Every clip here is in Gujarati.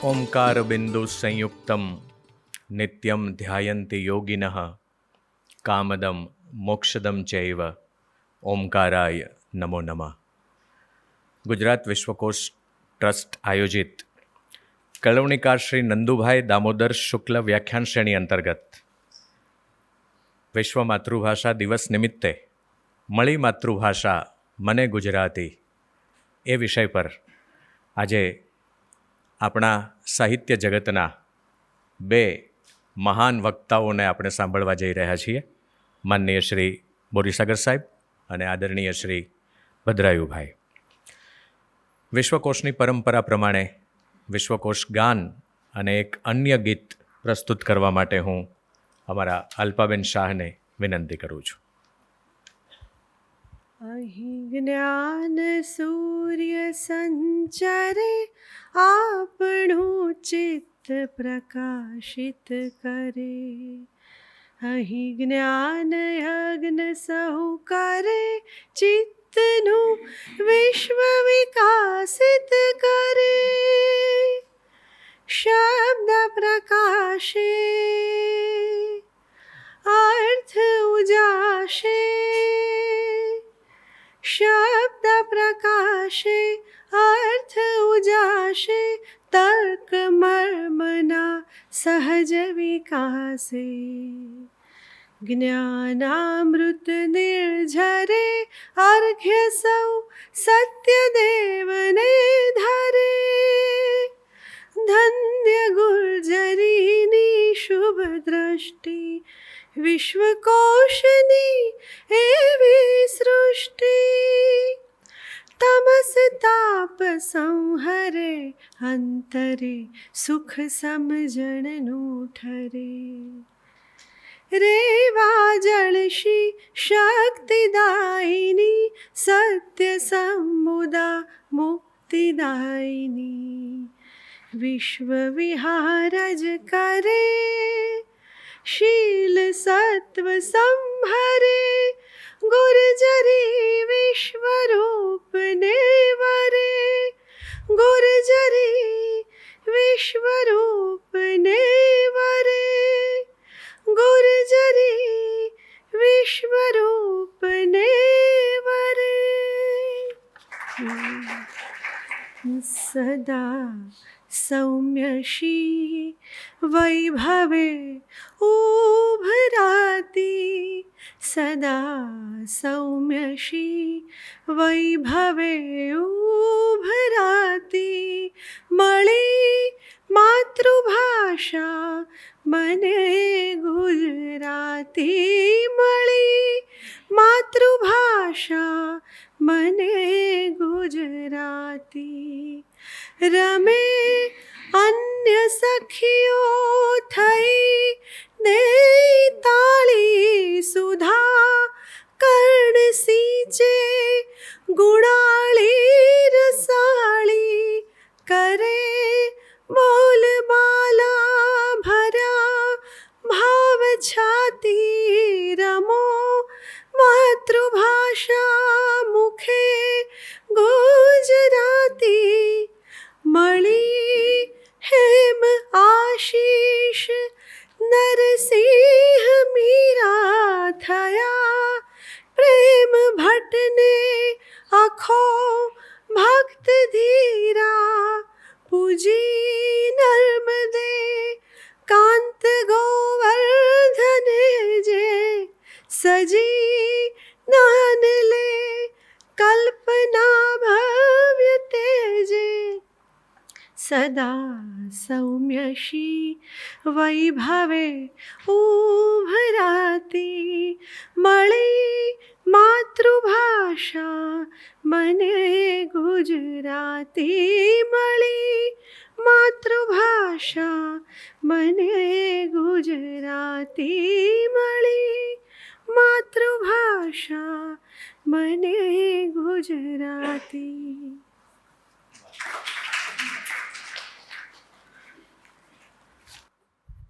ઓમકાર બિંદુ સંયુક્તમ નિત્યમ ધ્યાયંતિ યોગિનઃ કામદમ મોક્ષદમ ચૈવ ઓમકારાય નમો નમઃ. ગુજરાત વિશ્વકોશ ટ્રસ્ટ આયોજિત કળવણીકાર શ્રી નંદુભાઈ દામોદર શુક્લ વ્યાખ્યાન શ્રેણી અંતર્ગત વિશ્વ માતૃભાષા દિવસ નિમિત્તે મળી માતૃભાષા મને ગુજરાતી એ વિષય પર આજે આપણા સાહિત્ય જગતના બે મહાન વક્તાઓને આપણે સાંભળવા જઈ રહ્યા છીએ, માનનીય શ્રી બોરીસાગર સાહેબ અને આદરણીય શ્રી ભદ્રાયુભાઈ. વિશ્વકોશની પરંપરા પ્રમાણે વિશ્વકોશ ગાન અને એક અન્ય ગીત પ્રસ્તુત કરવા માટે હું અમારા અલ્પાબેન શાહને વિનંતી કરું છું. અહીં જ્ઞાન સૂર્ય સંચરે આપણું ચિત્ત પ્રકાશિત કરે. અહીં જ્ઞાન યજ્ઞ સહુ કરે ચિત્તનું વિશ્વ વિકાસિત કરે. શબ્દ પ્રકાશે અર્થ ઉજાશે. શબ્દ પ્રકાશે અર્થ ઉજાશે. તર્ક મર્મના સહજ વિકાસે. જ્ઞાનામૃત નિર્ઝરે અર્ઘ્ય સૌ સત્યદેવને ધરે. ધન્ય ગુર્જરીની શુભ દ્રષ્ટિ વિશ્વકોશની એવી સૃષ્ટિ. તમસ તાપ સંહરે અંતરે સુખ સમજણનું ઠરે. રેવા જળશી શક્તિદાયિની સત્ય સમુદા મુક્તિદાયિની. વિશ્વ વિહારજ કરે શીલ સત્વ સંભરે. ગુર્જરી વિશ્વરૂપને વરે. ગુર્જરી વિશ્વરૂપને વરે. ગુર્જરી વિશ્વરૂપને વરે. સદા સૌમ્યશી વૈભવે ઉભરાતી. સદા સૌમ્યશી વૈભવે ઉભરાતી. મળી માતૃભાષા મને ગુજરાતી. મળી માતૃભાષા મને ગુજરાતી. રમે અન્ય સખીઓ થઈ દે તાળી સુધા. કર્ણ સિંચે ગુણાળી રસાળી. કરે બોલ બાલા ભર્યા ભાવ છાતી. રમો માતૃભાષા મુખે ગુજરાતી. મળી હેમ આશીષ નરસિંહ મીરા થયા. પ્રેમ ભટ્ટને અખો ભક્ત ધીરા. પૂજી નર્મદે કાંત ગોવર્ધને જે. સજી નાન લે કલ્પના ભવ્ય તેજે. સદા સૌમ્યશી વૈભવે ઉભરાતી. મળી માતૃભાષા મને ગુજરાતી. મળી માતૃભાષા મને ગુજરાતી. મળી માતૃભાષા મને ગુજરાતી.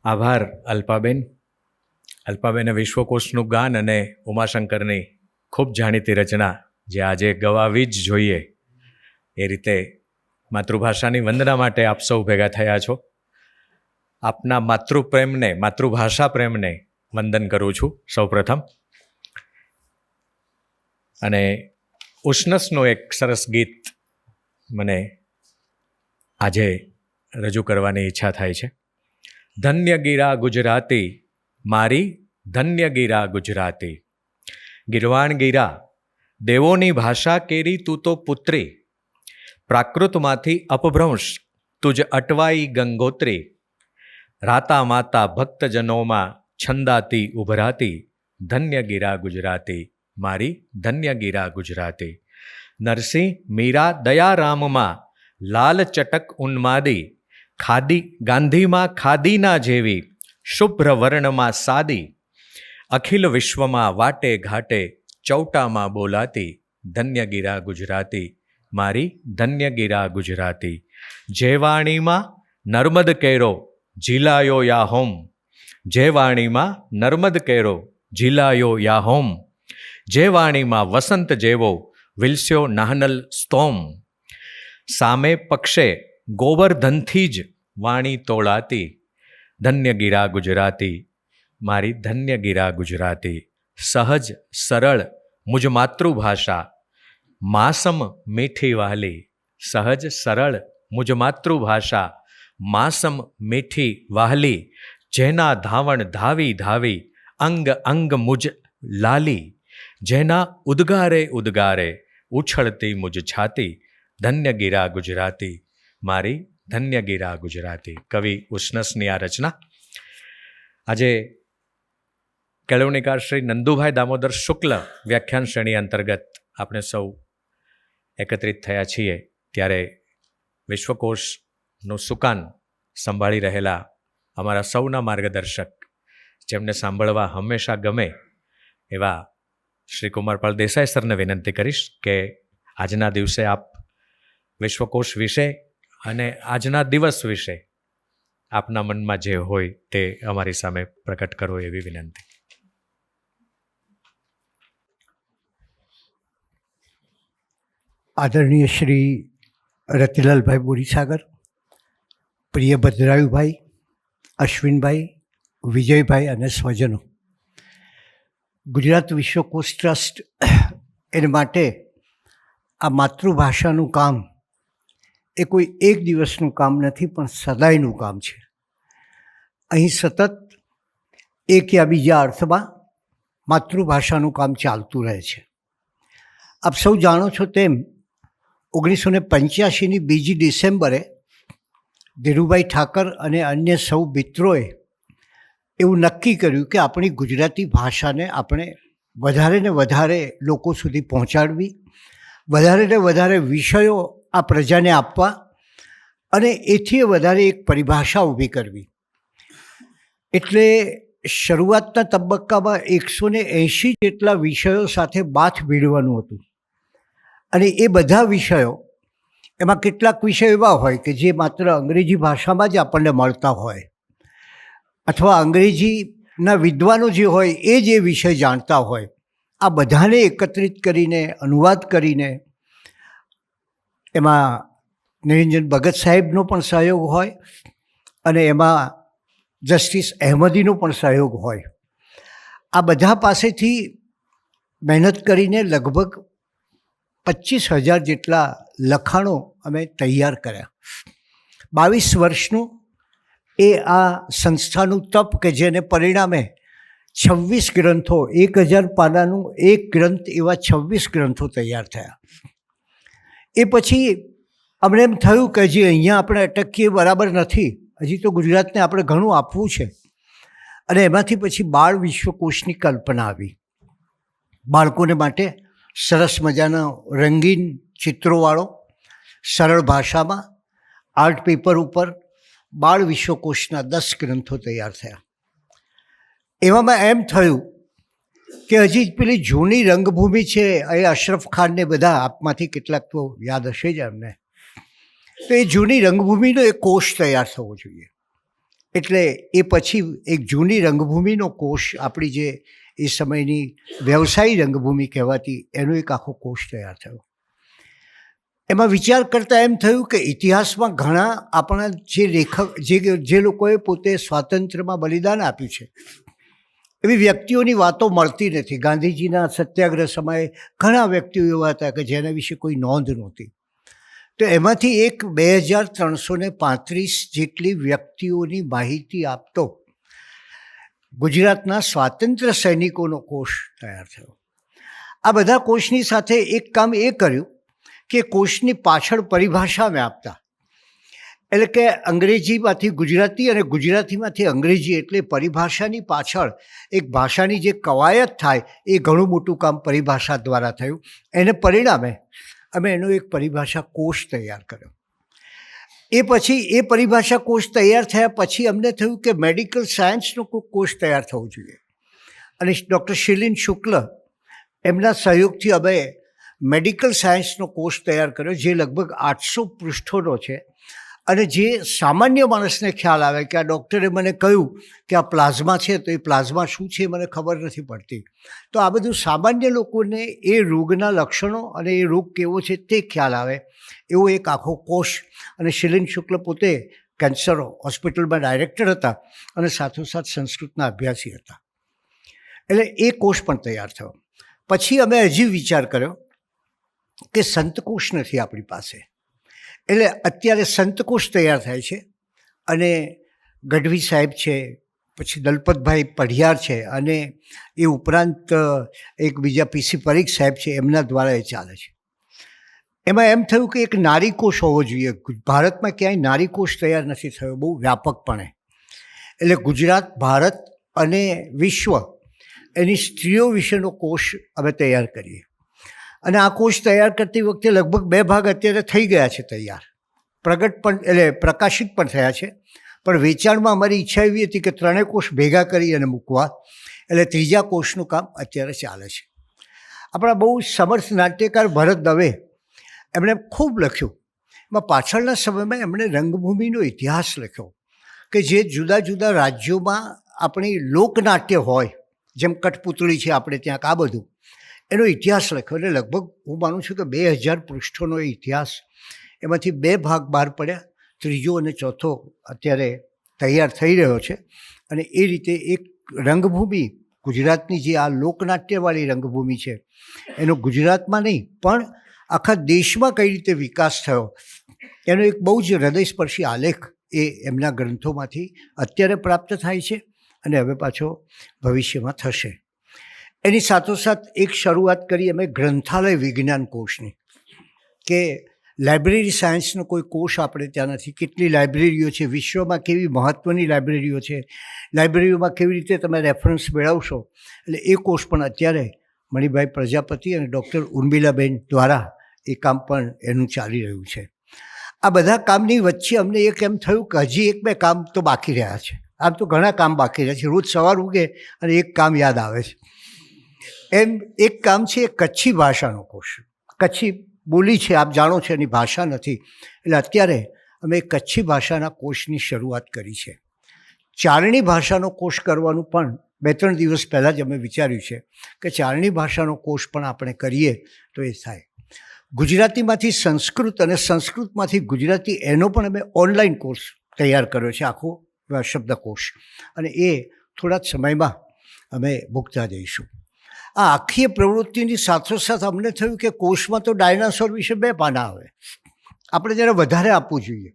આભાર અલ્પાબેન. અલ્પાબેને વિશ્વકોશનું ગાન અને ઉમાશંકરની ખૂબ જાણીતી રચના જે આજે ગવાવી જ જોઈએ એ રીતે માતૃભાષાની વંદના માટે આપ સૌ ભેગા થયા છો. આપના માતૃપ્રેમને, માતૃભાષા પ્રેમને વંદન કરું છું સૌપ્રથમ. અને ઉષ્ણસનું એક સરસ ગીત મને આજે રજૂ કરવાની ઈચ્છા થાય છે. ધન્ય ગીરા ગુજરાતી, મારી ધન્ય ગીરા ગુજરાતી. ગીરવાણ ગીરા, દેવોની ભાષા કેરી તું તો પુત્રી. પ્રાકૃતમાંથી અપભ્રંશ તુજ અટવાઈ ગંગોત્રી. રાતા માતા ભક્તજનોમાં છંદાતી ઉભરાતી. ધન્ય ગીરા ગુજરાતી, મારી ધન્ય ગીરા ગુજરાતી. નરસિંહ મીરા દયારામમાં લાલ ચટક ઉન્માદી. ખાદી ગાંધીમાં ખાદીના જેવી, શુભ્ર વર્ણમાં સાદી. અખિલ વિશ્વમાં વાટે ઘાટે ચૌટામાં બોલાતી. ધન્ય ગીરા ગુજરાતી, મારી ધન્ય ગીરા ગુજરાતી. જે વાણીમાં નર્મદ કેરો ઝીલાયો યા હોમ. જે વાણીમાં નર્મદ કેરો ઝીલાયો યા હોમ. જે વાણીમાં વસંત જેવો વિલસ્યો નાહનલ સ્તોમ. સામે પક્ષે ગોવર્ધનથી જ વાણી તોળાતી. ધન્ય ગીરા ગુજરાતી, મારી ધન્ય ગીરા ગુજરાતી. સહજ સરળ મુજ માતૃભાષા, માસમ મીઠી વહાલી. સહજ સરળ મુજ માતૃભાષા, માસમ મીઠી વહાલી. જેના ધાવણ ધાવી ધાવી, અંગ અંગ મુજ લાલી. જેના ઉદ્ગારે ઉદ્ગારે ઉછળતી મુજ છાતી. ધન્ય ગીરા ગુજરાતી, મારી ધન્ય ગીરા ગુજરાતી. કવિ ઉષ્ણસની આ રચના. આજે કેળવણીકાર શ્રી નંદુભાઈ દામોદર શુક્લ વ્યાખ્યાન શ્રેણી અંતર્ગત આપણે સૌ એકત્રિત થયા છીએ, ત્યારે વિશ્વકોશનું સુકાન સંભાળી રહેલા અમારા સૌના માર્ગદર્શક, જેમને સાંભળવા હંમેશા ગમે એવા શ્રી કુમારપાળ દેસાઈ સરને વિનંતી કરીશ કે આજના દિવસે આપ વિશ્વકોશ વિશે અને આજના દિવસ વિશે આપના મનમાં જે હોય તે અમારી સામે પ્રકટ કરો, એવી વિનંતી. આદરણીય શ્રી રતિલાલભાઈ બોરીસાગર, પ્રિય ભદ્રાયુભાઈ, અશ્વિનભાઈ, વિજયભાઈ અને સ્વજનો, ગુજરાત વિશ્વકોશ ટ્રસ્ટ એને માટે આ માતૃભાષાનું કામ એ કોઈ એક દિવસનું કામ નથી, પણ સદાયનું કામ છે. અહીં સતત એક યા બીજા અર્થમાં માતૃભાષાનું કામ ચાલતું રહે છે. આપ સૌ જાણો છો તેમ 1985ની 2 ડિસેમ્બરે ધીરુભાઈ ઠાકર અને અન્ય સૌ મિત્રોએ એવું નક્કી કર્યું કે આપણી ગુજરાતી ભાષાને આપણે વધારે ને વધારે લોકો સુધી પહોંચાડવી, વધારે ને વધારે વિષયો આ પ્રજાને આપવા અને એથી વધારે એક પરિભાષા ઊભી કરવી. એટલે શરૂઆતના તબક્કામાં 180 જેટલા વિષયો સાથે બાથ ભીડવાનું હતું. અને એ બધા વિષયો, એમાં કેટલાક વિષયો એવા હોય કે જે માત્ર અંગ્રેજી ભાષામાં જ આપણને મળતા હોય, અથવા અંગ્રેજીના વિદ્વાનો જે હોય એ જે વિષય જાણતા હોય, આ બધાને એકત્રિત કરીને, અનુવાદ કરીને, એમાં નિરંજન ભગત સાહેબનો પણ સહયોગ હોય અને એમાં જસ્ટિસ અહેમદીનો પણ સહયોગ હોય. આ બધા પાસેથી મહેનત કરીને લગભગ 25,000 જેટલા લખાણો અમે તૈયાર કર્યા. 22 વર્ષનું એ આ સંસ્થાનું તપ કે જેને પરિણામે 26 ગ્રંથો, 1000 પાનાનું એક ગ્રંથ, એવા 26 ગ્રંથો તૈયાર થયા. એ પછી અમને એમ થયું કે હજી અહીંયા આપણે અટકીએ બરાબર નથી, હજી તો ગુજરાતને આપણે ઘણું આપવું છે. અને એમાંથી પછી બાળ વિશ્વકોશની કલ્પના આવી. બાળકોને માટે સરસ મજાનો રંગીન ચિત્રોવાળો, સરળ ભાષામાં આર્ટ પેપર ઉપર બાળ વિશ્વકોશના 10 ગ્રંથો તૈયાર થયા. એવામાં એમ થયું કે હજી પેલી જૂની રંગભૂમિ છે, એ અશરફ ખાનને બધા આપમાંથી કેટલાક તો યાદ હશે જ એમને, તો એ જૂની રંગભૂમિનો એક કોષ તૈયાર થવો જોઈએ. એટલે એ પછી એક જૂની રંગભૂમિનો કોષ, આપણી જે એ સમયની વ્યવસાયી રંગભૂમિ કહેવાતી, એનો એક આખો કોષ તૈયાર થયો. એમાં વિચાર કરતાં એમ થયું કે ઇતિહાસમાં ઘણા આપણા જે લેખક જે લોકોએ પોતે સ્વાતંત્ર્યમાં બલિદાન આપ્યું છે એવી વ્યક્તિઓની વાતો મળતી નથી. ગાંધીજીના સત્યાગ્રહ સમયે ઘણા વ્યક્તિઓ એવા હતા કે જેના વિશે કોઈ નોંધ નહોતી. તો એમાંથી એક 2335 જેટલી વ્યક્તિઓની માહિતી આપતો ગુજરાતના સ્વાતંત્ર્ય સૈનિકોનો કોષ તૈયાર થયો. આ બધા કોષની સાથે એક કામ એ કર્યું કે કોષની પાછળ પરિભાષા મેં આપતા, એટલે કે અંગ્રેજીમાંથી ગુજરાતી અને ગુજરાતીમાંથી અંગ્રેજી, એટલે પરિભાષાની પાછળ એક ભાષાની જે કવાયત થાય એ ઘણું મોટું કામ પરિભાષા દ્વારા થયું. એને પરિણામે અમે એનો એક પરિભાષા કોષ તૈયાર કર્યો. એ પછી એ પરિભાષા કોષ તૈયાર થયા પછી અમને થયું કે મેડિકલ સાયન્સનો કોઈ કોષ તૈયાર થવો જોઈએ. અને ડૉક્ટર શિલિન શુક્લ એમના સહયોગથી અમે મેડિકલ સાયન્સનો કોર્સ તૈયાર કર્યો, જે લગભગ 800 પૃષ્ઠોનો છે. અને જે સામાન્ય માણસને ખ્યાલ આવે કે આ ડૉક્ટરે મને કહ્યું કે આ પ્લાઝમા છે, તો એ પ્લાઝમા શું છે મને ખબર નથી પડતી. તો આ બધું સામાન્ય લોકોને એ રોગના લક્ષણો અને એ રોગ કેવો છે તે ખ્યાલ આવે એવો એક આખો કોષ. અને શિલિન શુક્લ પોતે કેન્સર હોસ્પિટલમાં ડાયરેક્ટર હતા અને સાથોસાથ સંસ્કૃતના અભ્યાસી હતા. એટલે એ કોષ પણ તૈયાર થયો. પછી અમે હજી વિચાર કર્યો કે સંતકોષ નથી આપણી પાસે, એટલે અત્યારે સંતકોષ તૈયાર થાય છે. અને ગઢવી સાહેબ છે, પછી દલપતભાઈ પઢિયાર છે, અને એ ઉપરાંત એક બીજા પીસી પરીખ સાહેબ છે, એમના દ્વારા એ ચાલે છે. એમાં એમ થયું કે એક નારીકોષ હોવો જોઈએ. ભારતમાં ક્યાંય નારીકોષ તૈયાર નથી થયો બહુ વ્યાપકપણે. એટલે ગુજરાત, ભારત અને વિશ્વ એની સ્ત્રીઓ વિશેનો કોષ અમે તૈયાર કરીએ. અને આ કોષ તૈયાર કરતી વખતે લગભગ 2 ભાગ અત્યારે થઈ ગયા છે તૈયાર, પ્રગટ પણ એટલે પ્રકાશિત પણ થયા છે. પણ વેચાણમાં અમારી ઈચ્છા એવી હતી કે 3 કોષ ભેગા કરી અને મૂકવા, એટલે 3જા કોષનું કામ અત્યારે ચાલે છે. આપણા બહુ સમર્થ નાટ્યકાર ભરત દવે એમણે ખૂબ લખ્યું. એમાં પાછળના સમયમાં એમણે રંગભૂમિનો ઇતિહાસ લખ્યો કે જે જુદા જુદા રાજ્યોમાં આપણી લોકનાટ્ય હોય, જેમ કઠપુતળી છે આપણે ત્યાં, આ બધું એનો ઇતિહાસ લખ્યો. એટલે લગભગ હું માનું છું કે 2000 પૃષ્ઠોનો એ ઇતિહાસ, એમાંથી 2 ભાગ બહાર પડ્યા, 3જો અને 4થો અત્યારે તૈયાર થઈ રહ્યો છે. અને એ રીતે એક રંગભૂમિ, ગુજરાતની જે આ લોકનાટ્યવાળી રંગભૂમિ છે એનો ગુજરાતમાં નહીં પણ આખા દેશમાં કઈ રીતે વિકાસ થયો એનો એક બહુ જ હૃદયસ્પર્શી આલેખ એ એમના ગ્રંથોમાંથી અત્યારે પ્રાપ્ત થાય છે અને હવે પાછો ભવિષ્યમાં થશે. એની સાથોસાથ એક શરૂઆત કરી અમે ગ્રંથાલય વિજ્ઞાન કોષની, કે લાઇબ્રેરી સાયન્સનો કોઈ કોષ આપણે ત્યાં નથી. કેટલી લાઇબ્રેરીઓ છે, વિશ્વમાં કેવી મહત્ત્વની લાઇબ્રેરીઓ છે, લાઇબ્રેરીઓમાં કેવી રીતે તમે રેફરન્સ મેળવશો. એટલે એ કોષ પણ અત્યારે મણિભાઈ પ્રજાપતિ અને ડૉક્ટર ઉર્મિલાબેન દ્વારા એ કામ પણ એનું ચાલી રહ્યું છે. આ બધા કામની વચ્ચે અમને એક એમ થયું કે હજી 1-2 કામ તો બાકી રહ્યા છે. આમ તો ઘણા કામ બાકી રહ્યા છે, રોજ સવાર ઉગે અને એક કામ યાદ આવે છે. એમ એક કામ છે કચ્છી ભાષાનો કોષ. કચ્છી બોલી છે, આપ જાણો છો, એની ભાષા નથી. એટલે અત્યારે અમે કચ્છી ભાષાના કોષની શરૂઆત કરી છે. ચારણી ભાષાનો કોષ કરવાનું પણ 2-3 દિવસ પહેલાં જ અમે વિચાર્યું છે કે ચારણી ભાષાનો કોષ પણ આપણે કરીએ તો એ થાય. ગુજરાતીમાંથી સંસ્કૃત અને સંસ્કૃતમાંથી ગુજરાતી, એનો પણ અમે ઓનલાઈન કોર્સ તૈયાર કર્યો છે, આખો શબ્દકોશ. અને એ થોડા જ સમયમાં અમે મૂકતા જઈશું. આ આખી પ્રવૃત્તિની સાથોસાથ અમને થયું કે કોષમાં તો ડાયનાસોર વિશે 2 પાના આવે, આપણે જરા વધારે આપવું જોઈએ.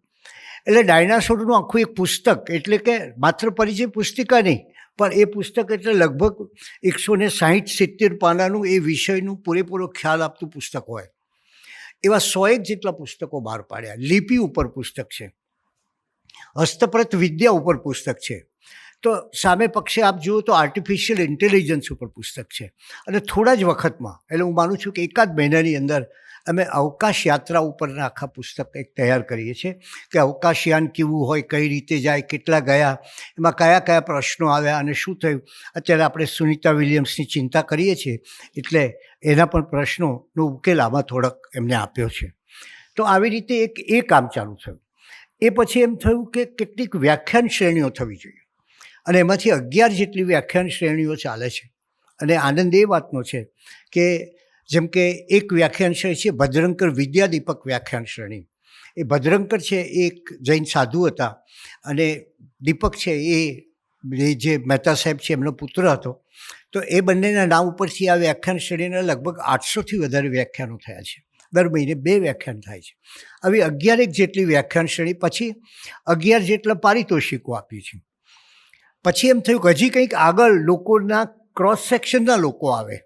એટલે ડાયનાસોરનું આખું એક પુસ્તક, એટલે કે માત્ર પરિચય પુસ્તિકા નહીં, પણ એ પુસ્તક એટલે લગભગ 160-70 પાનાનું એ વિષયનું પૂરેપૂરો ખ્યાલ આપતું પુસ્તક હોય. એવા 100 જેટલા પુસ્તકો બહાર પાડ્યા. લિપિ ઉપર પુસ્તક છે, હસ્તપ્રત વિદ્યા ઉપર પુસ્તક છે, તો સામે પક્ષે આપ જુઓ તો આર્ટિફિશિયલ ઇન્ટેલિજન્સ ઉપર પુસ્તક છે. અને થોડા જ વખતમાં, એટલે હું માનું છું કે 1-8 મહિનાની અંદર અમે અવકાશ યાત્રા ઉપરના આખા પુસ્તક એક તૈયાર કરીએ છીએ કે અવકાશયાન કેવું હોય, કઈ રીતે જાય, કેટલા ગયા, એમાં કયા કયા પ્રશ્નો આવ્યા અને શું થયું. અત્યારે આપણે સુનિતા વિલિયમ્સની ચિંતા કરીએ છીએ, એટલે એના પણ પ્રશ્નોનો ઉકેલ આમાં થોડોક એમને આપ્યો છે. તો આવી રીતે એ કામ ચાલુ થયું. એ પછી એમ થયું કે કેટલીક વ્યાખ્યાન શ્રેણીઓ થવી જોઈએ, અને એમાંથી 11 જેટલી વ્યાખ્યાન શ્રેણીઓ ચાલે છે. અને આનંદ એ વાતનો છે કે જેમ કે એક વ્યાખ્યાન શ્રેણી છે ભદ્રંકર વિદ્યાદીપક વ્યાખ્યાન શ્રેણી. એ ભદ્રંકર છે એ એક જૈન સાધુ હતા અને દીપક છે એ જે મહેતા સાહેબ છે એમનો પુત્ર હતો. તો એ બંનેના નામ ઉપરથી આ વ્યાખ્યાન શ્રેણીના લગભગ 800થી વધારે વ્યાખ્યાનો થયા છે. દર મહિને 2 વ્યાખ્યાન થાય છે. આવી 11 જેટલી વ્યાખ્યાન શ્રેણી, પછી 11 જેટલા પારિતોષિકો આપી છે. પછી એમ થયું કે હજી કંઈક આગળ લોકોના ક્રોસ સેક્શનના લોકો આવે,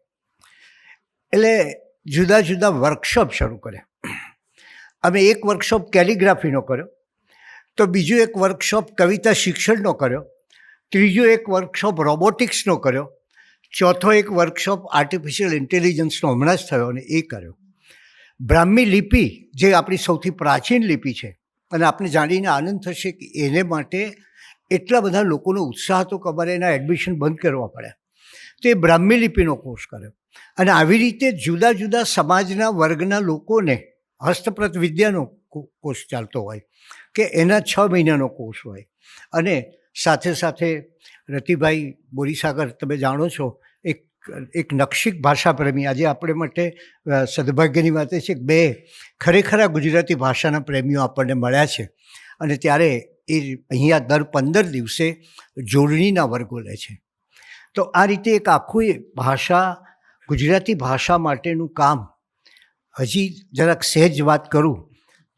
એટલે જુદા જુદા વર્કશોપ શરૂ કર્યા. અમે એક વર્કશોપ કેલિગ્રાફીનો કર્યો, તો બીજો એક વર્કશોપ કવિતા શિક્ષણનો કર્યો, ત્રીજો એક વર્કશોપ રોબોટિક્સનો કર્યો, ચોથો એક વર્કશોપ આર્ટિફિશિયલ ઇન્ટેલિજન્સનો હમણાં જ થયો અને એ કર્યો. બ્રાહ્મી લિપિ જે આપણી સૌથી પ્રાચીન લિપિ છે અને આપણે જાણીને આનંદ થશે કે એને માટે એટલા બધા લોકોનો ઉત્સાહ હતો કે અમારે એના એડમિશન બંધ કરવા પડ્યા. તો એ બ્રાહ્મી લિપિનો કોર્સ કર્યો અને આવી રીતે જુદા જુદા સમાજના વર્ગના લોકોને હસ્તપ્રત વિદ્યાનો કોર્સ ચાલતો હોય કે એના 6 મહિનાનો કોર્સ હોય. અને સાથે સાથે રતિભાઈ બોરીસાગર, તમે જાણો છો, એક નક્ષિક ભાષા પ્રેમી. આજે આપણે માટે સદભાગ્યની વાત એ છે કે 2 ખરેખર ગુજરાતી ભાષાના પ્રેમીઓ આપણને મળ્યા છે અને ત્યારે એ અહીંયા દર 15 દિવસે જોડણીના વર્ગો લે છે. તો આ રીતે એક આખું ભાષા, ગુજરાતી ભાષા માટેનું કામ. હજી જરાક સહેજ વાત કરું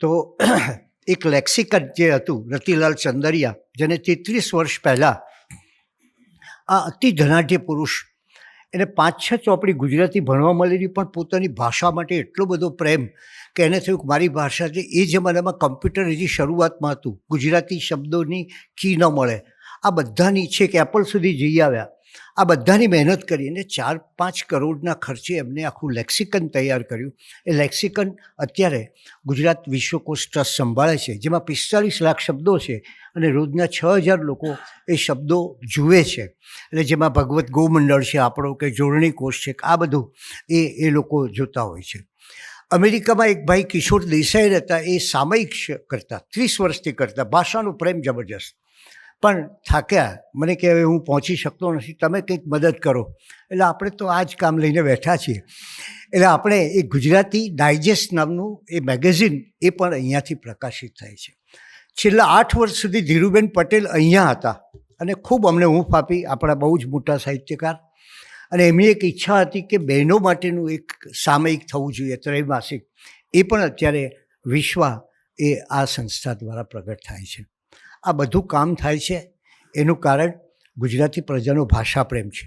તો એક લેક્સિકન જે હતું રતિલાલ ચંદરિયા, જેને 33 વર્ષ પહેલાં આ અતિ ધનાઢ્ય પુરુષ, એને 5-6 ચોપડી ગુજરાતી ભણવા મળેલી, પણ પોતાની ભાષા માટે એટલો બધો પ્રેમ કે એને થયું કે મારી ભાષા છે. એ જમાનામાં કમ્પ્યુટર હજી શરૂઆતમાં હતું, ગુજરાતી શબ્દોની કી ન મળે. આ બધાની છે કે એપલ સુધી જઈ આવ્યા. આ બધાની મહેનત કરીને 4-5 કરોડના ખર્ચે એમને આખું લેક્સિકન તૈયાર કર્યું. એ લેક્સિકન અત્યારે ગુજરાત વિશ્વકોશ ટ્રસ્ટ સંભાળે છે, જેમાં 45 લાખ શબ્દો છે અને રોજના 6000 લોકો એ શબ્દો જુએ છે. એટલે જેમાં ભગવત ગોમંડળ છે આપણો, કે જોડણી કોષ છે, આ બધું એ લોકો જોતા હોય છે. અમેરિકામાં એક ભાઈ કિશોર દેસાઈ રહેતા, એ સામયિક કરતા, 30 વર્ષથી કરતા, ભાષાનો પ્રેમ જબરજસ્ત. પણ થાક્યા, મને કહે હવે હું પહોંચી શકતો નથી, તમે કંઈક મદદ કરો. એટલે આપણે તો આ જ કામ લઈને બેઠા છીએ. એટલે આપણે એ ગુજરાતી ડાયજેસ્ટ નામનું એ મેગેઝિન એ પણ અહીંયાથી પ્રકાશિત થાય છે. છેલ્લા 8 વર્ષ સુધી ધીરુબેન પટેલ અહીંયા હતા અને ખૂબ અમને હૂંફ આપી, આપણા બહુ જ મોટા સાહિત્યકાર. અને એમની એક ઈચ્છા હતી કે બહેનો માટેનું એક સામયિક થવું જોઈએ, ત્રૈમાસિક. એ પણ અત્યારે વિશ્વ એ આ સંસ્થા દ્વારા પ્રગટ થાય છે. આ બધું કામ થાય છે એનું કારણ ગુજરાતી પ્રજાનો ભાષા પ્રેમ છે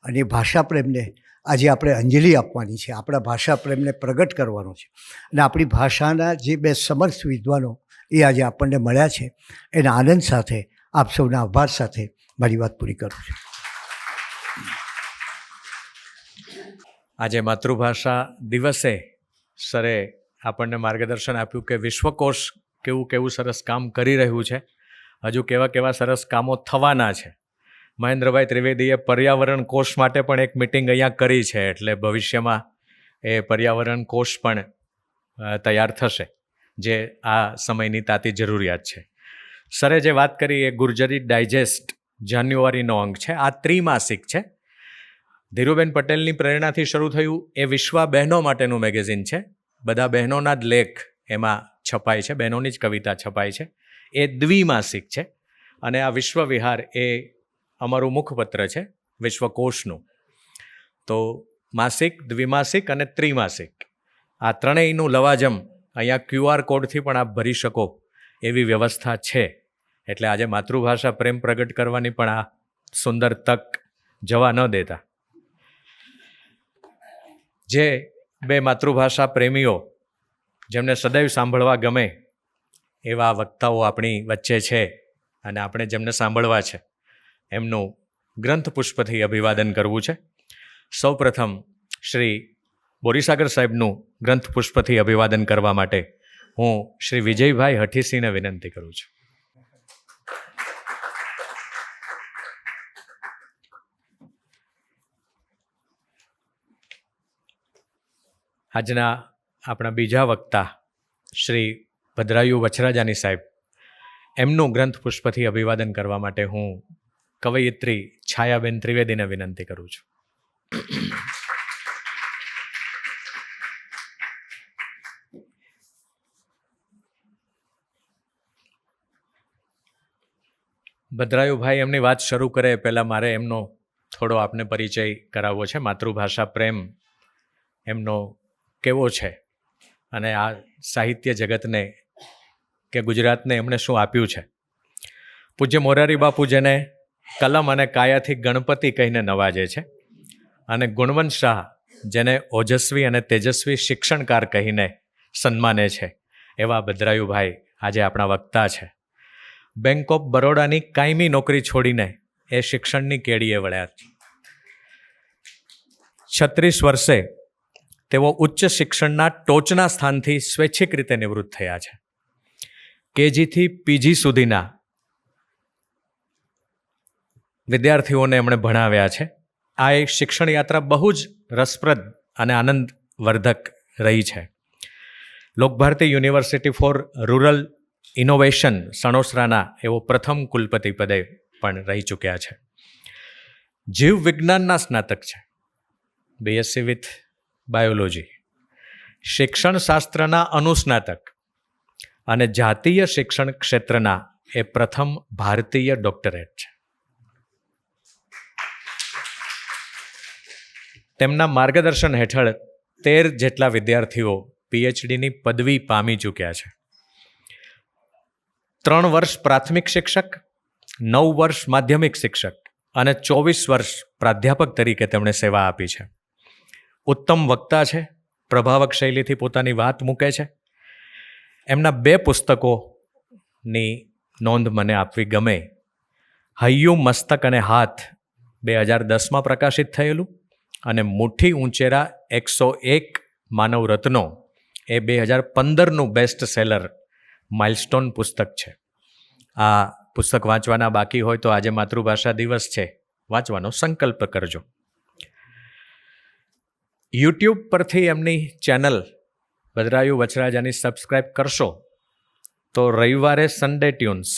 અને એ ભાષા પ્રેમને આજે આપણે અંજલિ આપવાની છે, આપણા ભાષા પ્રેમને પ્રગટ કરવાનો છે. અને આપણી ભાષાના જે 2 સમર્થ વિદ્વાનો એ આજે આપણને મળ્યા છે, એના આનંદ સાથે આપ સૌના આભાર સાથે મારી વાત પૂરી કરું છું. આજે માતૃભાષા દિવસે સરે આપણને માર્ગદર્શન આપ્યું કે વિશ્વકોશ કેવું સરસ કામ કરી રહ્યું છે, હજુ કેવા સરસ કામો થવાના છે. મહેન્દ્રભાઈ ત્રિવેદીએ પર્યાવરણ કોષ માટે પણ એક મિટિંગ અહીંયા કરી છે, એટલે ભવિષ્યમાં એ પર્યાવરણ કોષ પણ તૈયાર થશે, જે આ સમયની તાતી જરૂરિયાત છે. સરે જે વાત કરી એ ગુર્જરી ડાયજેસ્ટ જાન્યુઆરીનો અંક છે. આ ત્રિમાસિક છે. ધીરુબેન પટેલની પ્રેરણાથી શરૂ થયું. એ વિશ્વ બહેનો માટેનું મેગેઝિન છે. બધા બહેનોના જ લેખ એમાં છપાય છે, બહેનોની જ કવિતા છપાય છે. એ દ્વિમાસિક છે અને આ વિશ્વ વિહાર એ અમારું મુખપત્ર છે વિશ્વકોશનું. તો માસિક, દ્વિમાસિક અને ત્રિમાસિક, આ ત્રણેયનું લવાજમ અહીંયા QR કોડથી પણ આપ ભરી શકો એવી વ્યવસ્થા છે. એટલે આજે માતૃભાષા પ્રેમ પ્રગટ કરવાની પણ આ સુંદર તક જવા ન દેતા. જે 2 માતૃભાષા પ્રેમીઓ જેમને સદૈવ સાંભળવા ગમે એવા વક્તાઓ આપણી વચ્ચે છે અને આપણે જેમને સાંભળવા છે એમનું ગ્રંથ પુષ્પથી અભિવાદન કરવું છે. સૌપ્રથમ શ્રી બોરીસાગર સાહેબનું ગ્રંથ પુષ્પથી અભિવાદન કરવા માટે હું શ્રી વિજયભાઈ હઠીસિંહને વિનંતી કરું છું. આજના આપણા બીજા વક્તા શ્રી ભદ્રાયુ વછરાજાની સાહેબ, એમનું ગ્રંથ પુષ્પથી અભિવાદન કરવા માટે હું કવયિત્રી છાયાબેન ત્રિવેદીને વિનંતી કરું છું. ભદ્રાયુભાઈ એમની વાત શરૂ કરે પહેલાં મારે એમનો થોડો આપને પરિચય કરાવવો છે. માતૃભાષા પ્રેમ એમનો કેવો છે અને આ સાહિત્ય જગતને કે ગુજરાતને એમણે શું આપ્યું છે. પૂજ્ય મોરારી બાપુ જેને કલમ અને કાયાથી ગણપતિ કહીને નવાજે છે અને ગુણવંત શાહ જેને ઓજસ્વી અને તેજસ્વી શિક્ષણકાર કહીને સન્માને છે, એવા ભદ્રાયુભાઈ આજે આપણા વક્તા છે. બેંક ઓફ બરોડાની કાયમી નોકરી છોડીને એ શિક્ષણની કેડીએ વળ્યા. 36 વર્ષે તેઓ ઉચ્ચ શિક્ષણના ટોચના સ્થાનથી સ્વૈચ્છિક રીતે નિવૃત્ત થયા છે. કેજીથી પીજી સુધીના વિદ્યાર્થીઓને એમણે ભણાવ્યા છે. આ એક શિક્ષણ યાત્રા બહુ જ રસપ્રદ અને આનંદવર્ધક રહી છે. Lokbharti university for rural innovation સણોસરાના એવો પ્રથમ કુલપતિ પદે પણ રહી ચૂક્યા છે. જીવ વિજ્ઞાનના સ્નાતક છે, બીએસસી વિથ બાયોલોજી, શિક્ષણ શાસ્ત્રના અનુસ્નાતક અને જાતીય શિક્ષણ ક્ષેત્રના એ પ્રથમ ભારતીય ડોક્ટરેટ છે. તેમના માર્ગદર્શન હેઠળ 13 જેટલા વિદ્યાર્થીઓ પીએચડીની પદવી પામી ચૂક્યા છે. 3 વર્ષ પ્રાથમિક શિક્ષક, 9 વર્ષ માધ્યમિક શિક્ષક અને 24 વર્ષ પ્રાધ્યાપક તરીકે તેમણે સેવા આપી છે. ઉત્તમ વક્તા છે, પ્રભાવક શૈલીથી પોતાની વાત મૂકે છે. એમના 2 પુસ્તકોની નોંધ મને આપવી ગમે. હૈયું, મસ્તક અને હાથ 2010માં પ્રકાશિત થયેલું અને મુઠ્ઠી ઊંચેરા 101 માનવ રત્નો એ 2015નું બેસ્ટ સેલર માઇલસ્ટોન પુસ્તક છે. આ પુસ્તક વાંચવાના બાકી હોય તો આજે માતૃભાષા દિવસ છે, વાંચવાનો સંકલ્પ કરજો. યુટ્યુબ પરથી એમની ચેનલ ભદ્રાયુ વચરાજાની સબસ્ક્રાઈબ કરશો તો રવિવારે સન્ડે ટ્યુન્સ,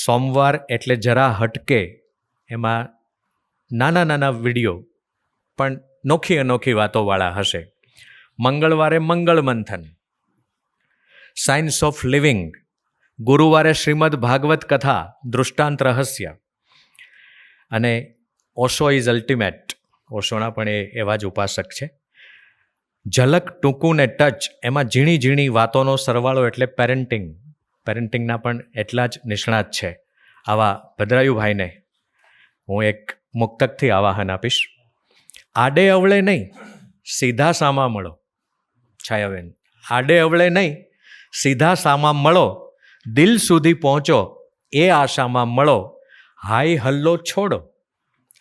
સોમવાર એટલે જરા હટકે, એમાં નાના નાના વિડીયો પણ નોખી અનોખી વાતોવાળા હશે. મંગળવારે મંગળ મંથન, સાયન્સ ઓફ લિવિંગ, ગુરુવારે શ્રીમદ ભાગવત કથા દૃષ્ટાંત રહસ્ય અને ઓશો ઇઝ અલ્ટિમેટ, ઓશોના પણ એવા જ ઉપાસક છે. ઝલક, ટૂંકું ને ટચ, એમાં ઝીણી ઝીણી વાતોનો સરવાળો એટલે પેરેન્ટિંગના પણ એટલા જ નિષ્ણાત છે. આવા ભદ્રાયુભાઈને હું એક મુક્તકથી આવાહન આપીશ. આડે અવળે નહીં, સીધા સામા મળો. છાયાબેન, આડે અવળે નહીં, સીધા સામા મળો, દિલ સુધી પહોંચો એ આશામાં મળો. હાય હલ્લો છોડો,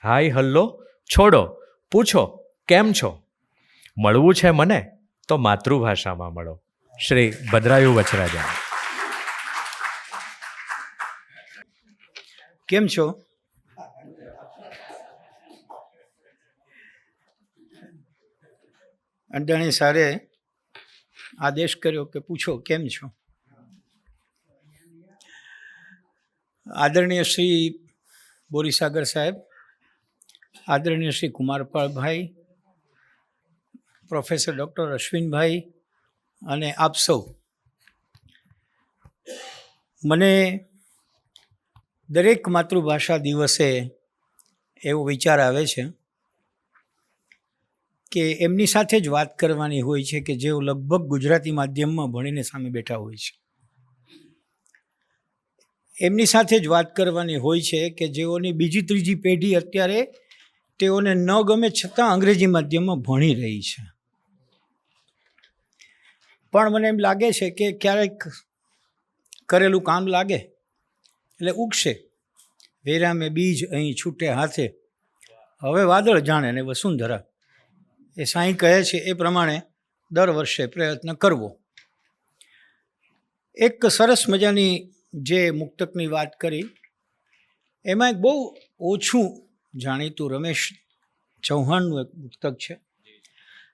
હાય હલ્લો છોડો, પૂછો કેમ છો, મળવું છે મને તો માતૃભાષામાં મળો. શ્રી ભદ્રાયુ વચરાજા. કેમ છો? અડાણી સારે આદેશ કર્યો કે પૂછો કેમ છો. આદરણીય શ્રી બોરીસાગર સાહેબ, આદરણીય શ્રી કુમારપાળભાઈ, પ્રોફેસર ડૉક્ટર અશ્વિનભાઈ અને આપ સૌ, મને દરેક માતૃભાષા દિવસે એવો વિચાર આવે છે કે એમની સાથે જ વાત કરવાની હોય છે કે જેઓ લગભગ ગુજરાતી માધ્યમમાં ભણીને સામે બેઠા હોય છે. એમની સાથે જ વાત કરવાની હોય છે કે જેઓની બીજી ત્રીજી પેઢી અત્યારે તેઓને ન ગમે છતાં અંગ્રેજી માધ્યમમાં ભણી રહી છે. પણ મને એમ લાગે છે કે ક્યારેક કરેલું કામ લાગે એટલે ઉગશે. વેરામે બીજ અહીં છૂટે હાથે, હવે વાદળ જાણે ને વસુંધરા. એ સાંઈ કહે છે એ પ્રમાણે દર વર્ષે પ્રયત્ન કરવો. એક સરસ મજાની જે મુક્તકની વાત કરી એમાં એક બહુ ઓછું જાણીતું રમેશ ચૌહાણનું એક મુક્તક છે.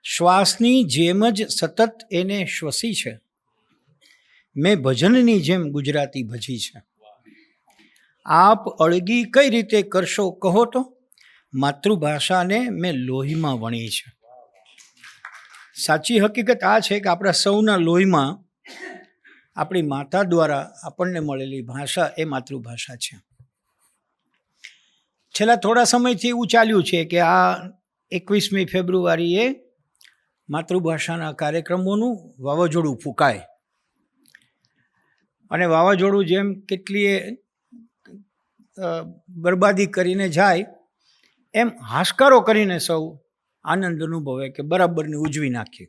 શ્વાસની જેમ જ સતત એને શ્વસી છે, મેં ભજનની જેમ ગુજરાતી ભજી છે. આપ અળગી કઈ રીતે કરશો કહો તો, માતૃભાષાને મેં લોહીમાં વણી છે. સાચી હકીકત આ છે કે આપણા સૌના લોહીમાં આપણી માતા દ્વારા આપણને મળેલી ભાષા એ માતૃભાષા છે. છેલ્લા થોડા સમયથી એવું ચાલ્યું છે કે આ 21મી ફેબ્રુઆરીએ માતૃભાષાના કાર્યક્રમોનું વાવાઝોડું ફૂંકાય અને વાવાઝોડું જેમ કેટલીય બરબાદી કરીને જાય એમ હાશકારો કરીને સૌ આનંદ અનુભવે કે બરાબરની ઉજવી નાખી.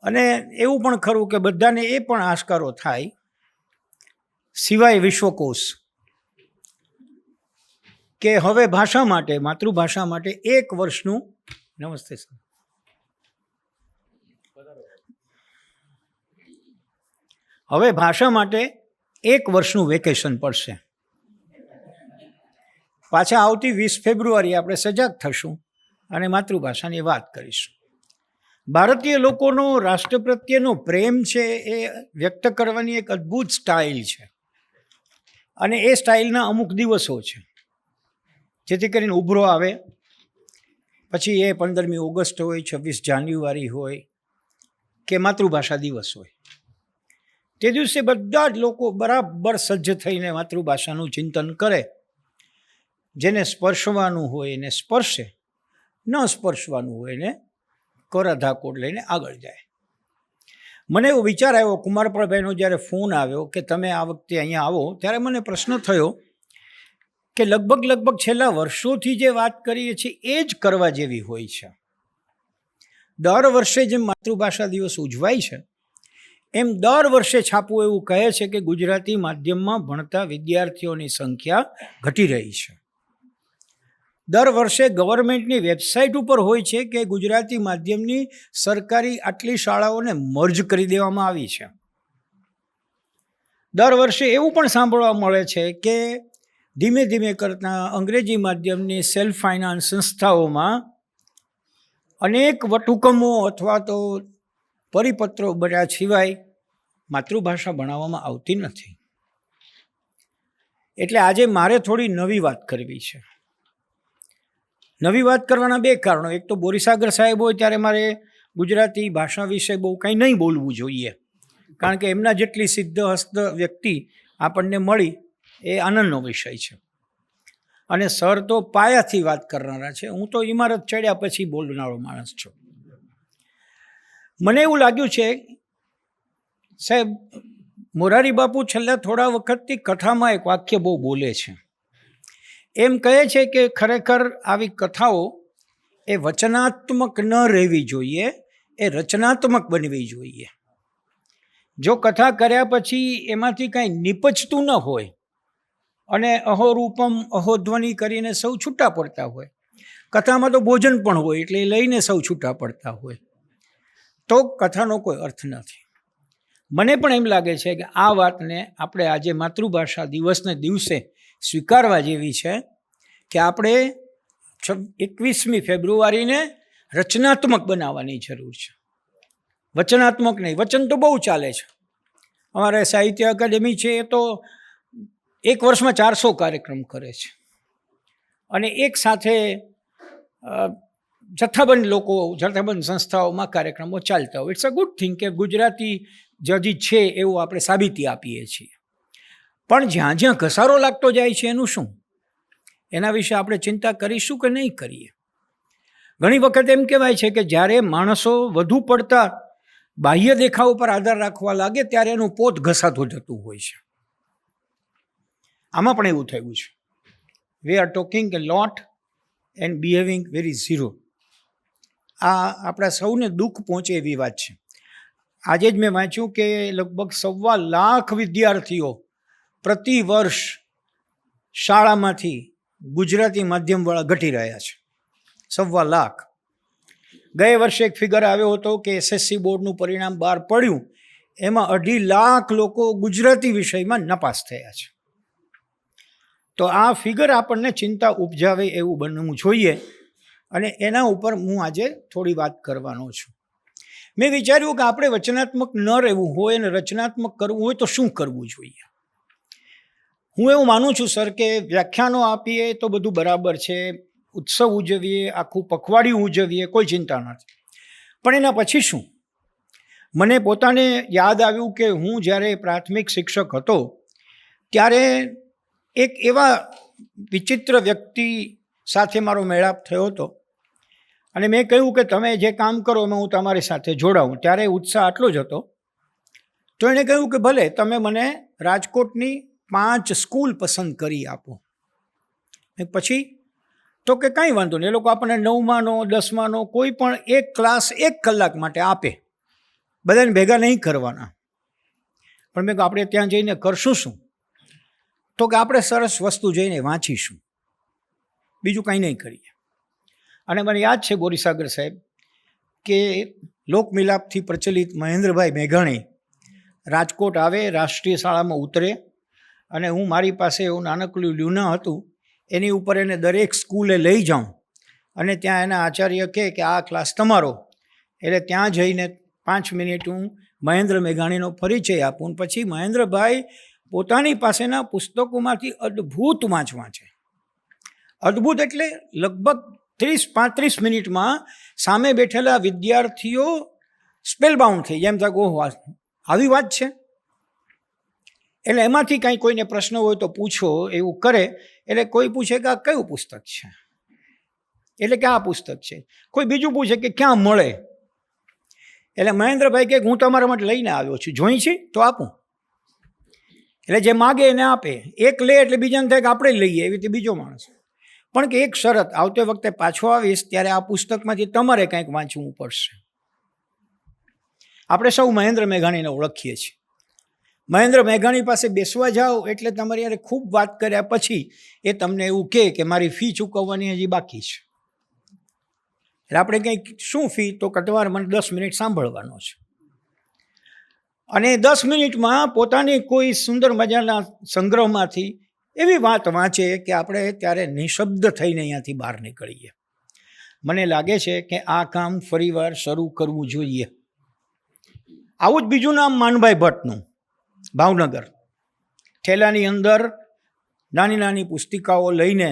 અને એવું પણ ખરું કે બધાને એ પણ હાશકારો થાય સિવાય વિશ્વકોશ કે હવે ભાષા માટે માતૃભાષા માટે 1 વર્ષનું નમસ્તે સર હવે ભાષા માટે 1 વર્ષનું વેકેશન પડશે. પાછા આવતી 20 ફેબ્રુઆરી આપણે સજાગ થશું અને માતૃભાષાની વાત કરીશું. ભારતીય લોકોનો રાષ્ટ્ર પ્રત્યેનો પ્રેમ છે એ વ્યક્ત કરવાની એક અદ્ભુત સ્ટાઇલ છે અને એ સ્ટાઇલના અમુક દિવસો છે જેથી કરીને ઉભરો આવે પછી એ 15મી ઓગસ્ટ હોય, 26 જાન્યુઆરી હોય કે માતૃભાષા દિવસ હોય. તે દિવસે બધા જ લોકો બરાબર સજ્જ થઈને માતૃભાષાનું ચિંતન કરે. જેને સ્પર્શવાનું હોય એને સ્પર્શે, ન સ્પર્શવાનું હોય એને કરાધાકોટ લઈને આગળ જાય. મને એવો વિચાર આવ્યો કુમારપાળભાઈનો જ્યારે ફોન આવ્યો કે તમે આ વખતે અહીંયા આવો ત્યારે મને પ્રશ્ન થયો કે લગભગ છેલ્લા વર્ષોથી જે વાત કરીએ છીએ એ જ કરવા જેવી હોય છે. દર વર્ષે જેમ માતૃભાષા દિવસ ઉજવાય છે એમ દર વર્ષે છાપું એવું કહે છે કે ગુજરાતી માધ્યમમાં ભણતા વિદ્યાર્થીઓની સંખ્યા ઘટી રહી છે. દર વર્ષે ગવર્મેન્ટની વેબસાઇટ ઉપર હોય છે કે ગુજરાતી માધ્યમની સરકારી આટલી શાળાઓને મર્જ કરી દેવામાં આવી છે. દર વર્ષે એવું પણ સાંભળવા મળે છે કે ધીમે ધીમે કરતાં અંગ્રેજી માધ્યમની સેલ્ફ ફાઇનાન્સ સંસ્થાઓમાં અનેક વટહુકમો અથવા તો પરિપત્રો બન્યા સિવાય માતૃભાષા ભણાવવામાં આવતી નથી. એટલે આજે મારે થોડી નવી વાત કરવી છે. નવી વાત કરવાના 2 કારણો. એક તો બોરીસાગર સાહેબ હોય ત્યારે મારે ગુજરાતી ભાષા વિશે બહુ કંઈ નહીં બોલવું જોઈએ કારણ કે એમના જેટલી સિદ્ધહસ્ત વ્યક્તિ આપણને મળી એ આનંદનો વિષય છે અને સર તો પાયાથી વાત કરનારા છે. હું તો ઇમારત ચડ્યા પછી બોલનારો માણસ છું. મને એવું લાગ્યું છે સાહેબ મોરારી બાપુ છેલ્લા થોડા વખતથી કથામાં એક વાક્ય બહુ બોલે છે. એમ કહે છે કે ખરેખર આવી કથાઓ એ વચનાત્મક ન રહેવી જોઈએ, એ રચનાત્મક બનવી જોઈએ. જો કથા કર્યા પછી એમાંથી કાંઈ નિપજતું ન હોય અને અહોરૂપમ અહોધ્વનિ કરીને સૌ છૂટા પડતા હોય, કથામાં તો ભોજન પણ હોય એટલે એ લઈને સૌ છૂટા પડતા હોય તો કથાનો કોઈ અર્થ નથી. મને પણ એમ લાગે છે કે આ વાતને આપણે આજે માતૃભાષા દિવસને દિવસે સ્વીકારવા જેવી છે કે આપણે 21મી ફેબ્રુઆરીને રચનાત્મક બનાવવાની જરૂર છે, વચનાત્મક નહીં. વચન તો બહુ ચાલે છે. અમારે સાહિત્ય અકાદમી છે એ તો 1 વર્ષમાં 400 કાર્યક્રમ કરે છે અને એક સાથે જથ્થાબંધ સંસ્થાઓમાં કાર્યક્રમો ચાલતા હોય. ઇટ્સ અ ગુડ થિંગ કે ગુજરાતી હજી છે એવું આપણે સાબિતી આપીએ છીએ. પણ જ્યાં જ્યાં ઘસારો લાગતો જાય છે એનું શું? એના વિશે આપણે ચિંતા કરીશું કે નહીં કરીએ? ઘણી વખત એમ કહેવાય છે કે જ્યારે માણસો વધુ પડતા બાહ્ય દેખાવ પર આધાર રાખવા લાગે ત્યારે એનું પોત ઘસાતું જતું હોય છે. આમાં પણ એવું થયું છે. We are talking A lot and behaving very zero. આ આપણા સૌને દુઃખ પહોંચે એવી વાત છે. આજે જ મેં વાંચ્યું કે લગભગ 1.25 લાખ વિદ્યાર્થીઓ પ્રતિ વર્ષ શાળામાંથી ગુજરાતી માધ્યમવાળા ઘટી રહ્યા છે. 1.25 લાખ. ગયે વર્ષે એક ફિગર આવ્યો હતો કે SSC બોર્ડનું પરિણામ બહાર પડ્યું એમાં 2.5 લાખ લોકો ગુજરાતી વિષયમાં નપાસ થયા છે. તો આ ફિગર આપણને ચિંતા ઉપજાવે એવું બનવું જોઈએ અને એના ઉપર હું આજે થોડી વાત કરવાનો છું. મેં વિચાર્યું કે આપણે વચનાત્મક ન રહેવું હોય અને રચનાત્મક કરવું હોય તો શું કરવું જોઈએ. હું એવું માનું છું સર કે વ્યાખ્યાનો આપીએ તો બધું બરાબર છે, ઉત્સવ ઉજવીએ, આખું પખવાડિયું ઉજવીએ, કોઈ ચિંતા નથી. પણ એના પછી શું? મને પોતાને યાદ આવ્યું કે હું જ્યારે પ્રાથમિક શિક્ષક હતો ત્યારે એક એવા વિચિત્ર વ્યક્તિ સાથે મારો મેળાપ થયો હતો અને મેં કહ્યું કે તમે જે કામ કરો એમાં હું તમારી સાથે જોડાઉં. ત્યારે ઉત્સાહ આટલો જ હતો. તો એણે કહ્યું કે ભલે તમે મને રાજકોટની 5 સ્કૂલ પસંદ કરી આપો. પછી તો કે કાંઈ વાંધો નહીં, એ લોકો આપણને 9માનો 10માનો કોઈ પણ એક ક્લાસ 1 કલાક માટે આપે, બધાને ભેગા નહીં કરવાના. પણ મેં કહ્યું આપણે ત્યાં જઈને કરશું શું? તો કે આપણે સરસ વસ્તુ જઈને વાંચીશું, બીજું કાંઈ નહીં કરીએ. અને મને યાદ છે બોરીસાગર સાહેબ કે લોકમિલાપથી પ્રચલિત મહેન્દ્રભાઈ મેઘાણી રાજકોટ આવે, રાષ્ટ્રીય શાળામાં ઉતરે અને હું મારી પાસે એવું નાનકડું લ્યુના હતું એની ઉપર એને દરેક સ્કૂલે લઈ જાઉં અને ત્યાં એના આચાર્ય કહે કે આ ક્લાસ તમારો, એટલે ત્યાં જઈને 5 મિનિટ હું મહેન્દ્ર મેઘાણીનો પરિચય આપું. પછી મહેન્દ્રભાઈ પોતાની પાસેના પુસ્તકોમાંથી અદ્ભુત વાંચે. અદ્ભુત એટલે લગભગ 30-35 મિનિટમાં સામે બેઠેલા વિદ્યાર્થીઓ સ્પેલબાઉન્ડ થઈ જાય, એમ થાય ઓહો આવી વાત છે. એટલે એમાંથી કાંઈ કોઈને પ્રશ્ન હોય તો પૂછો એવું કરે. એટલે કોઈ પૂછે કે આ કયું પુસ્તક છે, એટલે કે આ પુસ્તક છે. કોઈ બીજું પૂછે કે ક્યાં મળે, એટલે મહેન્દ્રભાઈ કહે હું તમારા માટે લઈને આવ્યો છું, જોઈ છે તો આપું. એટલે જે માગે એને આપે. એક લે એટલે બીજાને થાય કે આપણે લઈએ, એવી રીતે બીજો માણસ. પણ કે એક શરત, આવતે વખતે પાછો આવીશ ત્યારે આ પુસ્તકમાંથી તમારે કંઈક વાંચવું પડશે. આપણે સૌ મહેન્દ્ર મેઘાણીને ઓળખીએ છીએ. મહેન્દ્ર મેઘાણી પાસે બેસવા જાઓ એટલે તમારી યારે ખૂબ વાત કર્યા પછી એ તમને એવું કહે કે મારી ફી ચૂકવવાની હજી બાકી છે. એટલે આપણે કંઈક શું ફી, તો કટવાર મને 10 મિનિટ સાંભળવાનો છે. અને 10 મિનિટમાં પોતાની કોઈ સુંદર મજાના સંગ્રહમાંથી એવી વાત વાંચે કે આપણે ત્યારે નિશબ્દ થઈને અહીંયાથી બહાર નીકળીએ. મને લાગે છે કે આ કામ ફરીવાર શરૂ કરવું જોઈએ. આવું જ બીજું નામ માનભાઈ ભટ્ટનું, ભાવનગર. ઠેલાની અંદર નાની નાની પુસ્તિકાઓ લઈને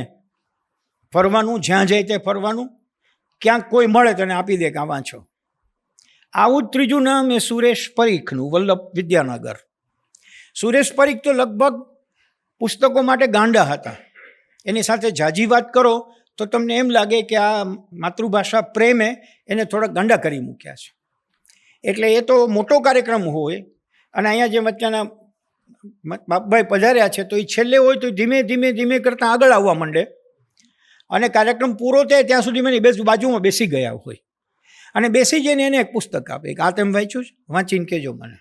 ફરવાનું, જ્યાં જાય તે ફરવાનું, ક્યાંક કોઈ મળે તેને આપી દે કે આ વાંચો. આવું જ ત્રીજું નામ એ સુરેશ પરીખનું, વલ્લભ વિદ્યાનગર. સુરેશ પરીખ તો લગભગ પુસ્તકો માટે ગાંડા હતા. એની સાથે જાજી વાત કરો તો તમને એમ લાગે કે આ માતૃભાષા પ્રેમે એને થોડાક ગાંડા કરી મૂક્યા છે. એટલે એ તો મોટો કાર્યક્રમ હોય અને અહીંયા જે વચ્ચેના બાપભાઈ પધાર્યા છે તો એ છેલ્લે હોય તો ધીમે ધીમે ધીમે કરતાં આગળ આવવા માંડે અને કાર્યક્રમ પૂરો થાય ત્યાં સુધી મને બાજુમાં બેસી ગયા હોય અને બેસી જઈને એને એક પુસ્તક આપે કે આ તેમ વાંચ્યું છે, વાંચીને કહેજો મને.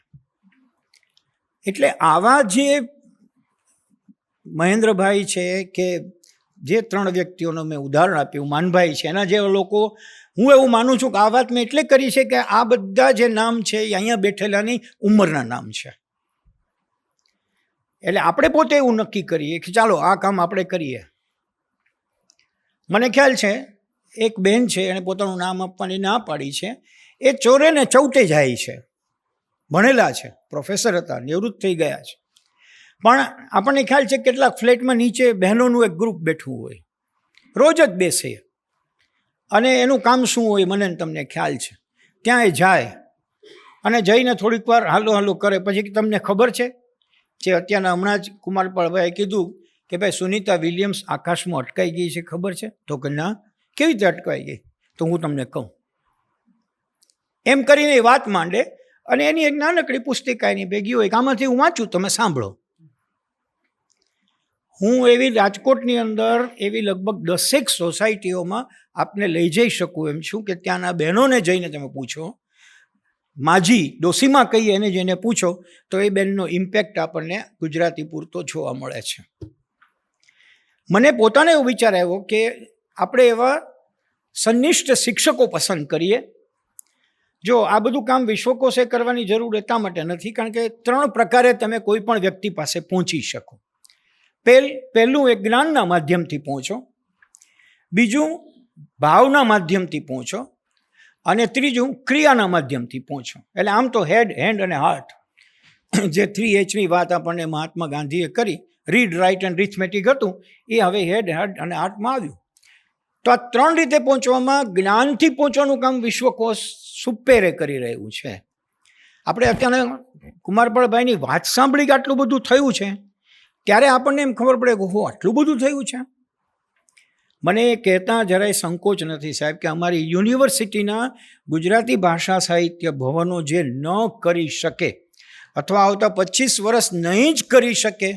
એટલે આવા જે મહેન્દ્રભાઈ છે કે જે 3 વ્યક્તિઓનું મેં ઉદાહરણ આપ્યું, માનભાઈ છે, એના જેવા લોકો, હું એવું માનું છું કે આ વાત મેં એટલે કરી છે કે આ બધા જે નામ છે એ અહીંયા બેઠેલાની ઉંમરના નામ છે. એટલે આપણે પોતે એવું નક્કી કરીએ કે ચાલો આ કામ આપણે કરીએ. મને ખ્યાલ છે એક બહેન છે, એણે પોતાનું નામ આપવાની ના પાડી છે. એ ચોરે ને ચૌટે જાય છે, ભણેલા છે, પ્રોફેસર હતા, નિવૃત્ત થઈ ગયા છે. પણ આપણને ખ્યાલ છે કેટલાક ફ્લેટમાં નીચે બહેનોનું એક ગ્રુપ બેઠું હોય, રોજ જ બેસે અને એનું કામ શું હોય મને તમને ખ્યાલ છે. ત્યાં એ જાય અને જઈને થોડીક વાર હાલો હાલો કરે. પછી તમને ખબર છે જે અત્યારના હમણાં જ કુમારપાળભાઈએ કીધું કે ભાઈ સુનિતા વિલિયમ્સ આકાશમાં અટકાઈ ગઈ છે, ખબર છે? તો કે ના, કેવી રીતે અટકાઈ ગઈ? તો હું તમને કહું. એમ કરીને એ વાત માંડે અને એની એક નાનકડી પુસ્તિકા એની ભેગી હોય, આમાંથી હું વાંચું, તમે સાંભળો. હું એવી રાજકોટની અંદર એવી લગભગ 10 સોસાયટીઓમાં આપને લઈ જઈ શકું એમ છું કે ત્યાંના બહેનોને જઈને તમે પૂછો, માજી ડોસીમાં કહીએ એને જઈને પૂછો તો એ બહેનનો ઇમ્પેક્ટ આપણને ગુજરાતી પૂરતો જોવા મળે છે. મને પોતાને એવો વિચાર આવ્યો કે આપણે એવા સંનિષ્ઠ શિક્ષકો પસંદ કરીએ. જો આ બધું કામ વિશ્વકોશે કરવાની જરૂર એટલા માટે નથી કારણ કે 3 પ્રકારે તમે કોઈ પણ વ્યક્તિ પાસે પહોંચી શકો. પહેલું એક જ્ઞાનના માધ્યમથી પહોંચો, બીજું ભાવના માધ્યમથી પહોંચો અને ત્રીજું ક્રિયાના માધ્યમથી પહોંચો. એટલે આમ તો હેડ, હેન્ડ અને હાર્ટ, જે 3Hની વાત આપણને મહાત્મા ગાંધીએ કરી, રીડ, રાઇટ એન્ડ રિથમેટિક હતું, એ હવે હેડ, હાર્ટ અને હાર્ટમાં આવ્યું. તો આ 3 રીતે પહોંચવામાં જ્ઞાનથી પહોંચવાનું કામ વિશ્વકોશ સુપેરે કરી રહ્યું છે. આપણે અત્યારે કુમારપાળભાઈની વાત સાંભળી કે આટલું બધું થયું છે ત્યારે આપણને એમ ખબર પડે કે હો આટલું બધું થયું છે. મને એ કહેતા જરાય સંકોચ નથી સાહેબ કે અમારી યુનિવર્સિટીના ગુજરાતી ભાષા સાહિત્ય ભવનો જે ન કરી શકે અથવા આવતા 25 વર્ષ નહીં જ કરી શકે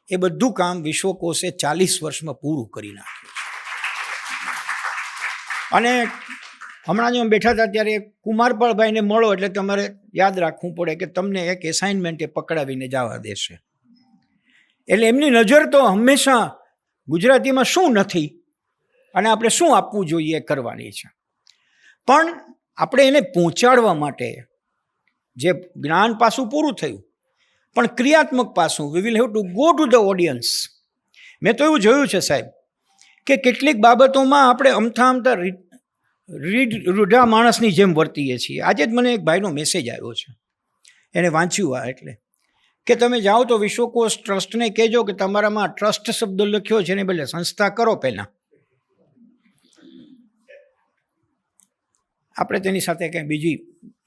એ બધું કામ વિશ્વકોશે 40 વર્ષમાં પૂરું કરી નાખ્યું છે. અને હમણાં જો બેઠા હતા ત્યારે કુમારપાળભાઈને મળો એટલે તમારે યાદ રાખવું પડે કે તમને એક એસાઇનમેન્ટ એ પકડાવીને જવા દેશે. એટલે એમની નજર તો હંમેશા ગુજરાતીમાં શું નથી અને આપણે શું આપવું જોઈએ એ કરવાની છે. પણ આપણે એને પહોંચાડવા માટે જે જ્ઞાન પાસું પૂરું થયું પણ ક્રિયાત્મક પાસું we will have to go to the audience. મેં તો એવું જોયું છે સાહેબ કે કેટલીક બાબતોમાં આપણે અમથા રૂઢા માણસની જેમ વર્તીએ છીએ. આજે જ મને એક ભાઈનો મેસેજ આવ્યો છે, એને વાંચ્યું આ એટલે કે તમે જાઓ તો વિશ્વકોશ ટ્રસ્ટને કહેજો કે તમારામાં ટ્રસ્ટ શબ્દ લખ્યો છે એને બદલે સંસ્થા કરો. પહેલાં આપણે તેની સાથે કંઈ બીજી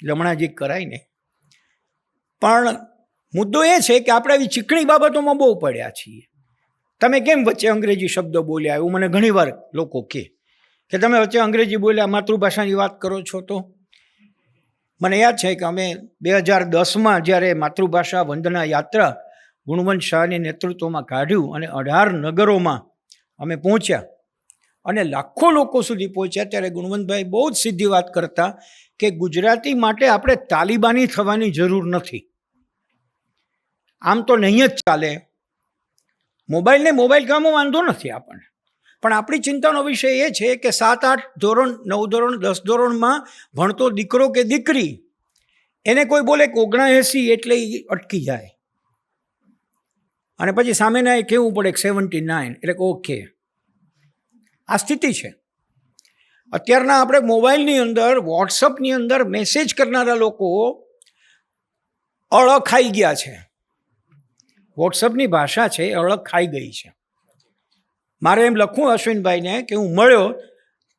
લમણાજી કરાય ને. પણ મુદ્દો એ છે કે આપણે આવી ચીકણી બાબતોમાં બહુ પડ્યા છીએ. તમે કેમ વચ્ચે અંગ્રેજી શબ્દો બોલ્યા એવું મને ઘણીવાર લોકો કહે કે તમે વચ્ચે અંગ્રેજી બોલ્યા, માતૃભાષાની વાત કરો છો. તો મને યાદ છે કે અમે 2010માં જ્યારે માતૃભાષા વંદના યાત્રા ગુણવંત શાહની નેતૃત્વમાં કાઢ્યું અને 18 નગરોમાં અમે પહોંચ્યા અને લાખો લોકો સુધી પહોંચ્યા, ત્યારે ગુણવંતભાઈ બહુ જ સીધી વાત કરતા કે ગુજરાતી માટે આપણે તાલિબાની થવાની જરૂર નથી. આમ તો નહીં જ ચાલે. મોબાઈલ કામો વાંધો નથી આપણને, પણ આપણી ચિંતાનો વિષય એ છે કે 7, 8 ધોરણ, 9 ધોરણ, 10 ધોરણમાં ભણતો દીકરો કે દીકરી એને કોઈ બોલે કે 79 એટલે અટકી જાય અને પછી સામેના એ કહેવું પડે કે 79 એટલે કે ઓકે. આ સ્થિતિ છે અત્યારના. આપણે મોબાઈલની અંદર, વોટ્સઅપની અંદર મેસેજ કરનારા લોકો અળગ ખાઈ ગયા છે. વોટ્સઅપની ભાષા છે અળગ ખાઈ ગઈ છે. મારે એમ લખવું અશ્વિનભાઈને કે હું મળ્યો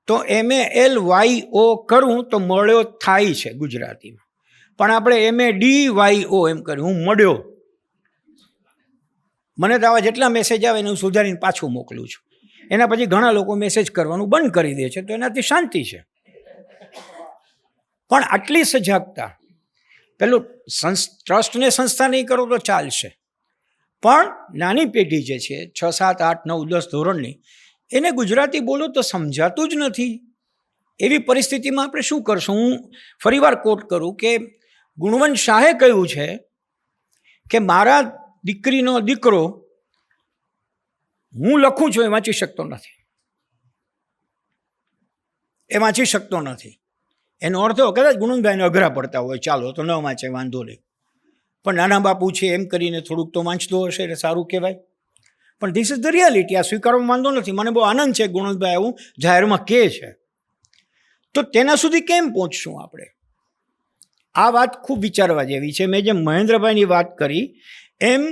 તો MALYO કરું તો મળ્યો થાય છે ગુજરાતીમાં, પણ આપણે MADYO એમ કર્યું હું મળ્યો. મને તો આવા જેટલા મેસેજ આવે એને હું સુધારીને પાછું મોકલું છું. એના પછી ઘણા લોકો મેસેજ કરવાનું બંધ કરી દે છે, તો એનાથી શાંતિ છે. પણ આટલી સજાગતા, પેલું ટ્રસ્ટને સંસ્થા નહીં કરો તો ચાલશે, પણ નાની પેઢી જે છે 6, 7, 8, 9, 10 ધોરણની, એને ગુજરાતી બોલો તો સમજાતું જ નથી. એવી પરિસ્થિતિમાં આપણે શું કરશું? હું ફરીવાર કોટ કરું કે ગુણવંત શાહે કહ્યું છે કે મારા દીકરીનો દીકરો હું લખું છું એ વાંચી શકતો નથી. એનો અર્થ કદાચ ગુણવંતભાઈને અઘરા પડતા હોય, ચાલો તો ન વાંચે વાંધો નહીં, પણ નાના બાપુ છે એમ કરીને થોડુંક તો વાંચતો હશે એટલે સારું કહેવાય. પણ ધીસ ઇઝ ધ રિયાલિટી. આ સ્વીકારવામાં વાંધો નથી. મને બહુ આનંદ છે ગુણવંતભાઈ આવું જાહેરમાં કહે છે. તો તેના સુધી કેમ પહોંચશું આપણે? આ વાત ખૂબ વિચારવા જેવી છે. મેં જેમ મહેન્દ્રભાઈની વાત કરી એમ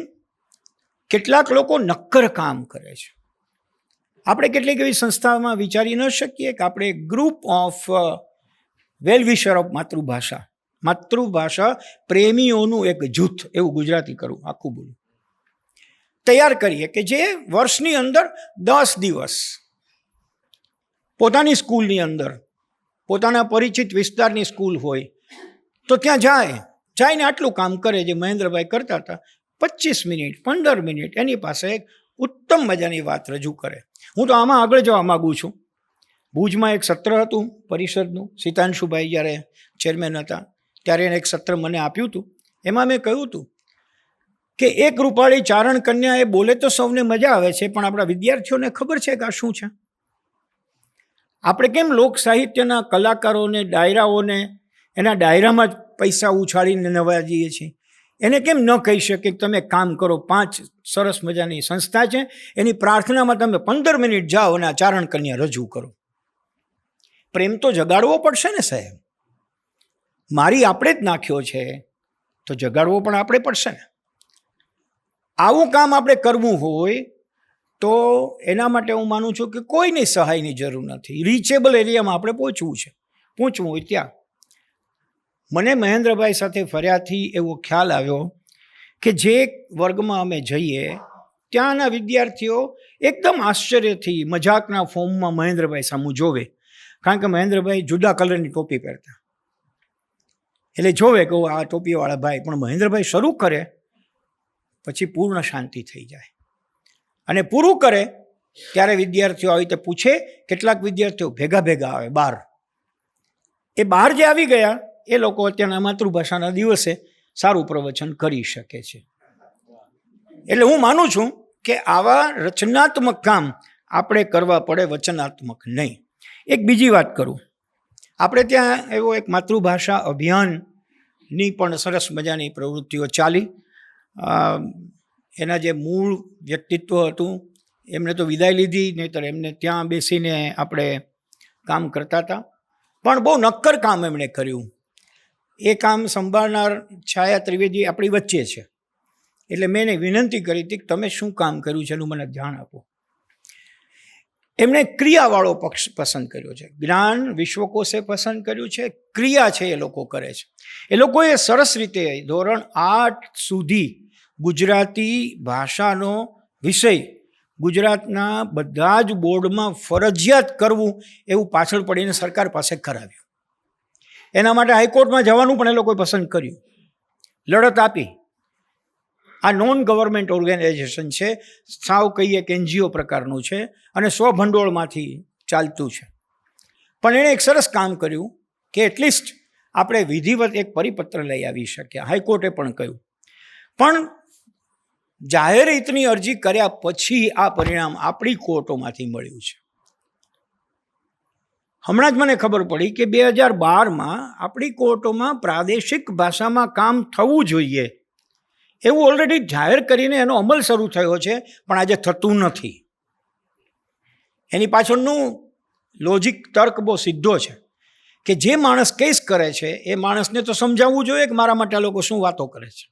કેટલાક લોકો નક્કર કામ કરે છે. આપણે કેટલીક એવી સંસ્થામાં વિચારી ન શકીએ કે આપણે ગ્રુપ ઓફ વેલવિશર ઓફ માતૃભાષા પ્રેમીઓનું એક જૂથ, એવું ગુજરાતી કરું આખું બોલું, તૈયાર કરીએ કે જે વર્ષની અંદર 10 દિવસ પોતાની સ્કૂલની અંદર, પોતાના પરિચિત વિસ્તારની સ્કૂલ હોય તો ત્યાં જઈને આટલું કામ કરે જે મહેન્દ્રભાઈ કરતા હતા. 25 મિનિટ 15 મિનિટ એની પાસે એક ઉત્તમ મજાની વાત રજૂ કરે. હું તો આમાં આગળ જવા માગું છું. ભુજમાં એક સત્ર હતું પરિષદનું, સીતાંશુભાઈ જ્યારે ચેરમેન હતા ત્યારે એને એક સત્ર મને આપ્યું હતું. એમાં મેં કહ્યું હતું કે એક રૂપાળી ચારણ કન્યા એ બોલે તો સૌને મજા આવે છે, પણ આપણા વિદ્યાર્થીઓને ખબર છે કે આ શું છે? આપણે કેમ લોક સાહિત્યના કલાકારોને, ડાયરાઓને એના ડાયરામાં જ પૈસા ઉછાળીને નવાજીએ છીએ? એને કેમ ન કહી શકે કે તમે કામ કરો, 5 સરસ મજાની સંસ્થા છે, એની પ્રાર્થનામાં તમે 15 મિનિટ જાઓ અને આ ચારણ કન્યા રજૂ કરો. પ્રેમ તો જગાડવો પડશે ને સાહેબ. મારી આપણે જ નાખ્યો છે તો જગાડવો પણ આપણે પડશે ને. આવું કામ આપણે કરવું હોય તો એના માટે હું માનું છું કે કોઈની સહાયની જરૂર નથી. રીચેબલ એરિયામાં આપણે પહોંચવું હોય ત્યાં. મને મહેન્દ્રભાઈ સાથે ફર્યાથી એવો ખ્યાલ આવ્યો કે જે વર્ગમાં અમે જઈએ ત્યાંના વિદ્યાર્થીઓ એકદમ આશ્ચર્યથી મજાકના ફોર્મમાં મહેન્દ્રભાઈ સામું જોવે, કારણ કે મહેન્દ્રભાઈ જુદા કલરની ટોપી પહેરતા, એટલે જોવે કે આ ટોપીવાળા ભાઈ. પણ મહેન્દ્રભાઈ શરૂ કરે પછી પૂર્ણ શાંતિ થઈ જાય, અને પૂરું કરે ત્યારે વિદ્યાર્થીઓ આવી રીતે પૂછે. કેટલાક વિદ્યાર્થીઓ ભેગા ભેગા આવે બહાર. એ બહાર જે આવી ગયા એ લોકો અત્યારના માતૃભાષાના દિવસે સારું પ્રવચન કરી શકે છે. એટલે હું માનું છું કે આવા રચનાત્મક કામ આપણે કરવા પડે, વચનાત્મક નહીં. એક બીજી વાત કરું, આપણે ત્યાં એવો એક માતૃભાષા અભિયાનની પણ સરસ મજાની પ્રવૃત્તિઓ ચાલી. એના જે મૂળ વ્યક્તિત્વ હતું એમણે તો વિદાય લીધી, નહીંતર એમને ત્યાં બેસીને આપણે કામ કરતા હતા. પણ બહુ નક્કર કામ એમણે કર્યું. એ કામ સંભાળનાર છાયા ત્રિવેદી આપણી વચ્ચે છે, એટલે મેં એને વિનંતી કરી હતી કે તમે શું કામ કર્યું છે એનું મને ધ્યાન આપો. એમણે ક્રિયાવાળો પક્ષ પસંદ કર્યો છે. જ્ઞાન વિશ્વકોશે પસંદ કર્યું છે, ક્રિયા છે એ લોકો કરે છે. એ લોકોએ સરસ રીતે ધોરણ 8 સુધી ગુજરાતી ભાષાનો વિષય ગુજરાતના બધા જ બોર્ડમાં ફરજિયાત કરવું એવું પાછળ પડીને સરકાર પાસે કરાવ્યું. એના માટે હાઈકોર્ટમાં જવાનું પણ એ લોકોએ પસંદ કર્યું, લડત આપી. આ નોન ગવર્મેન્ટ ઓર્ગેનાઇઝેશન છે, સાવ કહીએ કે NGO પ્રકારનું છે, અને સ્વભંડોળમાંથી ચાલતું છે. પણ એણે એક સરસ કામ કર્યું કે એટલીસ્ટ આપણે વિધિવત એક પરિપત્ર લઈ આવી શક્યા. હાઈકોર્ટે પણ કહ્યું. પણ જાહેર હિતની અરજી કર્યા પછી આ પરિણામ આપણી કોર્ટોમાંથી મળ્યું છે. હમણાં જ મને ખબર પડી કે 2012માં આપણી કોર્ટોમાં પ્રાદેશિક ભાષામાં કામ થવું જોઈએ એવું ઓલરેડી જાહેર કરીને એનો અમલ શરૂ થયો છે, પણ આજે થતું નથી. એની પાછળનું લોજિક તર્ક બહુ સીધો છે કે જે માણસ કેસ કરે છે એ માણસને તો સમજાવવું જોઈએ કે મારા માટે આ લોકો શું વાતો કરે છે.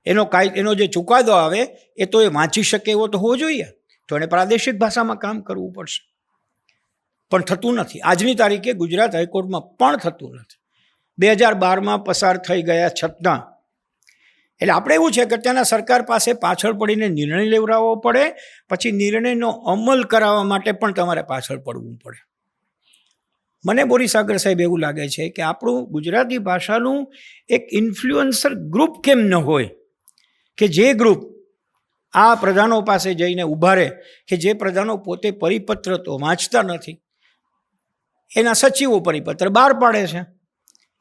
એનો જે ચુકાદો આવે એ તો એ વાંચી શકે એવો તો હોવો જોઈએ. તો એને પ્રાદેશિક ભાષામાં કામ કરવું પડશે, પણ થતું નથી. આજની તારીખે ગુજરાત હાઈકોર્ટમાં પણ થતું નથી. 2012માં પસાર થઈ ગયા છતાં. એટલે આપણે એવું છે કે ત્યાંના સરકાર પાસે પાછળ પડીને નિર્ણય લેવડાવવો પડે, પછી નિર્ણયનો અમલ કરાવવા માટે પણ તમારે પાછળ પડવું પડે. મને બોરીસાગર સાહેબ એવું લાગે છે કે આપણું ગુજરાતી ભાષાનું એક ઇન્ફ્લુઅન્સર ગ્રુપ કેમ ન હોય, કે જે ગ્રુપ આ પ્રધાનો પાસે જઈને ઊભા રહે, કે જે પ્રધાનો પોતે પરિપત્ર તો વાંચતા નથી, એના સચિવો પરિપત્ર બહાર પાડે છે,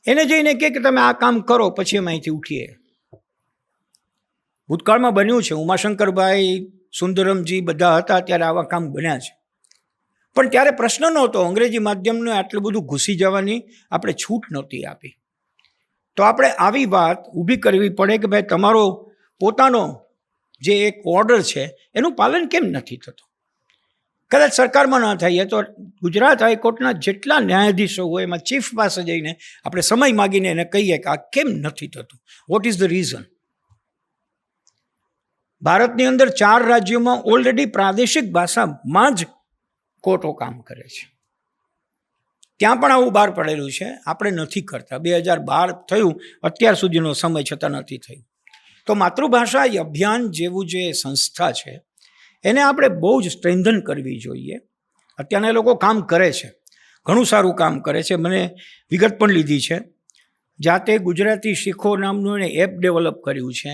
એને જઈને કહે કે તમે આ કામ કરો પછી અમે અહીંથી ઉઠીએ. ભૂતકાળમાં બન્યું છે, ઉમાશંકરભાઈ, સુંદરમજી બધા હતા ત્યારે આવા કામ બન્યા છે. પણ ત્યારે પ્રશ્ન નહોતો, અંગ્રેજી માધ્યમને આટલું બધું ઘૂસી જવાની આપણે છૂટ નહોતી આપી. તો આપણે આવી વાત ઊભી કરવી પડે કે ભાઈ તમારો પોતાનો જે એક ઓર્ડર છે એનું પાલન કેમ નથી થતું. કદાચ સરકારમાં ના થાય તો ગુજરાત હાઈકોર્ટના જેટલા ન્યાયાધીશો હોય એમાં ચીફ પાસે જઈને આપણે સમય માગીને એને કહીએ કે આ કેમ નથી થતું, વોટ ઇઝ ધ રીઝન. ભારતની અંદર 4 રાજ્યોમાં ઓલરેડી પ્રાદેશિક ભાષામાં જ કોર્ટો કામ કરે છે. ત્યાં પણ આવું બહાર પડેલું છે, આપણે નથી કરતા. 2012 થયું, અત્યાર સુધીનો સમય છતાં નથી થયું. તો માતૃભાષા અભિયાન જેવું જે સંસ્થા છે એને આપણે બહુ જ સ્ટ્રેન્થન કરવી જોઈએ. અત્યારના એ લોકો કામ કરે છે, ઘણું સારું કામ કરે છે. મને વિગત પણ લીધી છે. જાતે ગુજરાતી શીખો નામનું એણે એપ ડેવલપ કર્યું છે.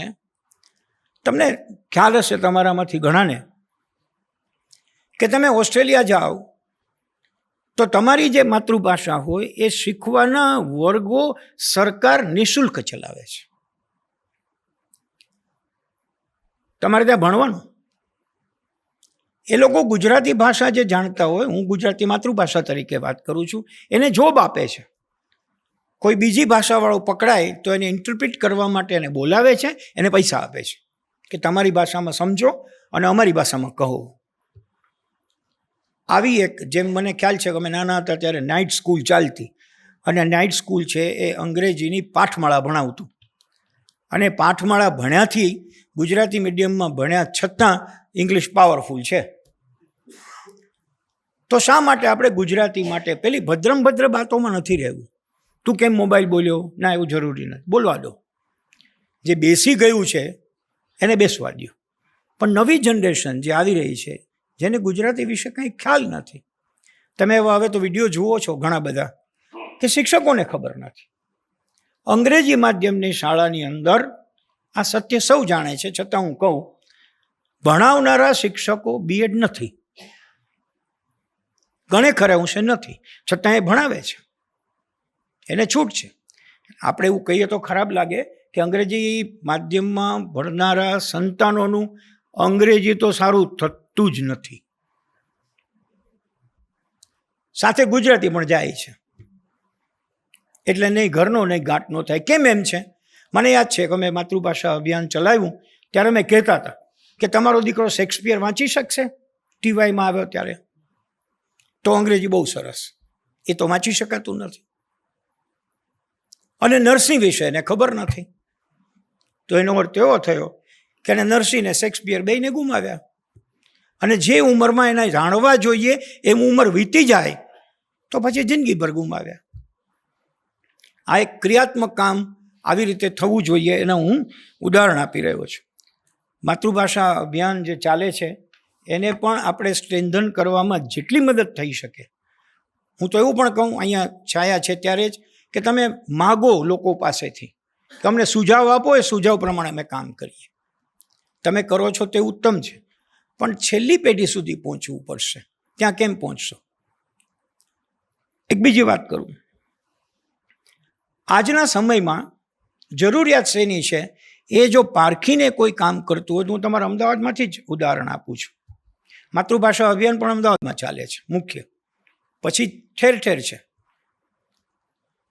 તમને ખ્યાલ હશે તમારામાંથી ઘણાને કે તમે ઓસ્ટ્રેલિયા જાઓ તો તમારી જે માતૃભાષા હોય એ શીખવાના વર્ગો સરકાર નિઃશુલ્ક ચલાવે છે. તમારે ત્યાં ભણવાનું. એ લોકો ગુજરાતી ભાષા જે જાણતા હોય, હું ગુજરાતી માતૃભાષા તરીકે વાત કરું છું, એને જોબ આપે છે. કોઈ બીજી ભાષાવાળો પકડાય તો એને ઇન્ટરપ્રિટ કરવા માટે એને બોલાવે છે, એને પૈસા આપે છે કે તમારી ભાષામાં સમજો અને અમારી ભાષામાં કહો. આવી એક, જેમ મને ખ્યાલ છે કે અમે નાના હતા ત્યારે નાઇટ સ્કૂલ ચાલતી, અને નાઇટ સ્કૂલ છે એ અંગ્રેજીની પાઠમાળા ભણાવતું, અને પાઠમાળા ભણ્યાથી ગુજરાતી મીડિયમમાં ભણ્યા છતાં ઇંગ્લિશ પાવરફુલ છે. તો શા માટે આપણે ગુજરાતી માટે પેલી ભદ્રમ ભદ્ર વાતોમાં નથી રહેવું. તું કેમ મોબાઈલ બોલ્યો? ના, એવું જરૂરી નથી, બોલવા દો. જે બેસી ગયું છે એને બેસવા દો. પણ નવી જનરેશન જે આવી રહી છે, જેને ગુજરાતી વિશે કંઈ ખ્યાલ નથી, તમે હવે તો વિડીયો જુઓ છો ઘણા બધા, કે શિક્ષકોને ખબર નથી. અંગ્રેજી માધ્યમની શાળાની અંદર આ સત્ય સૌ જાણે છે, છતાં હું કહું, ભણાવનારા શિક્ષકો બીએડ નથી, ઘણે ખરા અંશે નથી, છતાં એ ભણાવે છે, એને છૂટ છે. આપણે એવું કહીએ તો ખરાબ લાગે કે અંગ્રેજી માધ્યમમાં ભણનારા સંતાનોનું અંગ્રેજી તો સારું થતું જ નથી, સાથે ગુજરાતી પણ જાય છે, એટલે નહીં ઘરનો નહીં ગાંઠનો થાય. કેમ એમ છે? મને યાદ છે કે અમે માતૃભાષા અભિયાન ચલાવ્યું ત્યારે મેં કહેતા હતા કે તમારો દીકરો શેક્સપિયર વાંચી શકશે? ટીવાયમાં આવ્યો ત્યારે તો અંગ્રેજી બહુ સરસ, એ તો વાંચી શકાતું નથી. અને નરસિંહ વિશે એને ખબર નથી, તો એનો અર્થ એવો થયો કે એને નરસિંહને શેક્સપિયર બેયને ગુમાવ્યા. અને જે ઉંમરમાં એને જાણવા જોઈએ એમ ઉંમર વીતી જાય તો પછી જિંદગીભર ગુમાવ્યા. આ એક ક્રિયાત્મક કામ આવી રીતે થવું જોઈએ એના હું ઉદાહરણ આપી રહ્યો છું. માતૃભાષા અભિયાન જે ચાલે છે એને પણ આપણે સ્ટ્રેન્થન કરવામાં જેટલી મદદ થઈ શકે, હું તો એવું પણ કહું, અહીંયા છાયા છે ત્યારે જ, કે તમે માગો લોકો પાસેથી, તમને સુઝાવ આપો, એ સુઝાવ પ્રમાણે અમે કામ કરીએ. તમે કરો છો તે ઉત્તમ છે, પણ છેલ્લી પેઢી સુધી પહોંચવું પડશે. ત્યાં કેમ પહોંચશો? એક બીજી વાત કરું, આજના સમયમાં જરૂરિયાત શેની છે એ જો પારખીને કોઈ કામ કરતું હોય તો હું તમારા અમદાવાદમાંથી જ ઉદાહરણ આપું છું. માતૃભાષા અભિયાન પણ અમદાવાદમાં ચાલે છે મુખ્ય, પછી ઠેર ઠેર છે.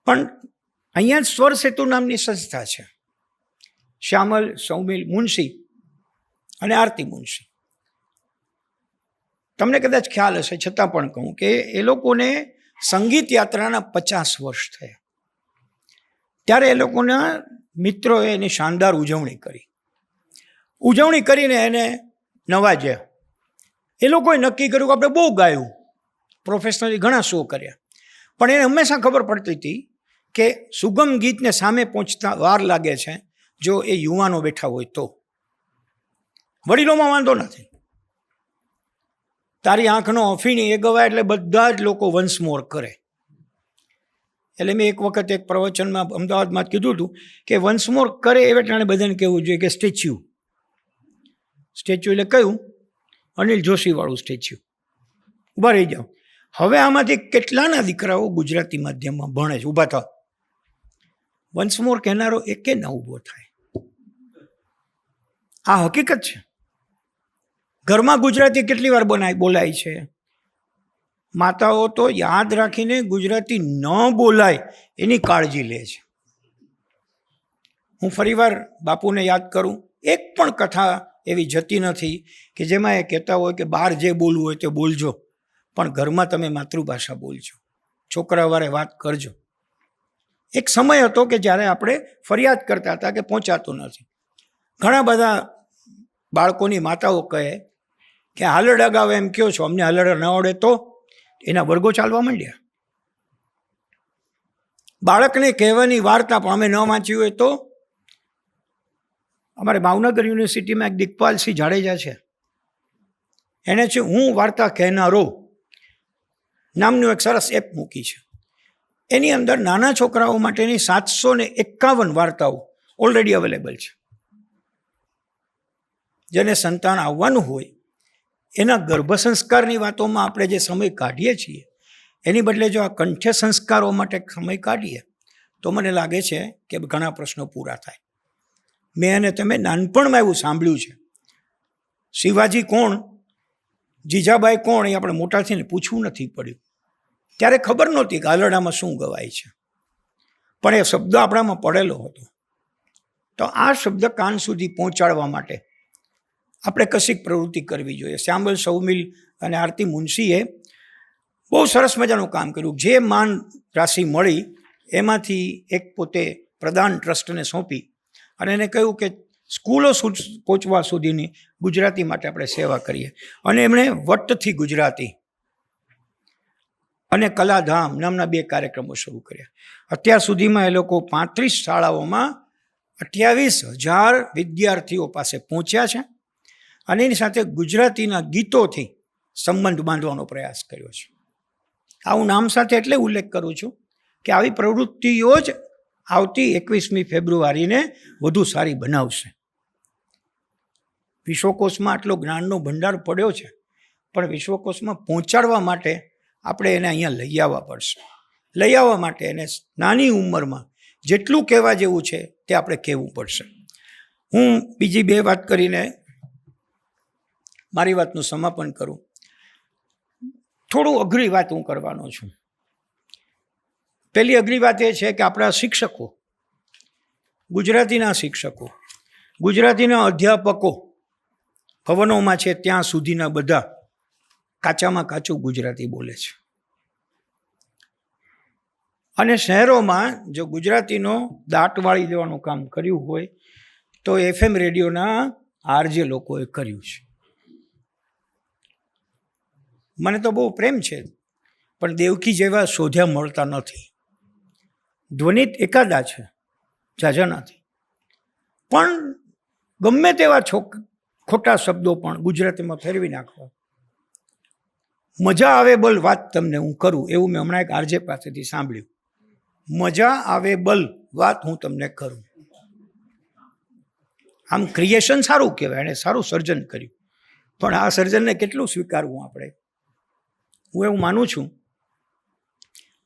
પણ અહીંયા જ સ્વર સેતુ નામની સંસ્થા છે, શ્યામલ સૌમિલ મુનશી અને આરતી મુનશી. તમને કદાચ ખ્યાલ હશે, છતાં પણ કહું કે એ લોકોને સંગીત યાત્રાના 50 વર્ષ થયા. ત્યારે એ લોકોના મિત્રોએ એની શાનદાર ઉજવણી કરીને એને નવાજ્યા. એ લોકોએ નક્કી કર્યું કે આપણે બહુ ગાયું, પ્રોફેશનલી ઘણા શો કર્યા, પણ એને હંમેશા ખબર પડતી હતી કે સુગમ ગીતને સામે પહોંચતા વાર લાગે છે જો એ યુવાનો બેઠા હોય તો. વડીલોમાં વાંધો નથી, તારી આંખનો અફીણી એ ગવાય એટલે બધા જ લોકો વન્સ મોર કરે. એટલે મેં એક વખત એક પ્રવચનમાં અમદાવાદમાં જ કીધું હતું કે વન્સ મોર કરે એ વેટાણે બધાને કહેવું જોઈએ કે સ્ટેચ્યુ એટલે કયું? અનિલ જોશીવાળું સ્ટેચ્યુ. ઊભા રહી જાઓ. હવે આમાંથી કેટલાના દીકરાઓ ગુજરાતી માધ્યમમાં ભણે છે? ઊભા થાવ. વન્સ મોર કહેનારો એકે ના ઊભો થાય. આ હકીકત છે. ઘરમાં ગુજરાતી કેટલી વાર બોલાય છે? માતાઓ તો યાદ રાખીને ગુજરાતી ન બોલાય એની કાળજી લે છે. હું ફરીવાર બાપુને યાદ કરું, એક પણ કથા એવી જતી નથી કે જેમાં એ કહેતા હોય કે બહાર જે બોલવું હોય તે બોલજો, પણ ઘરમાં તમે માતૃભાષા બોલજો, છોકરાવારે વાત કરજો. એક સમય હતો કે જ્યારે આપણે ફરિયાદ કરતા હતા કે પહોંચાતું નથી. ઘણા બધા બાળકોની માતાઓ કહે કે હાલરડા ગાવ એમ કહો છો, અમને હાલરડા ન આવડે તો? એના વર્ગો ચાલવા માંડ્યા. બાળકને કહેવાની વાર્તા પણ અમે ન વાંચી હોય તો? અમારે ભાવનગર યુનિવર્સિટીમાં એક દિગ્પાલસિંહ જાડેજા છે, એણે છે હું વાર્તા કહેનારો નામનું એક સરસ એપ મૂકી છે. એની અંદર નાના છોકરાઓ માટેની 751 વાર્તાઓ ઓલરેડી અવેલેબલ છે. જેને સંતાન આવવાનું હોય એના ગર્ભ સંસ્કારની વાતોમાં આપણે જે સમય કાઢીએ છીએ એની બદલે જો આ કંઠ્ય સંસ્કારો માટે સમય કાઢીએ તો મને લાગે છે કે ઘણા પ્રશ્નો પૂરા થાય. મેં અને તમે નાનપણમાં એવું સાંભળ્યું છે, શિવાજી કોણ, જીજાબાઈ કોણ, એ આપણે મોટા થઈને પૂછવું નથી પડ્યું. ત્યારે ખબર નહોતી કે હાલરડામાં શું ગવાય છે, પણ એ શબ્દ આપણામાં પડેલો હતો. તો આ શબ્દ કાન સુધી પહોંચાડવા માટે આપણે કશીક પ્રવૃત્તિ કરવી જોઈએ. શ્યામલ સૌમિલ અને આરતી મુનશીએ બહુ સરસ મજાનું કામ કર્યું. જે માન રાશિ મળી એમાંથી એક પોતે પ્રદાન ટ્રસ્ટને સોંપી અને એને કહ્યું કે સ્કૂલો પહોંચવા સુધીની ગુજરાતી માટે આપણે સેવા કરીએ. અને એમણે વટથી ગુજરાતી અને કલાધામ નામના 2 કાર્યક્રમો શરૂ કર્યા. અત્યાર સુધીમાં એ લોકો 35 શાળાઓમાં 28,000 વિદ્યાર્થીઓ પાસે પહોંચ્યા છે અને એની સાથે ગુજરાતીના ગીતોથી સંબંધ બાંધવાનો પ્રયાસ કર્યો છે. આવું નામ સાથે એટલે ઉલ્લેખ કરું છું કે આવી પ્રવૃત્તિઓ જ આવતી 21મી ફેબ્રુઆરીને વધુ સારી બનાવશે. વિશ્વકોશમાં આટલો જ્ઞાનનો ભંડાર પડ્યો છે, પણ વિશ્વકોશમાં પહોંચાડવા માટે આપણે એને અહીંયા લઈ આવવા પડશે. લઈ આવવા માટે એને નાની ઉંમરમાં જેટલું કહેવા જેવું છે તે આપણે કહેવું પડશે. હું બીજી 2 વાત કરીને મારી વાતનું સમાપન કરું. થોડું અઘરી વાત હું કરવાનો છું. પહેલી અઘરી વાત એ છે કે આપણા શિક્ષકો, ગુજરાતીના શિક્ષકો, ગુજરાતીના અધ્યાપકો ભવનોમાં છે ત્યાં સુધીના બધા કાચામાં કાચું ગુજરાતી બોલે છે. અને શહેરોમાં જો ગુજરાતીનો દાટ વાળી દેવાનું કામ કર્યું હોય તો FM રેડિયોના આરજે લોકોએ કર્યું છે. મને તો બહુ પ્રેમ છે, પણ દેવકી જેવા શોધ્યા મળતા નથી. ધ્વનિત એકાદા છે, ઝાઝા નથી. પણ ગમે તેવા ખોટા શબ્દો પણ ગુજરાતીમાં ફેરવી નાખવા. મજા આવે બલ વાત તમને હું કરું એવું મેં હમણાં એક આરજે પાસેથી સાંભળ્યું. મજા આવે બલ વાત હું તમને કરું. આમ ક્રિએશન સારું કહેવાય, એણે સારું સર્જન કર્યું, પણ આ સર્જનને કેટલું સ્વીકારવું આપણે? હું એવું માનું છું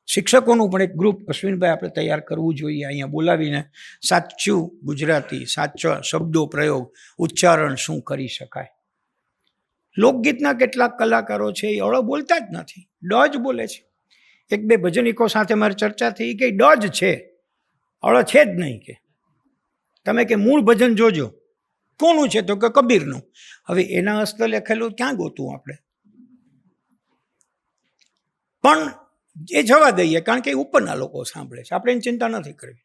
શિક્ષકોનું પણ એક ગ્રુપ અશ્વિનભાઈ આપણે તૈયાર કરવું જોઈએ, અહીંયા બોલાવીને સાચું ગુજરાતી, સાચા શબ્દો પ્રયોગ, ઉચ્ચારણ શું કરી શકાય. લોકગીતના કેટલાક કલાકારો છે એ અળ બોલતા જ નથી, ડ જ બોલે છે. 1-2 ભજનિકો સાથે મારી ચર્ચા થઈ કે ડ જ છે, અળ છે જ નહીં. કે તમે કે મૂળ ભજન જોજો, કોનું છે તો કે કબીરનું. હવે એના હસ્તે લખેલું ક્યાં ગોતું આપણે? પણ એ જવા દઈએ, કારણ કે ઉપરના લોકો સાંભળે છે, આપણે એની ચિંતા નથી કરવી.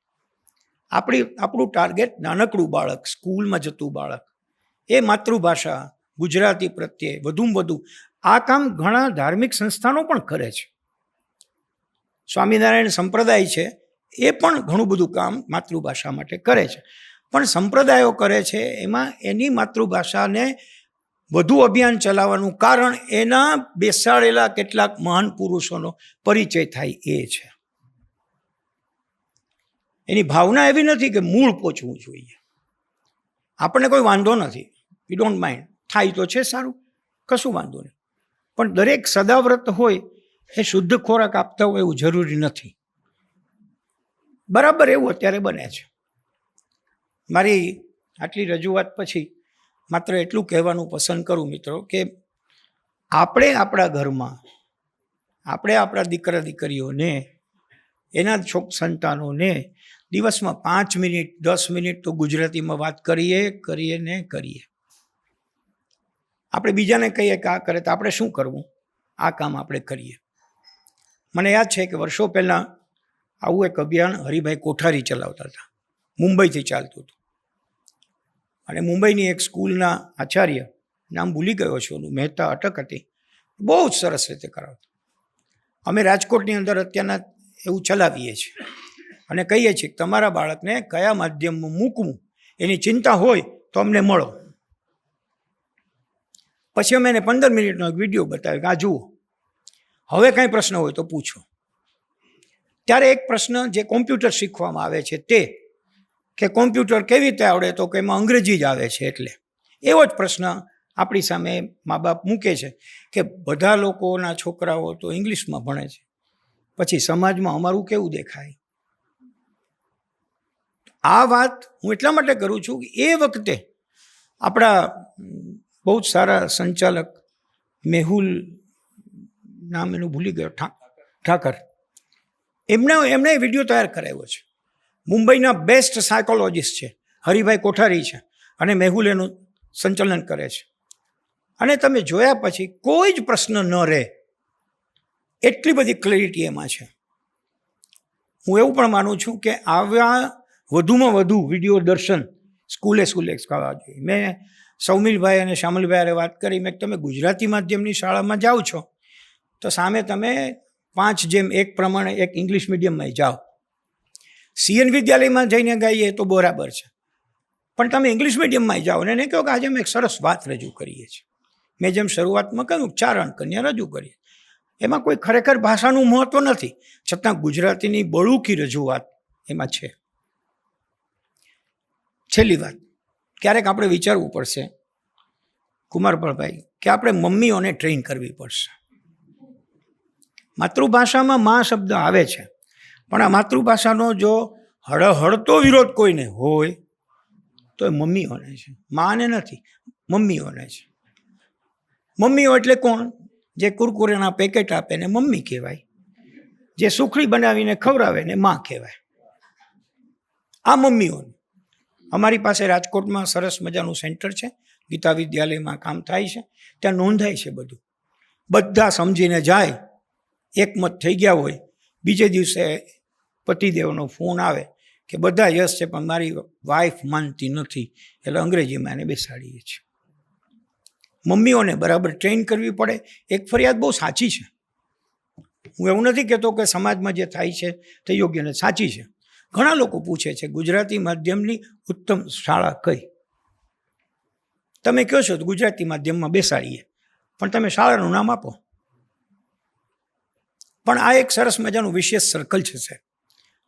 આપણું ટાર્ગેટ નાનકડું બાળક, સ્કૂલમાં જતું બાળક, એ માતૃભાષા ગુજરાતી પ્રત્યે વધુમાં વધુ. આ કામ ઘણા ધાર્મિક સંસ્થાનો પણ કરે છે. સ્વામિનારાયણ સંપ્રદાય છે એ પણ ઘણું બધું કામ માતૃભાષા માટે કરે છે. પણ સંપ્રદાયો કરે છે એમાં એની માતૃભાષાને વધુ અભિયાન ચલાવવાનું કારણ એના બેસાડેલા કેટલાક મહાન પુરુષોનો પરિચય થાય એ છે. એની ભાવના એવી નથી કે મૂળ પહોંચવું જોઈએ. આપણને કોઈ વાંધો નથી, વી ડોન્ટ માઇન્ડ, થાય તો છે સારું, કશું વાંધો નહીં. પણ દરેક સદાવ્રત હોય એ શુદ્ધ ખોરાક આપતા હોય એવું જરૂરી નથી. બરાબર એવું અત્યારે બને છે. મારી આટલી રજૂઆત પછી માત્ર એટલું કહેવાનું પસંદ કરું મિત્રો કે આપણે આપણા ઘરમાં, આપણે આપણા દીકરા દીકરીઓને, એના સંતાનોને દિવસમાં 5 મિનિટ 10 મિનિટ તો ગુજરાતીમાં વાત કરીએ. આપણે બીજાને કહીએ કે આ કરે તો આપણે શું કરવું? આ કામ આપણે કરીએ. મને યાદ છે કે વર્ષો પહેલાં આવું એક અભિયાન હરિભાઈ કોઠારી ચલાવતા હતા, મુંબઈથી ચાલતું હતું. અને મુંબઈની એક સ્કૂલના આચાર્ય, નામ ભૂલી ગયો છું, મહેતા અટક હતી, બહુ જ સરસ રીતે કરાવતા. અમે રાજકોટની અંદર અત્યારના એવું ચલાવીએ છીએ અને કહીએ છીએ કે તમારા બાળકને કયા માધ્યમમાં મૂકવું એની ચિંતા હોય તો અમને મળો. પછી અમે એને 15 મિનિટનો એક વિડીયો બતાવ્યો કે આ જુઓ, હવે કાંઈ પ્રશ્ન હોય તો પૂછો. ત્યારે એક પ્રશ્ન જે કોમ્પ્યુટર શીખવામાં આવે છે તે કે કોમ્પ્યુટર કેવી રીતે આવડે, તો કે એમાં અંગ્રેજી જ આવે છે. એટલે એવો જ પ્રશ્ન આપણી સામે મા બાપ મૂકે છે કે બધા લોકોના છોકરાઓ તો ઇંગ્લિશમાં ભણે છે, પછી સમાજમાં અમારું કેવું દેખાય? આ વાત હું એટલા માટે કરું છું કે એ વખતે આપણા બહુ જ સારા સંચાલક, મેહુલ નામ એનું ભૂલી ગયો, ઠાકર, એમણે વિડીયો તૈયાર કરાવ્યો છે. મુંબઈના બેસ્ટ સાયકોલોજીસ્ટ છે, હરિભાઈ કોઠારી છે, અને મેહુલ એનું સંચાલન કરે છે. અને તમે જોયા પછી કોઈ જ પ્રશ્ન ન રહે, એટલી બધી ક્લેરિટી એમાં છે. હું એવું પણ માનું છું કે આવા વધુમાં વધુ વિડીયો દર્શન સ્કૂલે કરવા જોઈએ. મેં સૌમિલભાઈ અને શ્યામલભાઈ વાત કરી, મેં તમે ગુજરાતી માધ્યમની શાળામાં જાઓ છો તો સામે તમે 5:1 પ્રમાણે એક ઇંગ્લિશ મીડિયમમાં જાઓ. CN વિદ્યાલયમાં જઈને ગાઈએ તો બરાબર છે, પણ તમે ઇંગ્લિશ મીડિયમમાં જાઓ ને એને કહો કે આજે અમે એક સરસ વાત રજૂ કરીએ છીએ. મેં જેમ શરૂઆતમાં કહ્યું 4 કન્યા રજૂ કરીએ, એમાં કોઈ ખરેખર ભાષાનું મહત્ત્વ નથી, છતાં ગુજરાતીની બળુકી રજૂઆત એમાં છે. છેલ્લી વાત, ક્યારેક આપણે વિચારવું પડશે કુમારપાળભાઈ કે આપણે મમ્મીઓને ટ્રેન કરવી પડશે. માતૃભાષામાં મા શબ્દ આવે છે, પણ આ માતૃભાષાનો જો હળહળતો વિરોધ કોઈને હોય તો એ મમ્મીઓને છે, માને નથી, મમ્મીઓને છે. મમ્મીઓ એટલે કોણ? જે કુરકુરેના પેકેટ આપે ને મમ્મી કહેવાય, જે સુખડી બનાવીને ખવડાવે ને માં કહેવાય. આ મમ્મીઓને. અમારી પાસે રાજકોટમાં સરસ મજાનું સેન્ટર છે, ગીતા વિદ્યાલયમાં કામ થાય છે, ત્યાં નોંધાય છે બધું. બધા સમજીને જાય, એકમત થઈ ગયા હોય, બીજે દિવસે પતિદેવનો ફોન આવે કે બધા યસ છે પણ મારી વાઈફ માનતી નથી, એટલે અંગ્રેજીમાં એને બેસાડીએ છીએ. મમ્મીઓને બરાબર ટ્રેન કરવી પડે. એક ફરિયાદ બહુ સાચી છે, હું એવું નથી કહેતો કે સમાજમાં જે થાય છે તે યોગ્ય ને સાચી છે. ઘણા લોકો પૂછે છે ગુજરાતી માધ્યમની ઉત્તમ શાળા કઈ? તમે કહો છો તો ગુજરાતી માધ્યમમાં બેસાડીએ, પણ તમે શાળાનું નામ આપો. પણ આ એક સરસ મજાનું વિશેષ સર્કલ છે સાહેબ.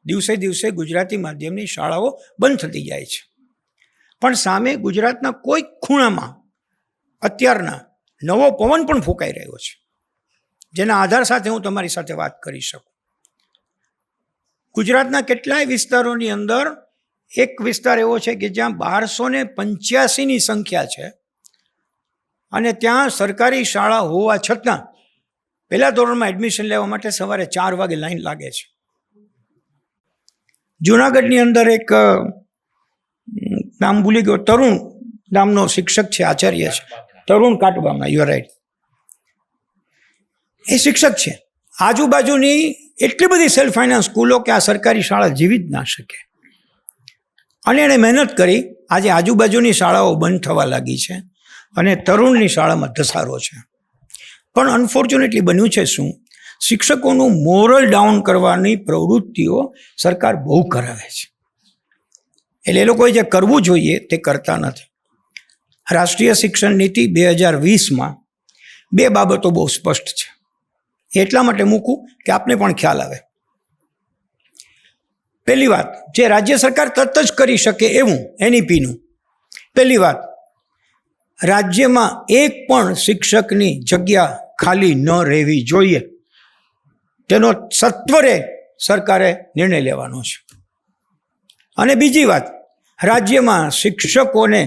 દિવસે દિવસે ગુજરાતી માધ્યમની શાળાઓ બંધ થતી જાય છે, પણ સામે ગુજરાતના કોઈ ખૂણામાં અત્યારના નવો પવન પણ ફૂંકાઈ રહ્યો છે, જેના આધાર સાથે હું તમારી સાથે વાત કરી શકું. ગુજરાતના કેટલાય વિસ્તારોની અંદર એક વિસ્તાર એવો છે કે જ્યાં 1285ની સંખ્યા છે, અને ત્યાં સરકારી શાળા હોવા છતાં પહેલા ધોરણમાં એડમિશન લેવા માટે સવારે 4 વાગે લાઈન લાગે છે. જુનાગઢની અંદર એક નામ ભૂલી ગયો, તરુણ નામનો શિક્ષક છે, આચાર્ય છે, તરુણ કાટબામાં, યુ આર રાઈટ. એ શિક્ષક છે. આજુબાજુની એટલી બધી સેલ્ફ ફાઇનાન્સ સ્કૂલો કે આ સરકારી શાળા જીવી જ ના શકે, અને એણે મહેનત કરી. આજે આજુબાજુની શાળાઓ બંધ થવા લાગી છે અને તરુણની શાળામાં ધસારો છે. પણ અનફોર્ચ્યુનેટલી બન્યું છે શું? શિક્ષકોનું મોરલ ડાઉન કરવાની પ્રવૃત્તિઓ સરકાર બહુ કરાવે છે, એટલે એ લોકોએ જે કરવું જોઈએ તે કરતા નથી. રાષ્ટ્રીય શિક્ષણ નીતિ 2020માં 2 બાબતો બહુ સ્પષ્ટ છે. એટલા માટે મૂકું કે આપને પણ ખ્યાલ આવે. પહેલી વાત, જે રાજ્ય સરકાર તરત જ કરી શકે એવું NEPનું. પહેલી વાત, રાજ્યમાં એક પણ શિક્ષકની જગ્યા ખાલી ન રહેવી જોઈએ, તેનો સત્વરે સરકારે નિર્ણય લેવાનો છે. અને બીજી વાત, રાજ્યમાં શિક્ષકોને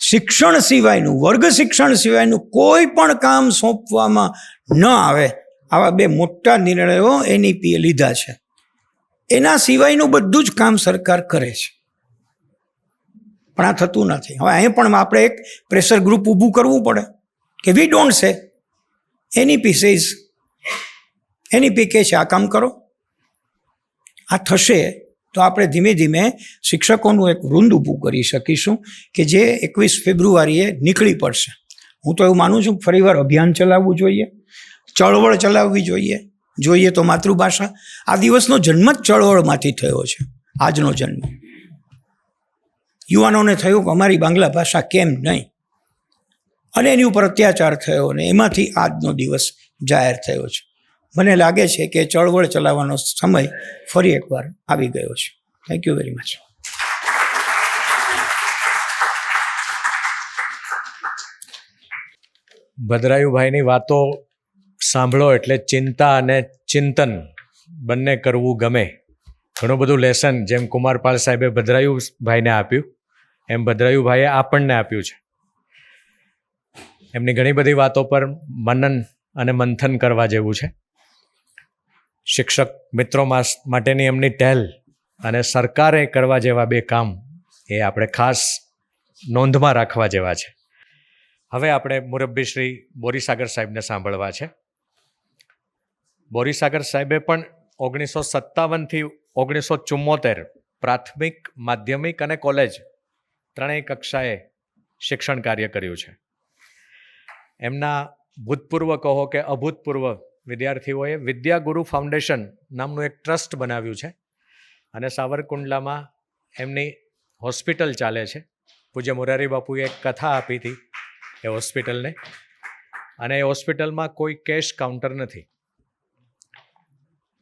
શિક્ષણ સિવાયનું, વર્ગ શિક્ષણ સિવાયનું કોઈ પણ કામ સોંપવામાં ન આવે, આવા 2 મોટા નિર્ણયો NEPએ લીધા છે. એના સિવાયનું બધું જ કામ સરકાર કરે છે, પણ આ થતું નથી. હવે અહીં પણ આપણે એક પ્રેશર ગ્રુપ ઊભું કરવું પડે કે વી ડોન્ટ સે, NEP સેઝ, NEP કહે છે આ કામ કરો. આ થશે તો આપણે ધીમે ધીમે શિક્ષકોનું એક વૃંદ ઊભું કરી શકીશું કે જે 21 ફેબ્રુઆરીએ નીકળી પડશે. હું તો એવું માનું છું ફરીવાર અભિયાન ચલાવવું જોઈએ, ચળવળ ચલાવવી જોઈએ. જોઈએ તો માતૃભાષા. આ દિવસનો જન્મ જ ચળવળમાંથી થયો છે, આજનો જન્મ. યુવાનોને થયું કે અમારી બાંગ્લા ભાષા કેમ નહીં, અને એની ઉપર અત્યાચાર થયો અને એમાંથી આજનો દિવસ જાહેર થયો છે. મને લાગે છે કે ચળવળ ચલાવવાનો સમય ફરી એકવાર આવી ગયો છે. Thank you very much. ભદ્રાયુભાઈની વાતો સાંભળો એટલે ચિંતા અને ચિંતન બંને કરવું ગમે. ઘણું બધું લેસન જેમ કુમારપાળ સાહેબે ભદ્રાયુભાઈને આપ્યું, એમ ભદ્રાયુભાઈએ આપણને આપ્યું છે. એમની ઘણી બધી વાતો પર મનન અને મંથન કરવા જેવું છે. શિક્ષક મિત્રો માટેની એમની પહેલ અને સરકારે કરવા જેવા 2 કામ એ આપણે ખાસ નોંધમાં રાખવા જેવા છે. હવે આપણે મુરબ્બી શ્રી બોરીસાગર સાહેબને સાંભળવા છે. બોરીસાગર સાહેબે પણ 1957થી 1974 પ્રાથમિક, માધ્યમિક અને કોલેજ ત્રણેય કક્ષાએ શિક્ષણ કાર્ય કર્યું છે. એમના ભૂતપૂર્વ કહો કે અભૂતપૂર્વ વિદ્યાર્થીઓએ વિદ્યાગુરુ ફાઉન્ડેશન નામનું એક ટ્રસ્ટ બનાવ્યું છે અને સાવરકુંડલામાં એમની હોસ્પિટલ ચાલે છે. પૂજ્ય મોરારી બાપુએ એક કથા આપી હતી એ હોસ્પિટલને, અને એ હોસ્પિટલમાં કોઈ કેશ કાઉન્ટર નથી.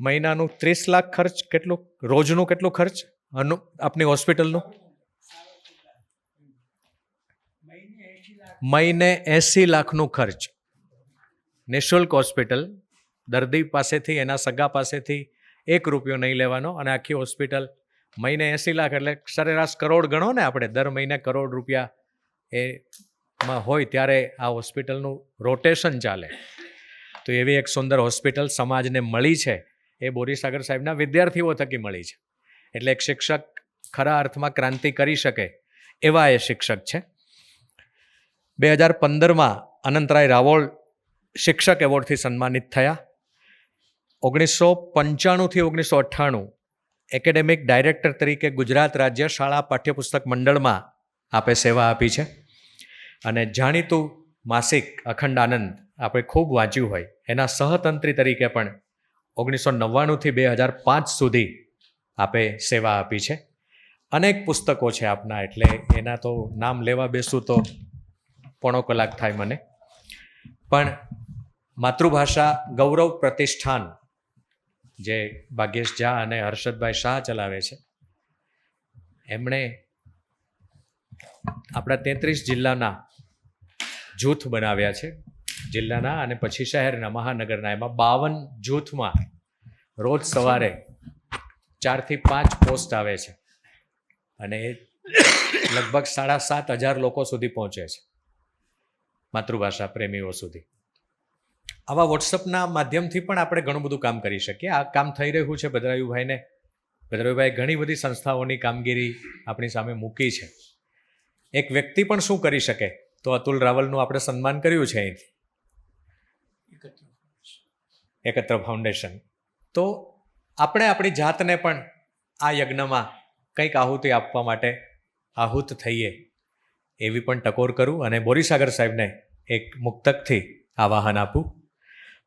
મહિનાનું 30 લાખ ખર્ચ, કેટલું રોજનું કેટલું ખર્ચ આપની હોસ્પિટલનું? મહિને 80 લાખનું ખર્ચ. નિઃશુલ્ક હોસ્પિટલ, દર્દી પાસેથી, એના સગા પાસેથી 1 રૂપિયો નહીં લેવાનો, અને આખી હોસ્પિટલ મહિને 80 લાખ એટલે સરેરાશ કરોડ ગણો ને આપણે, દર મહિને કરોડ રૂપિયા એમાં હોય ત્યારે આ હોસ્પિટલનું રોટેશન ચાલે. તો એવી એક સુંદર હોસ્પિટલ સમાજને મળી છે, એ બોરીસાગર સાહેબના વિદ્યાર્થીઓ થકી મળી છે. એટલે એક શિક્ષક ખરા અર્થમાં ક્રાંતિ કરી શકે એવા એ શિક્ષક છે. 2015માં અનંતરાય રાવોલ શિક્ષક એવોર્ડથી સન્માનિત થયા. 1995થી 1998 એકેડેમિક ડાયરેક્ટર તરીકે ગુજરાત રાજ્ય શાળા પાઠ્યપુસ્તક મંડળમાં આપે સેવા આપી છે. અને જાણીતું માસિક અખંડ આનંદ આપણે ખૂબ વાંચ્યું હોય, એના સહતંત્રી તરીકે પણ 1999થી 2005 સુધી આપે સેવા આપી છે. અનેક પુસ્તકો છે આપના, એટલે એના તો નામ લેવા બેસું તો પોણો કલાક થાય મને. પણ માતૃભાષા ગૌરવ પ્રતિષ્ઠાન જે ભાગ્યેશ ઝા અને હર્ષદભાઈ શાહ ચલાવે છે, એમણે આપણા 33 જિલ્લાના જૂથ બનાવ્યા છે, જિલ્લાના અને પછી શહેરના, મહાનગરના. એમાં 52 જૂથમાં રોજ સવારે 4 થી 5 પોસ્ટ આવે છે, અને એ લગભગ 7,500 લોકો સુધી પહોંચે છે, માતૃભાષા પ્રેમીઓ સુધી. આવા વોટ્સઅપના માધ્યમથી પણ આપણે ઘણું બધું કામ કરી શકીએ. આ કામ થઈ રહ્યું છે. ભદ્રાયુભાઈ ઘણી બધી સંસ્થાઓની કામગીરી આપણી સામે મૂકી છે. એક વ્યક્તિ પણ શું કરી શકે, તો અતુલ રાવલનું આપણે સન્માન કર્યું છે અહીંથી, એકત્ર ફાઉન્ડેશન. તો આપણે આપણી જાતને પણ આ યજ્ઞમાં કંઈક આહુતિ આપવા માટે આહુત થઈએ એવી પણ ટકોર કરું. અને બોરીસાગર સાહેબને એક મુક્તકથી આવાહન આપું.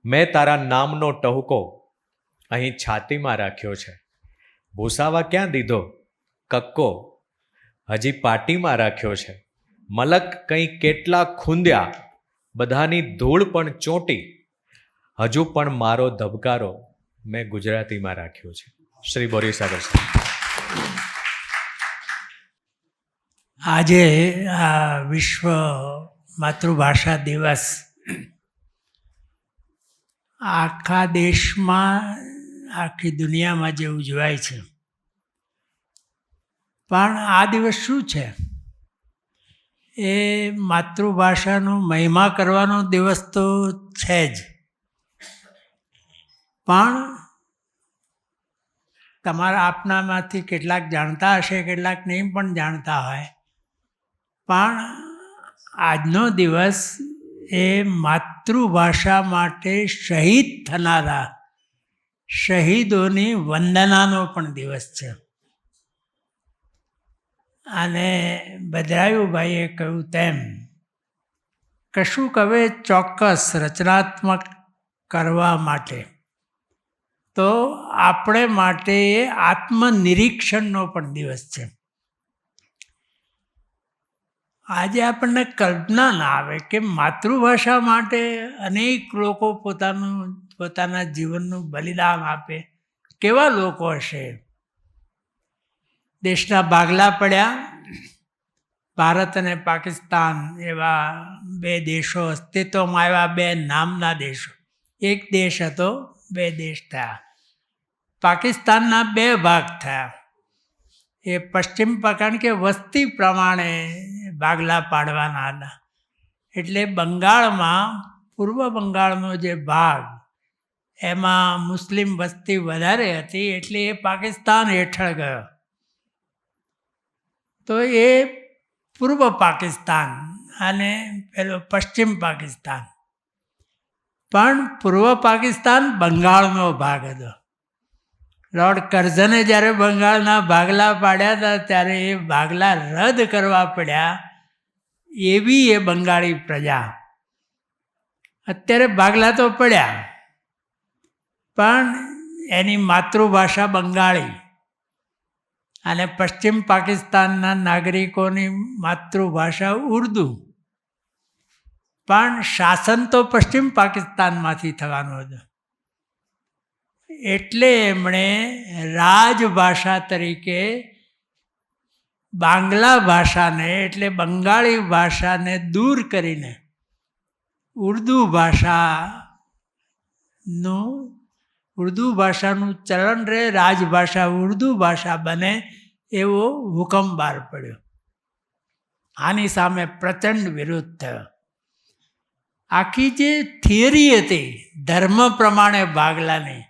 મેં તારા નામનો ટહુકો અહીં છાતીમાં રાખ્યો છે, ભૂસાવા ક્યાં દીધો કક્કો હજી પાટીમાં રાખ્યો છે, મલક કંઈ કેટલા ખૂંદ્યા બધાની ધૂળ પણ ચોંટી, હજુ પણ મારો ધબકારો મેં ગુજરાતીમાં રાખ્યો છે. શ્રી બોરીસાગર સાહેબ. આજે આ વિશ્વ માતૃભાષા દિવસ આખા દેશમાં, આખી દુનિયામાં જે ઉજવાય છે, પણ આ દિવસ શું છે? એ માતૃભાષાનો મહિમા કરવાનો દિવસ તો છે જ, પણ તમારા આપનામાંથી કેટલાક જાણતા હશે, કેટલાક નહીં પણ જાણતા હોય, પણ આજનો દિવસ એ માતૃભાષા માટે શહીદ થનારા શહીદોની વંદનાનો પણ દિવસ છે. અને ભદ્રાયુભાઈએ કહ્યું તેમ કશુંક હવે ચોક્કસ રચનાત્મક કરવા માટે તો આપણે માટે એ આત્મનિરીક્ષણનો પણ દિવસ છે. આજે આપણને કલ્પના ના આવે કે માતૃભાષા માટે અનેક લોકો પોતાના જીવનનું બલિદાન આપે. કેવા લોકો હશે? દેશના ભાગલા પડ્યા. ભારત અને પાકિસ્તાન એવા 2 દેશો અસ્તિત્વમાં આવ્યા, 2 નામના દેશો. એક દેશ હતો, 2 દેશ થયા. પાકિસ્તાનના 2 ભાગ થયા. એ પશ્ચિમ, કારણ કે વસ્તી પ્રમાણે ભાગલા પાડવાના હતા. એટલે બંગાળમાં, પૂર્વ બંગાળનો જે ભાગ, એમાં મુસ્લિમ વસ્તી વધારે હતી, એટલે એ પાકિસ્તાન હેઠળ ગયો. તો એ પૂર્વ પાકિસ્તાન અને પેલો પશ્ચિમ પાકિસ્તાન. પણ પૂર્વ પાકિસ્તાન બંગાળનો ભાગ હતો. લોર્ડ કર્ઝને જ્યારે બંગાળના ભાગલા પાડ્યા હતા ત્યારે એ ભાગલા રદ કરવા પડ્યા એવી એ બંગાળી પ્રજા. અત્યારે ભાગલા તો પડ્યા, પણ એની માતૃભાષા બંગાળી અને પશ્ચિમ પાકિસ્તાનના નાગરિકોની માતૃભાષા ઉર્દુ. પણ શાસન તો પશ્ચિમ પાકિસ્તાનમાંથી થવાનું હતું. એટલે એમણે રાજભાષા તરીકે બાંગ્લા ભાષાને એટલે બંગાળી ભાષાને દૂર કરીને ઉર્દુ ભાષાનું ચલણ રહે, રાજભાષા ઉર્દુ ભાષા બને એવો હુકમ બહાર પડ્યો. આની સામે પ્રચંડ વિરોધ થયો. આખી જે થિયરી હતી ધર્મ પ્રમાણે ભાગલાની,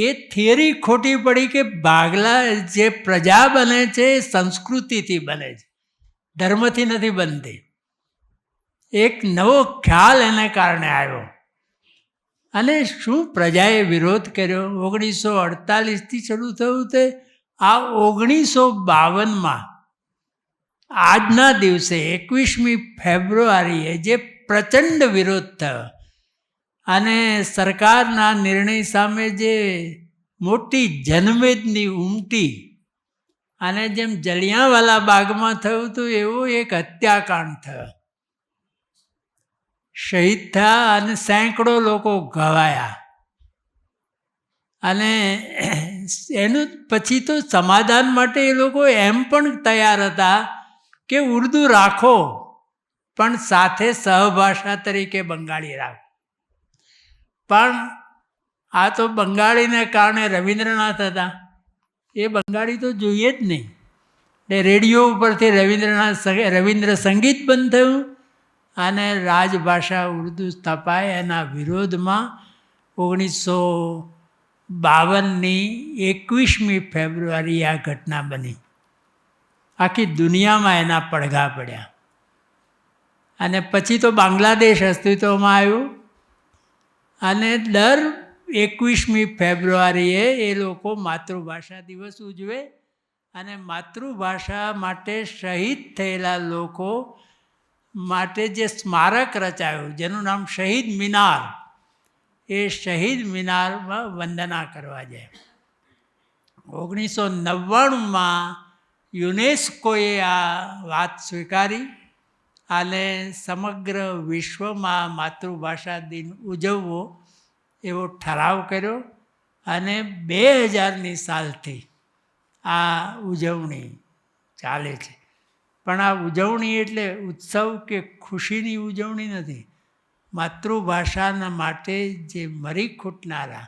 એ થિયરી ખોટી પડી કે ભાગલા જે પ્રજા બને છે એ સંસ્કૃતિથી બને છે, ધર્મથી નથી બનતી. એક નવો ખ્યાલ એને કારણે આવ્યો. અને શું પ્રજાએ વિરોધ કર્યો? 1948થી શરૂ થયું તે આ 1952માં આજના દિવસે 21મી ફેબ્રુઆરીએ જે પ્રચંડ વિરોધ થયો અને સરકારના નિર્ણય સામે જે મોટી જનમેદની ઉમટી અને જેમ જલિયાંવાલા બાગમાં થયું હતું એવો એક હત્યાકાંડ થયો. શહીદ થયા અને સેંકડો લોકો ઘવાયા. અને એનું પછી તો સમાધાન માટે એ લોકો એમ પણ તૈયાર હતા કે ઉર્દુ રાખો પણ સાથે સહભાષા તરીકે બંગાળી રાખો. પણ આ તો બંગાળીને કારણે રવિન્દ્રનાથ હતા, એ બંગાળી તો જોઈએ જ નહીં. એટલે રેડિયો ઉપરથી રવિન્દ્ર સંગીત બંધ થયું અને રાજભાષા ઉર્દુ સ્થપાય. એના વિરોધમાં 1952ની 21મી ફેબ્રુઆરી આ ઘટના બની. આખી દુનિયામાં એના પડઘા પડ્યા. અને પછી તો બાંગ્લાદેશ અસ્તિત્વમાં આવ્યું અને દર 21મી ફેબ્રુઆરીએ એ લોકો માતૃભાષા દિવસ ઉજવે અને માતૃભાષા માટે શહીદ થયેલા લોકો માટે જે સ્મારક રચાયું જેનું નામ શહીદ મિનાર, એ શહીદ મિનારમાં વંદના કરવા જાય. 1999માં યુનેસ્કોએ આ વાત સ્વીકારી અને સમગ્ર વિશ્વમાં માતૃભાષા દિન ઉજવવો એવો ઠરાવ કર્યો અને 2000ની સાલથી આ ઉજવણી ચાલે છે. પણ આ ઉજવણી એટલે ઉત્સવ કે ખુશીની ઉજવણી નથી. માતૃભાષાના માટે જે મરી ખૂટનારા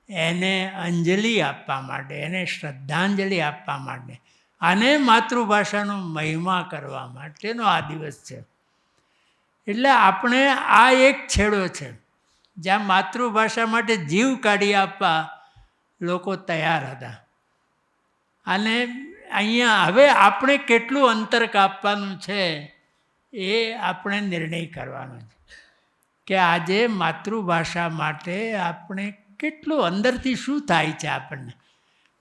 એને અંજલિ આપવા માટે, એને શ્રદ્ધાંજલિ આપવા માટે અને માતૃભાષાનો મહિમા કરવા માટેનો આ દિવસ છે. એટલે આપણે આ એક છેડો છે જ્યાં માતૃભાષા માટે જીવ કાઢી આપવા લોકો તૈયાર હતા. અને અહીંયા હવે આપણે કેટલું અંતર કાપવાનું છે એ આપણે નિર્ણય કરવાનો છે કે આજે માતૃભાષા માટે આપણે કેટલું અંદરથી શું થાય છે આપણને.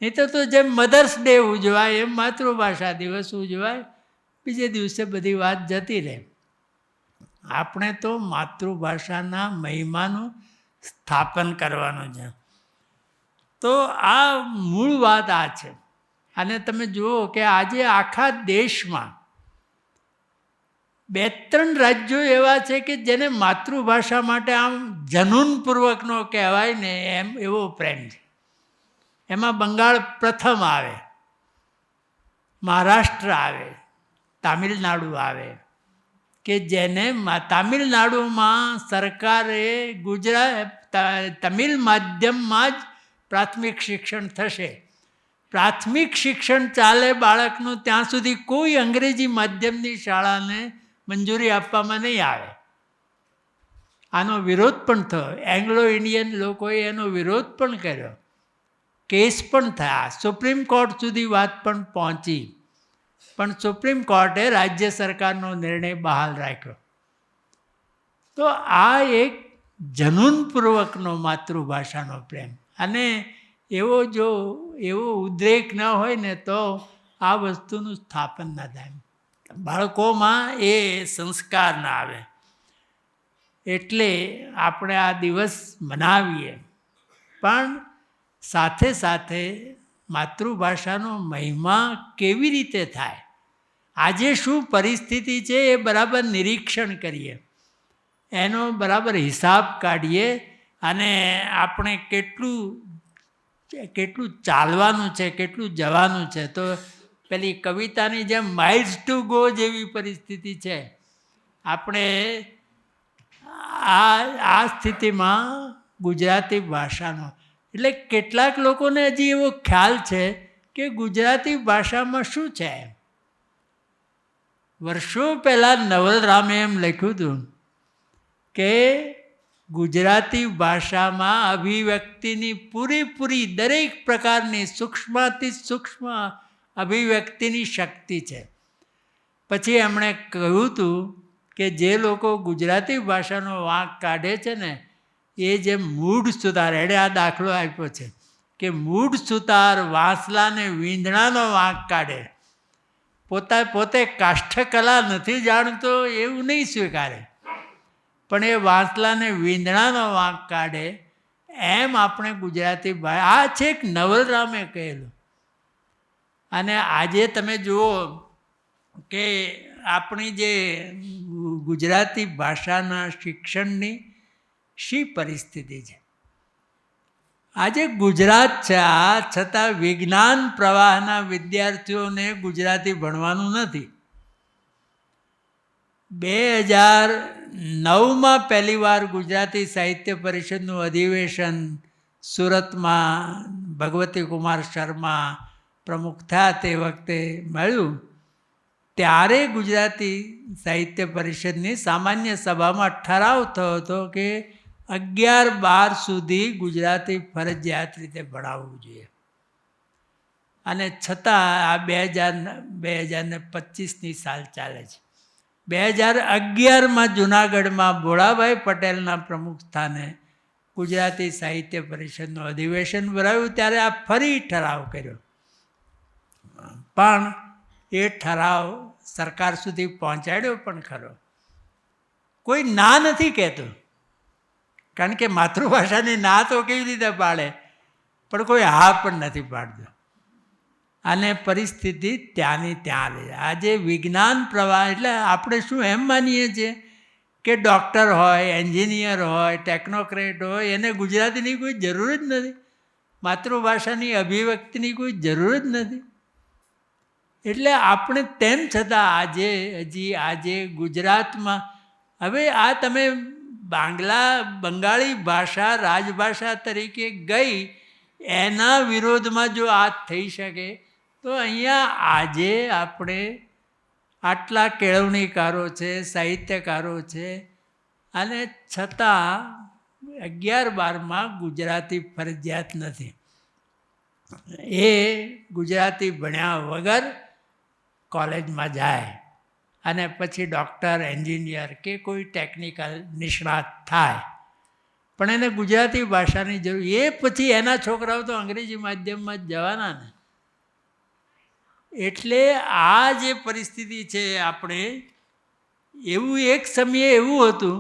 નહીં તો જેમ મધર્સ ડે ઉજવાય એમ માતૃભાષા દિવસ ઉજવાય, બીજે દિવસે બધી વાત જતી રહે. આપણે તો માતૃભાષાના મહિમાનું સ્થાપન કરવાનું છે. તો આ મૂળ વાત આ છે. અને તમે જુઓ કે આજે આખા દેશમાં 2-3 રાજ્યો એવા છે કે જેને માતૃભાષા માટે આમ જનૂનપૂર્વકનો કહેવાય ને એમ એવો પ્રેમ છે. એમાં બંગાળ પ્રથમ આવે, મહારાષ્ટ્ર આવે, તામિલનાડુ આવે કે જેને તામિલનાડુમાં સરકારે તમિલ માધ્યમમાં જ પ્રાથમિક શિક્ષણ થશે. પ્રાથમિક શિક્ષણ ચાલે બાળકનું ત્યાં સુધી કોઈ અંગ્રેજી માધ્યમની શાળાને મંજૂરી આપવામાં નહીં આવે. આનો વિરોધ પણ થયો. એંગ્લો ઇન્ડિયન લોકોએ એનો વિરોધ પણ કર્યો, કેસ પણ થયા, સુપ્રીમ કોર્ટ સુધી વાત પણ પહોંચી. પણ સુપ્રીમ કોર્ટે રાજ્ય સરકારનો નિર્ણય બહાલ રાખ્યો. તો આ એક જનૂનપૂર્વકનો માતૃભાષાનો પ્રેમ. અને એવો ઉદ્રેક ન હોય ને તો આ વસ્તુનું સ્થાપન ન થાય. બાળકોમાં એ સંસ્કાર ના આવે. એટલે આપણે આ દિવસ મનાવીએ પણ સાથે સાથે માતૃભાષાનો મહિમા કેવી રીતે થાય, આજે શું પરિસ્થિતિ છે એ બરાબર નિરીક્ષણ કરીએ, એનો બરાબર હિસાબ કાઢીએ અને આપણે કેટલું ચાલવાનું છે, કેટલું જવાનું છે. તો પેલી કવિતાની જેમ માઇલ્સ ટુ ગો જેવી પરિસ્થિતિ છે. આપણે આ સ્થિતિમાં ગુજરાતી ભાષાનો એટલે કેટલાક લોકોને હજી એવો ખ્યાલ છે કે ગુજરાતી ભાષામાં શું છે. વર્ષો પહેલાં નવલ રામે એમ લખ્યું હતું કે ગુજરાતી ભાષામાં અભિવ્યક્તિની પૂરેપૂરી દરેક પ્રકારની સૂક્ષ્માતિ સૂક્ષ્મ અભિવ્યક્તિની શક્તિ છે. પછી એમણે કહ્યું હતું કે જે લોકો ગુજરાતી ભાષાનો વાંક કાઢે છે ને, એ જે મૂઢ સુતાર, એણે આ દાખલો આપ્યો છે કે મૂઢ સુતાર વાંસલાને વીંધણાનો વાંક કાઢે, પોતે કાષ્ઠકલા નથી જાણતો એવું નહીં સ્વીકારે, પણ એ વાંસલાને વીંધણાનો વાંક કાઢે. એમ આપણે ગુજરાતી ભાષા, આ છે એક નવલરામે કહેલું. અને આજે તમે જુઓ કે આપણી જે ગુજરાતી ભાષાના શિક્ષણની શી પરિસ્થિતિ છે. આજે ગુજરાત છે, આ છતાં વિજ્ઞાન પ્રવાહના વિદ્યાર્થીઓને ગુજરાતી ભણવાનું નથી. 2009માં પહેલીવાર ગુજરાતી સાહિત્ય પરિષદનું અધિવેશન સુરતમાં ભગવતી કુમાર શર્મા પ્રમુખ થયા તે વખતે મળ્યું. ત્યારે ગુજરાતી સાહિત્ય પરિષદની સામાન્ય સભામાં ઠરાવ થયો હતો કે 11-12 સુધી ગુજરાતી ફરજિયાત રીતે ભણાવવું જોઈએ. અને છતાં આ 2025ની સાલ ચાલે છે. 2011માં જુનાગઢમાં ભોળાભાઈ પટેલના પ્રમુખ સ્થાને ગુજરાતી સાહિત્ય પરિષદનું અધિવેશન ભરાયું, ત્યારે આ ફરી ઠરાવ કર્યો. પણ એ ઠરાવ સરકાર સુધી પહોંચાડ્યો પણ ખરો. કોઈ ના નથી કહેતું, કારણ કે માતૃભાષાની ના તો કેવી રીતે પાડે, પણ કોઈ હા પણ નથી પાડતું. અને પરિસ્થિતિ ત્યાંની ત્યાં રહે. આજે વિજ્ઞાન પ્રવાહ એટલે આપણે શું એમ માનીએ છીએ કે ડૉક્ટર હોય, એન્જિનિયર હોય, ટેકનોક્રેટ હોય, એને ગુજરાતીની કોઈ જરૂર જ નથી, માતૃભાષાની અભિવ્યક્તિની કોઈ જરૂર જ નથી. એટલે આપણે તેમ છતાં આજે ગુજરાતમાં હવે આ તમે બંગાળી ભાષા રાજભાષા તરીકે ગઈ, એના વિરોધમાં જો આ થઈ શકે તો અહીંયા આજે આપણે આટલા કેળવણીકારો છે, સાહિત્યકારો છે, અને છતાં 11-12માં ગુજરાતી ફરજિયાત નથી. એ ગુજરાતી ભણ્યા વગર કોલેજમાં જાય અને પછી ડૉક્ટર, એન્જિનિયર કે કોઈ ટેકનિકલ નિષ્ણાત થાય, પણ એને ગુજરાતી ભાષાની જરૂર. એ પછી એના છોકરાઓ તો અંગ્રેજી માધ્યમમાં જ જવાના ને. એટલે આ જે પરિસ્થિતિ છે, આપણે એવું એક સમયે એવું હતું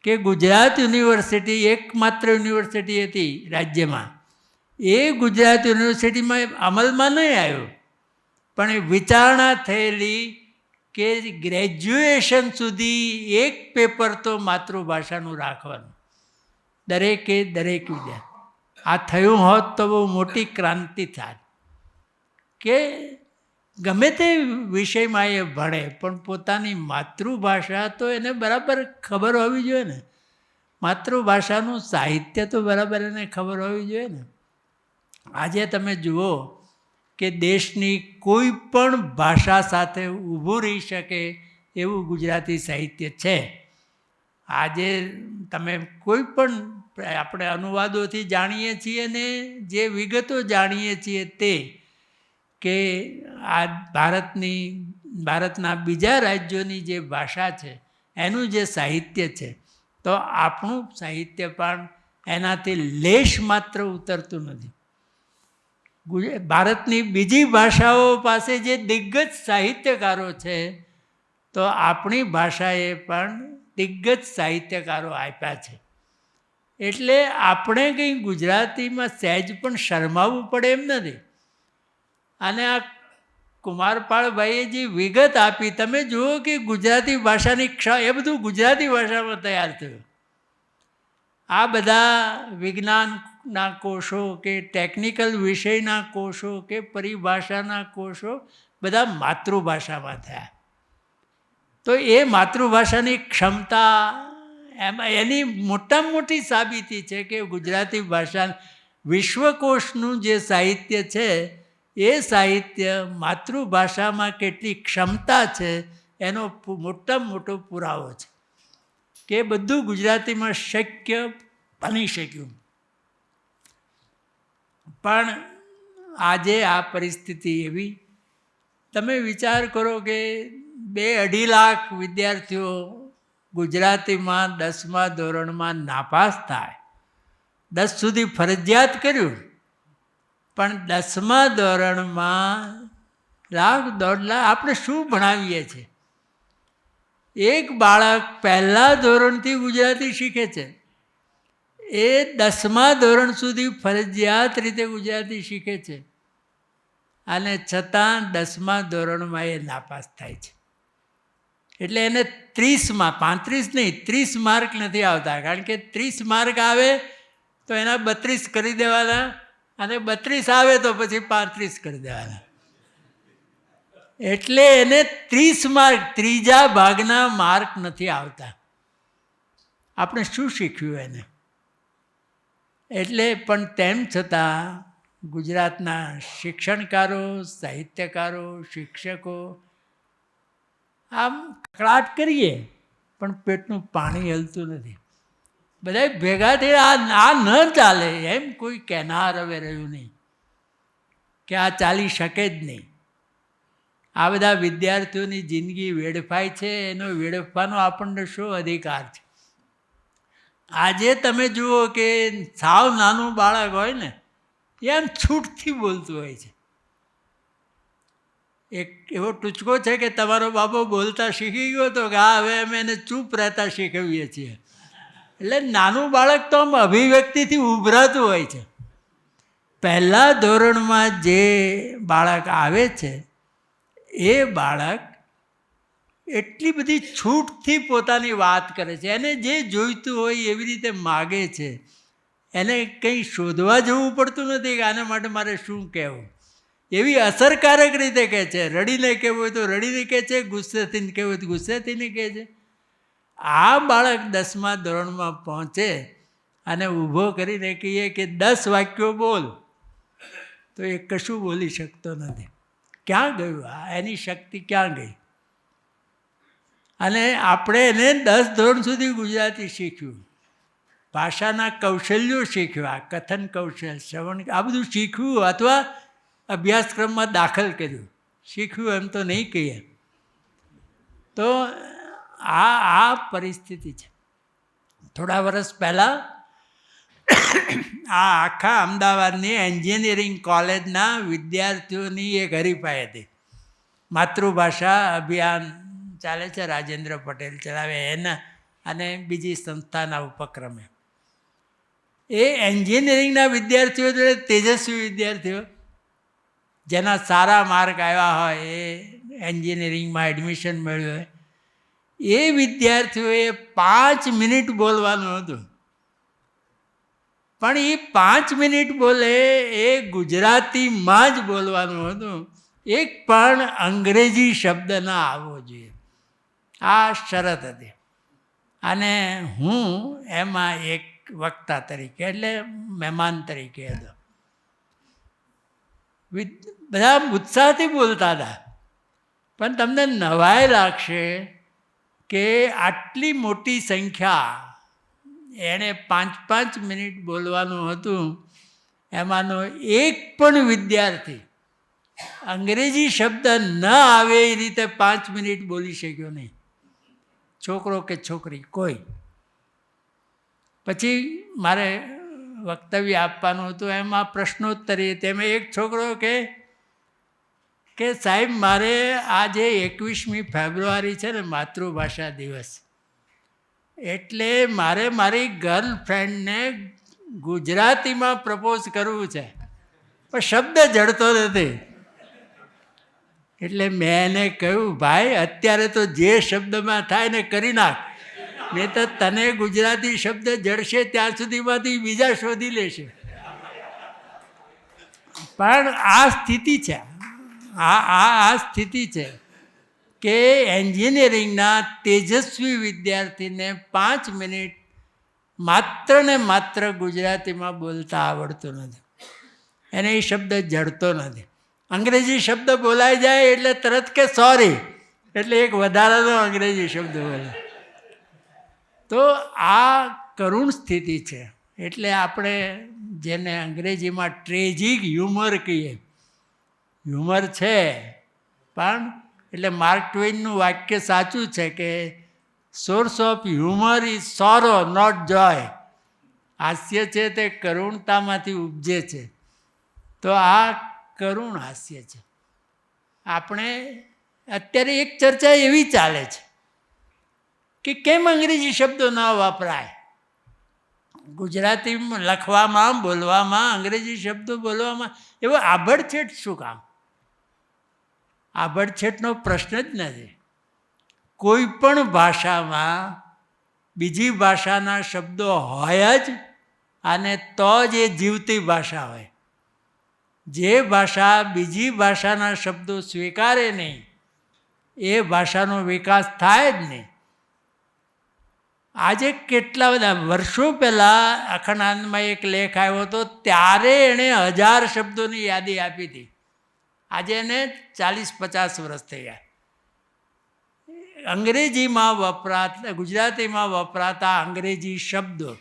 કે ગુજરાત યુનિવર્સિટી એકમાત્ર યુનિવર્સિટી હતી રાજ્યમાં. એ ગુજરાત યુનિવર્સિટીમાં અમલમાં નહીં આવ્યો, પણ એ વિચારણા થયેલી કે ગ્રેજ્યુએશન સુધી એક પેપર તો માતૃભાષાનું રાખવાનું, દરેક વિદ્યાર્થી. આ થયું હોત તો બહુ મોટી ક્રાંતિ થાય કે ગમે તે વિષયમાં એ ભણે, પણ પોતાની માતૃભાષા તો એને બરાબર ખબર હોવી જોઈએ ને. માતૃભાષાનું સાહિત્ય તો બરાબર એને ખબર હોવી જોઈએ ને. આજે તમે જુઓ કે દેશની કોઈ પણ ભાષા સાથે ઊભું રહી શકે એવું ગુજરાતી સાહિત્ય છે. આજે તમે કોઈ પણ આપણે અનુવાદોથી જાણીએ છીએ ને જે વિગતો જાણીએ છીએ તે કે આ ભારતના બીજા રાજ્યોની જે ભાષા છે એનું જે સાહિત્ય છે, તો આપણું સાહિત્ય પણ એનાથી લેશ માત્ર ઉતરતું નથી. ભારતની બીજી ભાષાઓ પાસે જે દિગ્ગજ સાહિત્યકારો છે, તો આપણી ભાષાએ પણ દિગ્ગજ સાહિત્યકારો આપ્યા છે. એટલે આપણે કંઈ ગુજરાતીમાં સહેજ પણ શરમાવવું પડે એમ નથી. અને આ કુમારપાળભાઈએ જે વિગત આપી, તમે જુઓ કે ગુજરાતી ભાષાની એ બધું ગુજરાતી ભાષામાં તૈયાર થયું. આ બધા વિજ્ઞાનના કોષો કે ટેકનિકલ વિષયના કોષો કે પરિભાષાના કોષો બધા માતૃભાષામાં થયા. તો એ માતૃભાષાની ક્ષમતા એમાં એની મોટામાં મોટી સાબિતી છે કે ગુજરાતી ભાષા વિશ્વકોશનું જે સાહિત્ય છે એ સાહિત્ય માતૃભાષામાં કેટલી ક્ષમતા છે એનો મોટામાં મોટો પુરાવો છે કે બધું ગુજરાતીમાં શક્ય બની શક્યું. પણ આજે આ પરિસ્થિતિ એવી, તમે વિચાર કરો કે 2-2.5 લાખ વિદ્યાર્થીઓ ગુજરાતીમાં 10મા ધોરણમાં નાપાસ થાય. 10 સુધી ફરજિયાત કર્યું, પણ 10મા ધોરણમાં 1.5 લાખ આપણે શું ભણાવીએ છીએ? એક બાળક પહેલા ધોરણથી ગુજરાતી શીખે છે, એ 10મા ધોરણ સુધી ફરજિયાત રીતે ગુજરાતી શીખે છે, અને છતાં 10મા ધોરણમાં એ નાપાસ થાય છે. એટલે એને 30માં 35 નહીં 30 માર્ક નથી આવતા, કારણ કે 30 માર્ક આવે તો એના 32 કરી દેવાના, અને 32 આવે તો પછી 35 કરી દેવાના. એટલે એને 30 માર્ક, ત્રીજા ભાગના માર્ક નથી આવતા. આપણે શું શીખ્યું એને? એટલે પણ તેમ છતાં ગુજરાતના શિક્ષણકારો, સાહિત્યકારો, શિક્ષકો આમ કકળાટ કરીએ પણ પેટનું પાણી હલતું નથી. બધા ભેગા થઈ આ ન ચાલે એમ કોઈ કહેનાર હવે રહ્યું નહીં કે આ ચાલી શકે જ નહીં. આ બધા વિદ્યાર્થીઓની જિંદગી વેડફાય છે, એનો વેડફવાનો આપણને શું અધિકાર છે? આજે તમે જુઓ કે સાવ નાનું બાળક હોય ને એમ છૂટથી બોલતું હોય છે. એક એવો ટૂચકો છે કે તમારો બાપો બોલતા શીખી ગયો તો કે હા હવે અમે એને ચૂપ રહેતા શીખવીએ છીએ. એટલે નાનું બાળક તો આમ અભિવ્યક્તિથી ઉભરાતું હોય છે. પહેલા ધોરણમાં જે બાળક આવે છે એ બાળક એટલી બધી છૂટથી પોતાની વાત કરે છે, એને જે જોઈતું હોય એવી રીતે માગે છે. એને કંઈ શોધવા જવું પડતું નથી કે આના માટે મારે શું કહેવું. એવી અસરકારક રીતે કહે છે. રડીને કહેવું હોય તો રડીને કહે છે, ગુસ્સેથી કહેવું હોય તો ગુસ્સેથી કહે છે. આ બાળક 10મા ધોરણમાં પહોંચે અને ઊભો કરીને કહીએ કે 10 વાક્યો બોલ, તો એ કશું બોલી શકતો નથી. ક્યાં ગયું? એની શક્તિ ક્યાં ગઈ? અને આપણે એને 10 ધોરણ સુધી ગુજરાતી શીખ્યું, ભાષાના કૌશલ્યો શીખ્યા, કથન કૌશલ, શ્રવણ, આ બધું શીખ્યું અથવા અભ્યાસક્રમમાં દાખલ કર્યું. શીખ્યું એમ તો નહીં કહીએ. તો આ પરિસ્થિતિ છે. થોડા વર્ષ પહેલાં આ આખા અમદાવાદની એન્જિનિયરિંગ કોલેજના વિદ્યાર્થીઓની એક હરીફાઈ હતી. માતૃભાષા અભિયાન ચાલે છે, રાજેન્દ્ર પટેલ ચલાવે એના અને બીજી સંસ્થાના ઉપક્રમે. એ એન્જિનિયરિંગના વિદ્યાર્થીઓ જોડે તેજસ્વી વિદ્યાર્થીઓ જેના સારા માર્ક આવ્યા હોય, એ એન્જિનિયરિંગમાં એડમિશન મેળવ્યું હોય, એ વિદ્યાર્થીઓએ 5 મિનિટ બોલવાનું હતું. પણ એ 5 મિનિટ બોલે એ ગુજરાતીમાં જ બોલવાનું હતું. એક પણ અંગ્રેજી શબ્દ ના આવવો જોઈએ, આ શરત હતી. અને હું એમાં એક વક્તા તરીકે એટલે મહેમાન તરીકે હતો. બધા ઉત્સાહથી બોલતા હતા, પણ તમને નવાઈ લાગશે કે આટલી મોટી સંખ્યા, એણે 5-5 મિનિટ બોલવાનું હતું, એમાંનો એક પણ વિદ્યાર્થી અંગ્રેજી શબ્દ ન આવે એ રીતે 5 મિનિટ બોલી શક્યો નહીં, છોકરો કે છોકરી કોઈ. પછી મારે વક્તવ્ય આપવાનું હતું, એમાં પ્રશ્નોત્તરી. તેમાં એક છોકરો કે સાહેબ મારે આ જે 21મી ફેબ્રુઆરી છે ને માતૃભાષા દિવસ, એટલે મારે મારી ગર્લફ્રેન્ડને ગુજરાતીમાં પ્રપોઝ કરવું છે, પણ શબ્દ જડતો નથી. એટલે મેં એને કહ્યું, ભાઈ અત્યારે તો જે શબ્દમાં થાય ને કરી નાખ, નહીં તો તને ગુજરાતી શબ્દ જડશે ત્યાં સુધીમાંથી બીજા શોધી લેશે. પણ આ સ્થિતિ છે, આ સ્થિતિ છે કે એન્જિનિયરિંગના તેજસ્વી વિદ્યાર્થીને 5 મિનિટ માત્ર ને માત્ર ગુજરાતીમાં બોલતા આવડતું નથી, એને એ શબ્દ જડતો નથી. અંગ્રેજી શબ્દ બોલાઈ જાય એટલે તરત કે સોરી, એટલે એક વધારાનો અંગ્રેજી શબ્દ બોલે. તો આ કરુણ સ્થિતિ છે. એટલે આપણે જેને અંગ્રેજીમાં ટ્રેજિક હ્યુમર કહીએ, હ્યુમર છે પણ એટલે માર્ક ટ્વેઇનનું વાક્ય સાચું છે કે source of humour is sorrow not joy. હાસ્ય છે તે કરુણતામાંથી ઉપજે છે. તો આ કરુણ હાસ્ય છે. આપણે અત્યારે એક ચર્ચા એવી ચાલે છે કે કેમ અંગ્રેજી શબ્દો ન વપરાય, ગુજરાતીમાં લખવામાં બોલવામાં અંગ્રેજી શબ્દો બોલવામાં એવો આભડછેટ શું કામ? આભડછેટનો પ્રશ્ન જ નથી. કોઈ પણ ભાષામાં બીજી ભાષાના શબ્દો હોય જ, અને તો જ એ જીવતી ભાષા હોય. જે ભાષા બીજી ભાષાના શબ્દો સ્વીકારે નહીં એ ભાષાનો વિકાસ થાય જ નહીં. આજે કેટલા બધા વર્ષો પહેલાં અખંડાનંદમાં એક લેખ આવ્યો હતો, ત્યારે એણે 1000 શબ્દોની યાદી આપી હતી. આજે એને 40-50 વર્ષ થઈ ગયા. અંગ્રેજીમાં વપરાતા, ગુજરાતીમાં વપરાતા અંગ્રેજી શબ્દો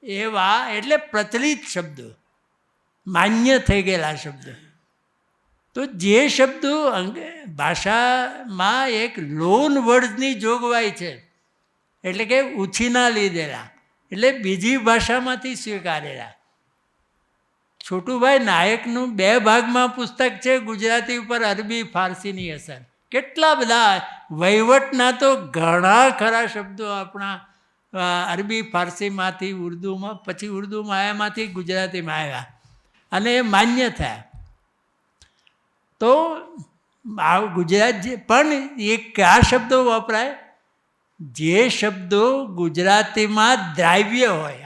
એવા એટલે પ્રચલિત શબ્દો, માન્ય થઈ ગયેલા શબ્દો. તો જે શબ્દો ભાષામાં એક લોન વર્ડની જોગવાઈ છે, એટલે કે ઉછીના લીધેલા, એટલે બીજી ભાષામાંથી સ્વીકારેલા. છોટુભાઈ નાયકનું 2 ભાગમાં પુસ્તક છે, ગુજરાતી ઉપર અરબી ફારસીની અસર. કેટલા બધા વહીવટના તો ઘણા ખરા શબ્દો આપણા અરબી ફારસીમાંથી ઉર્દુમાં, પછી ઉર્દુમાં આવ્યામાંથી ગુજરાતીમાં આવ્યા અને એ માન્ય થયા. તો ગુજરાત પણ એ કયા શબ્દો વપરાય? જે શબ્દો ગુજરાતીમાં દ્રાવ્ય હોય.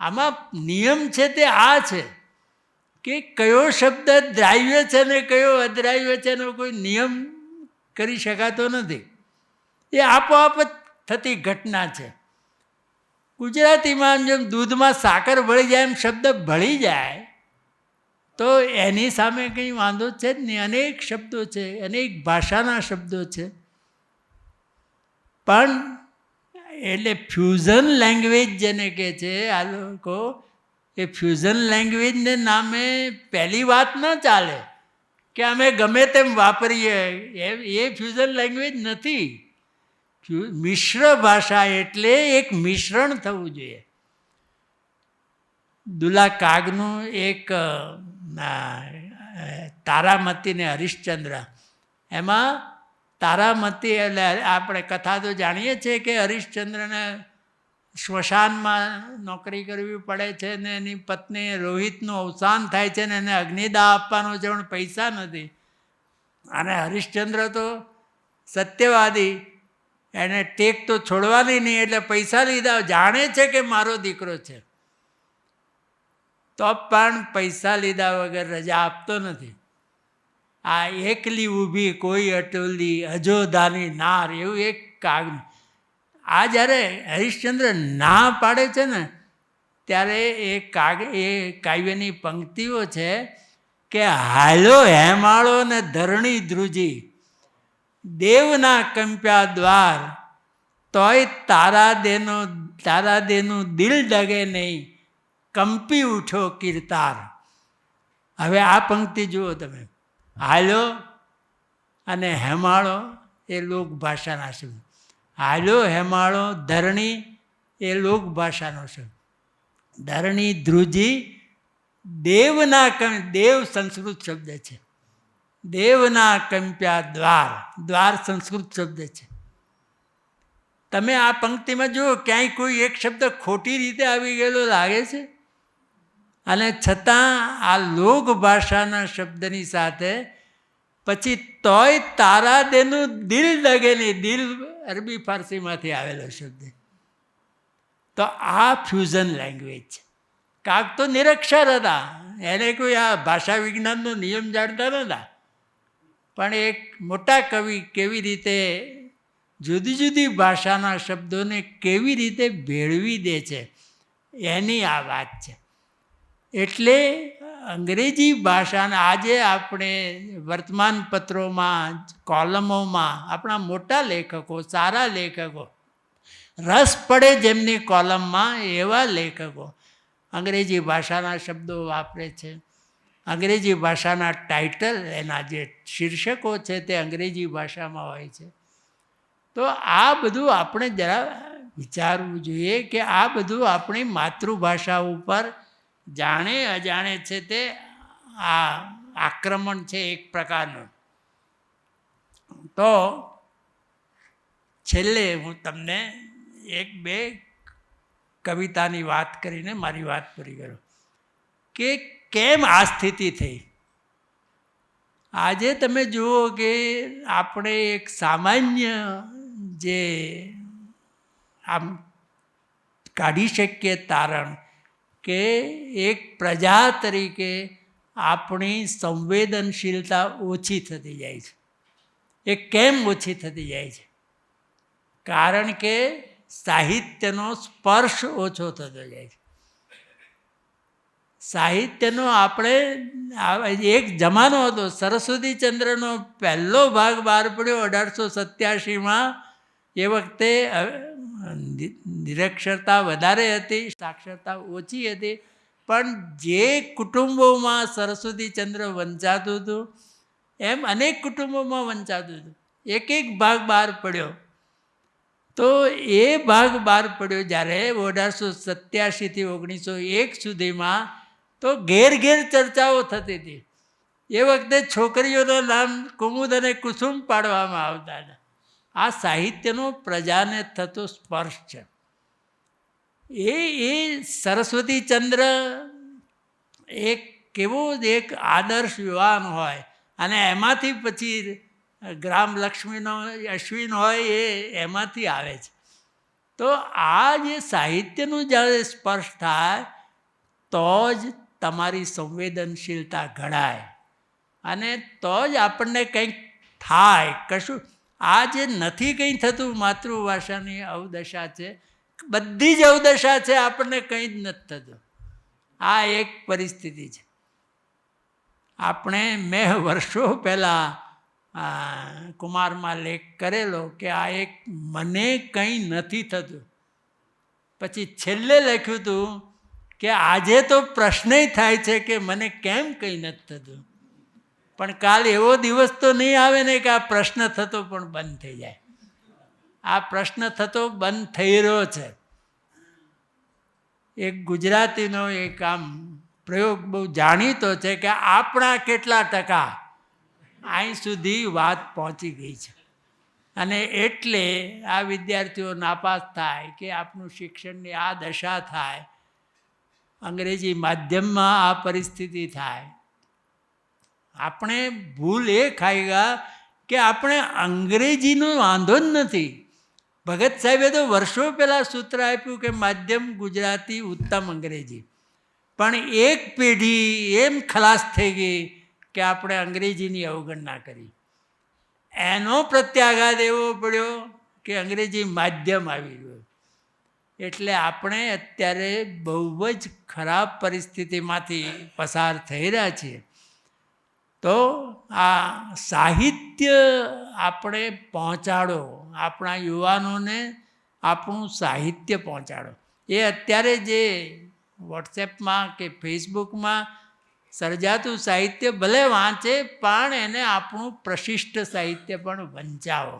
આમાં નિયમ છે તે આ છે કે કયો શબ્દ દ્રાવ્ય છે ને કયો અદ્રાવ્ય છે એનો કોઈ નિયમ કરી શકાતો નથી. એ આપોઆપ જ થતી ઘટના છે. ગુજરાતીમાં જેમ દૂધમાં સાકર ભળી જાય એમ શબ્દ ભળી જાય તો એની સામે કંઈ વાંધો છે જ નહીં. અનેક શબ્દો છે, અનેક ભાષાના શબ્દો છે. પણ એટલે ફ્યુઝન લેંગ્વેજ જેને કહે છે આ લોકો, એ ફ્યુઝન લેંગ્વેજને નામે પહેલી વાત ન ચાલે કે અમે ગમે તેમ વાપરીએ. એ ફ્યુઝન લેંગ્વેજ નથી. મિશ્ર ભાષા એટલે એક મિશ્રણ થવું જોઈએ. દુલા કાગનું એક તારામતી ને હરિશ્ચંદ્ર, એમાં તારામતી એટલે આપણે કથા તો જાણીએ છીએ કે હરિશ્ચંદ્રને સ્મશાનમાં નોકરી કરવી પડે છે ને એની પત્ની રોહિતનું અવસાન થાય છે ને એને અગ્નિદાહ આપવાનો છે પણ પૈસા નથી. અને હરિશ્ચંદ્ર તો સત્યવાદી, એને ટેક તો છોડવાની નહીં, એટલે પૈસા લીધા. જાણે છે કે મારો દીકરો છે તો પણ પૈસા લીધા વગર રજા આપતો નથી. આ એકલી ઊભી કોઈ અટોલી અજોધાની નાર, એવું એક કાગ. આ જ્યારે હરિશ્ચંદ્ર ના પાડે છે ને ત્યારે એ કાવ્યની પંક્તિઓ છે કે હાલો હેમાળો ને ધરણી ધ્રુજી, દેવના કંપ્યા દ્વાર, તોય તારા દેનું દિલ ડગે નહીં, કંપી ઉઠો કીર્તાર. હવે આ પંક્તિ જુઓ તમે. હાલો અને હેમાળો એ લોકભાષાના શબ્દ. હાલો હેમાળો, ધરણી એ લોકભાષાનો શબ્દ. ધરણી ધ્રુજી, દેવ સંસ્કૃત શબ્દ છે. દેવના કંપ્યા દ્વાર, દ્વાર સંસ્કૃત શબ્દ છે. તમે આ પંક્તિમાં જુઓ, ક્યાંય કોઈ એક શબ્દ ખોટી રીતે આવી ગયેલો લાગે છે? અને છતાં આ લોક ભાષાના શબ્દની સાથે પછી તોય તારા દેનું દિલ ડગે નહીં, દિલ અરબી ફારસીમાંથી આવેલો શબ્દ. તો આ ફ્યુઝન લેંગ્વેજ છે. કાક તો નિરક્ષર હતા, એને કોઈ આ ભાષા વિજ્ઞાનનો નિયમ જાણતા નહોતા, પણ એક મોટા કવિ કેવી રીતે જુદી જુદી ભાષાના શબ્દોને કેવી રીતે ભેળવી દે છે, એની આ વાત છે. એટલે અંગ્રેજી ભાષાના આજે આપણે વર્તમાન પત્રોમાં, કોલમોમાં આપણા મોટા લેખકો, સારા લેખકો, રસ પડે જેમની કોલમમાં એવા લેખકો અંગ્રેજી ભાષાના શબ્દો વાપરે છે. અંગ્રેજી ભાષાના ટાઇટલ, એના જે શીર્ષકો છે તે અંગ્રેજી ભાષામાં હોય છે. તો આ બધું આપણે જરા વિચારવું જોઈએ કે આ બધું આપણી માતૃભાષા ઉપર જાણે અજાણે છે તે આ આક્રમણ છે એક પ્રકારનું. તો છેલ્લે હું તમને એક બે કવિતાની વાત કરીને મારી વાત પૂરી કરું કે કેમ આ સ્થિતિ થઈ. આજે તમે જુઓ કે આપણે એક સામાન્ય જે આમ કાઢી શકીએ તારણ કે એક પ્રજા તરીકે આપણી સંવેદનશીલતા ઓછી થતી જાય છે. એ કેમ ઓછી થતી જાય છે? કારણ કે સાહિત્યનો સ્પર્શ ઓછો થતો જાય છે. સાહિત્યનો આપણે એક જમાનો હતો, સરસ્વતીચંદ્રનો પહેલો ભાગ બહાર પડ્યો 1887માં. એ વખતે નિરક્ષરતા વધારે હતી, સાક્ષરતા ઓછી હતી, પણ જે કુટુંબોમાં સરસ્વતીચંદ્ર વંચાતું હતું એમ અનેક કુટુંબોમાં વંચાતું હતું. એક એક ભાગ બહાર પડ્યો. તો એ ભાગ બહાર પડ્યો જ્યારે 1887થી 1901 સુધીમાં, તો ઘેર ઘેર ચર્ચાઓ થતી હતી. એ વખતે છોકરીઓના નામ કુમુદ અને કુસુમ પાડવામાં આવતા હતા. આ સાહિત્યનો પ્રજાને થતો સ્પર્શ છે. એ સરસ્વતીચંદ્ર એક કેવો એક આદર્શ યુવાન હોય, અને એમાંથી પછી ગ્રામલક્ષ્મીનો અશ્વિન હોય એ એમાંથી આવે છે. તો આ જે સાહિત્યનું જ્યારે સ્પર્શ થાય તો જ તમારી સંવેદનશીલતા ઘડાય, અને તો જ આપણને કંઈક થાય. કશું આ જે નથી કંઈ થતું, માતૃભાષાની અવદશા છે, બધી જ અવદશા છે, આપણને કંઈ જ નથી થતું. આ એક પરિસ્થિતિ છે. મેં વર્ષો પહેલાં કુમારમાં લેખ કરેલો કે આ એક મને કંઈ નથી થતું. પછી છેલ્લે લખ્યું હતું કે આજે તો પ્રશ્નય થાય છે કે મને કેમ કંઈ નથી થતું, પણ કાલ એવો દિવસ તો નહીં આવે ને કે આ પ્રશ્ન થતો પણ બંધ થઈ જાય. આ પ્રશ્ન થતો બંધ થઈ રહ્યો છે. એક ગુજરાતીનો એક આમ પ્રયોગ બહુ જાણીતો છે કે આપણા કેટલા ટકા અહીં સુધી વાત પહોંચી ગઈ છે, અને એટલે આ વિદ્યાર્થીઓ નાપાસ થાય કે આપણું શિક્ષણની આ દશા થાય, અંગ્રેજી માધ્યમમાં આ પરિસ્થિતિ થાય. આપણે ભૂલ એ ખાઈ ગયા કે આપણે અંગ્રેજીનો વાંધો જ નથી. ભગત સાહેબે તો વર્ષો પહેલાં સૂત્ર આપ્યું કે માધ્યમ ગુજરાતી, ઉત્તમ અંગ્રેજી. પણ એક પેઢી એમ ખલાસ થઈ ગઈ કે આપણે અંગ્રેજીની અવગણના કરી. એનો પ્રત્યાઘાત એવો પડ્યો કે અંગ્રેજી માધ્યમ આવી ગયું. એટલે આપણે અત્યારે બહુ જ ખરાબ પરિસ્થિતિમાંથી પસાર થઈ રહ્યા છીએ. તો આ સાહિત્ય આપણે પહોંચાડો, આપણા યુવાનોને આપણું સાહિત્ય પહોંચાડો. એ અત્યારે જે વોટ્સએપમાં કે ફેસબુકમાં સર્જાતું સાહિત્ય ભલે વાંચે, પણ એને આપણું પ્રશિષ્ટ સાહિત્ય પણ વંચાવો.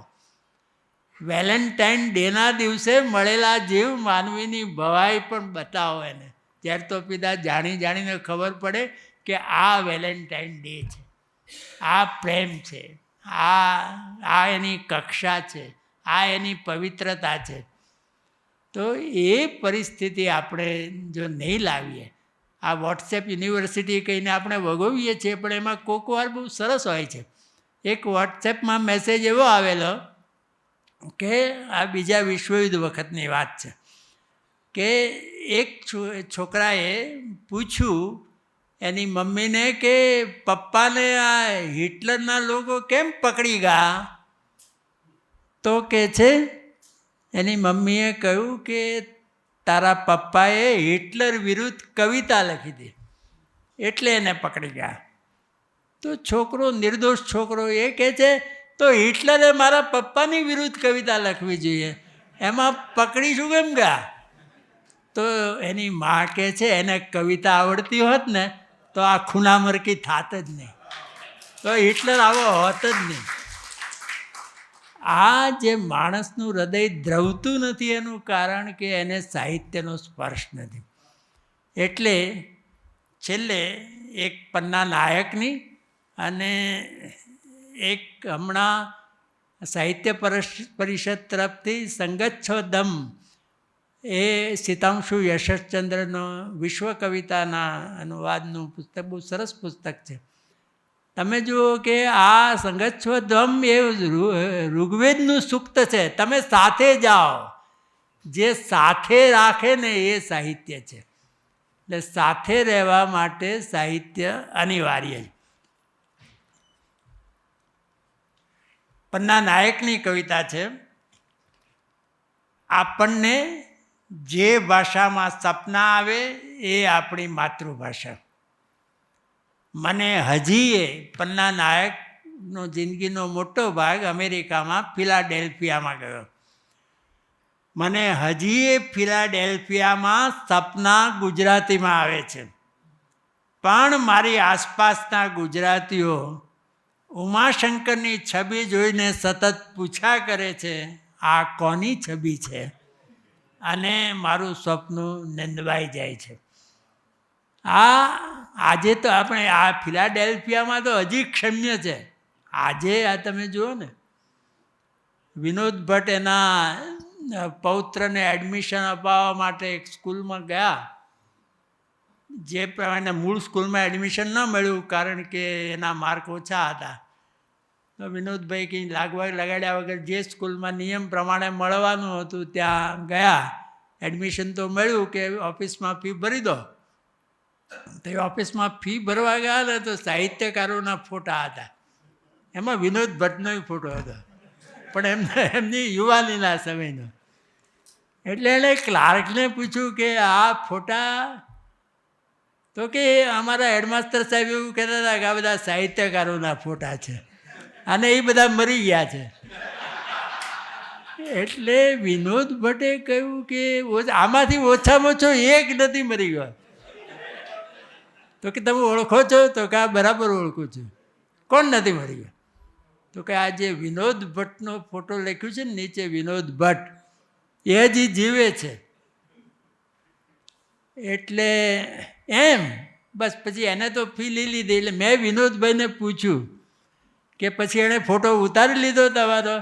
વેલેન્ટાઇન ડેના દિવસે મળેલા જીવ માનવીની ભવાઈ પણ બતાવો એને. ત્યાર તો પિતા જાણીને ખબર પડે કે આ વેલેન્ટાઇન ડે છે, આ પ્રેમ છે, આ એની કક્ષા છે, આ એની પવિત્રતા છે. તો એ પરિસ્થિતિ આપણે જો નહીં લાવીએ, આ વોટ્સએપ યુનિવર્સિટી કહીને આપણે વગોવીએ છીએ, પણ એમાં કોક વાર બહુ સરસ હોય છે. એક વોટ્સએપમાં મેસેજ એવો આવેલો કે આ બીજા વિશ્વયુદ્ધ વખતની વાત છે કે એક છોકરાએ પૂછ્યું એની મમ્મીને કે પપ્પાને આ હિટલરના લોકો કેમ પકડી ગયા? તો કહે છે એની મમ્મીએ કહ્યું કે તારા પપ્પાએ હિટલર વિરુદ્ધ કવિતા લખી હતી એટલે એને પકડી ગયા. તો છોકરો, નિર્દોષ છોકરો, એ કહે છે તો હિટલરે મારા પપ્પાની વિરુદ્ધ કવિતા લખવી જોઈએ, એમાં પકડી શું કેમ ગયા? તો એની મા કહે છે એને કવિતા આવડતી હોત ને તો આ ખૂનામરકી થાત જ નહીં, તો હિટલર આવો હોત જ નહીં. આ જે માણસનું હૃદય દ્રવતું નથી એનું કારણ કે એને સાહિત્યનો સ્પર્શ નથી. એટલે છેલ્લે એક પન્ના નાયકની અને એક હમણાં સાહિત્ય પરિષદ તરફથી સંગચ્છો દમ એ સીતાંશુ યશશ્ચંદ્રનો વિશ્વ કવિતાના અનુવાદનું પુસ્તક, બહુ સરસ પુસ્તક છે. તમે જુઓ કે આ સંગચ્છોધમ એ ઋગ્વેદનું સૂક્ત છે. તમે સાથે જાઓ, જે સાથે રાખે ને એ સાહિત્ય છે. એટલે સાથે રહેવા માટે સાહિત્ય અનિવાર્ય છે. પન્ના નાયકની કવિતા છે. આપણને જે ભાષામાં સપના આવે એ આપણી માતૃભાષા. મને હજીએ પન્ના નાયકનો જિંદગીનો મોટો ભાગ અમેરિકામાં ફિલાડેલ્ફિયામાં ગયો. મને હજીએ ફિલાડેલ્ફિયામાં સપના ગુજરાતીમાં આવે છે, પણ મારી આસપાસના ગુજરાતીઓ ઉમાશંકરની છબી જોઈને સતત પૂછા કરે છે આ કોની છબી છે, અને મારું સપનું નિંદવાઈ જાય છે. આજે તો આપણે આ ફિલાડેલ્ફિયામાં તો હજી ક્ષમ્ય છે. આજે આ તમે જુઓ ને, વિનોદ ભટ્ટ એના પૌત્રને એડમિશન અપાવવા માટે એક સ્કૂલમાં ગયા. જે પ્રમાણે મૂળ સ્કૂલમાં એડમિશન ન મળ્યું કારણ કે એના માર્ક ઓછા હતા. તો વિનોદભાઈ કંઈ લગાડ્યા વગર જે સ્કૂલમાં નિયમ પ્રમાણે મળવાનું હતું ત્યાં ગયા. એડમિશન તો મળ્યું કે ઓફિસમાં ફી ભરી દો. તો એ ઓફિસમાં ફી ભરવા ગયા ને તો સાહિત્યકારોના ફોટા હતા. એમાં વિનોદ ભટ્ટનો ફોટો હતો, પણ એમની યુવાનીના સમયનો. એટલે એણે ક્લાર્કને પૂછ્યું કે આ ફોટા, તો કે અમારા હેડમાસ્ટર સાહેબ એવું કહેતા હતા કે આ બધા સાહિત્યકારોના ફોટા છે અને એ બધા મરી ગયા છે. એટલે વિનોદ ભટ્ટે કહ્યું કે આમાંથી ઓછામાં ઓછો એક નથી મરી ગયો. તો કે તમે ઓળખો છો? તો કે આ બરાબર ઓળખું છું. કોણ નથી મરી ગયો? તો કે આ જે વિનોદ ભટ્ટનો ફોટો લખ્યું છે ને નીચે વિનોદ ભટ્ટ, એ જ જીવે છે. એટલે એમ બસ પછી એને તો ફી લઈ લીધી. એટલે મેં વિનોદભાઈને પૂછ્યું કે પછી એણે ફોટો ઉતારી લીધો તમારો?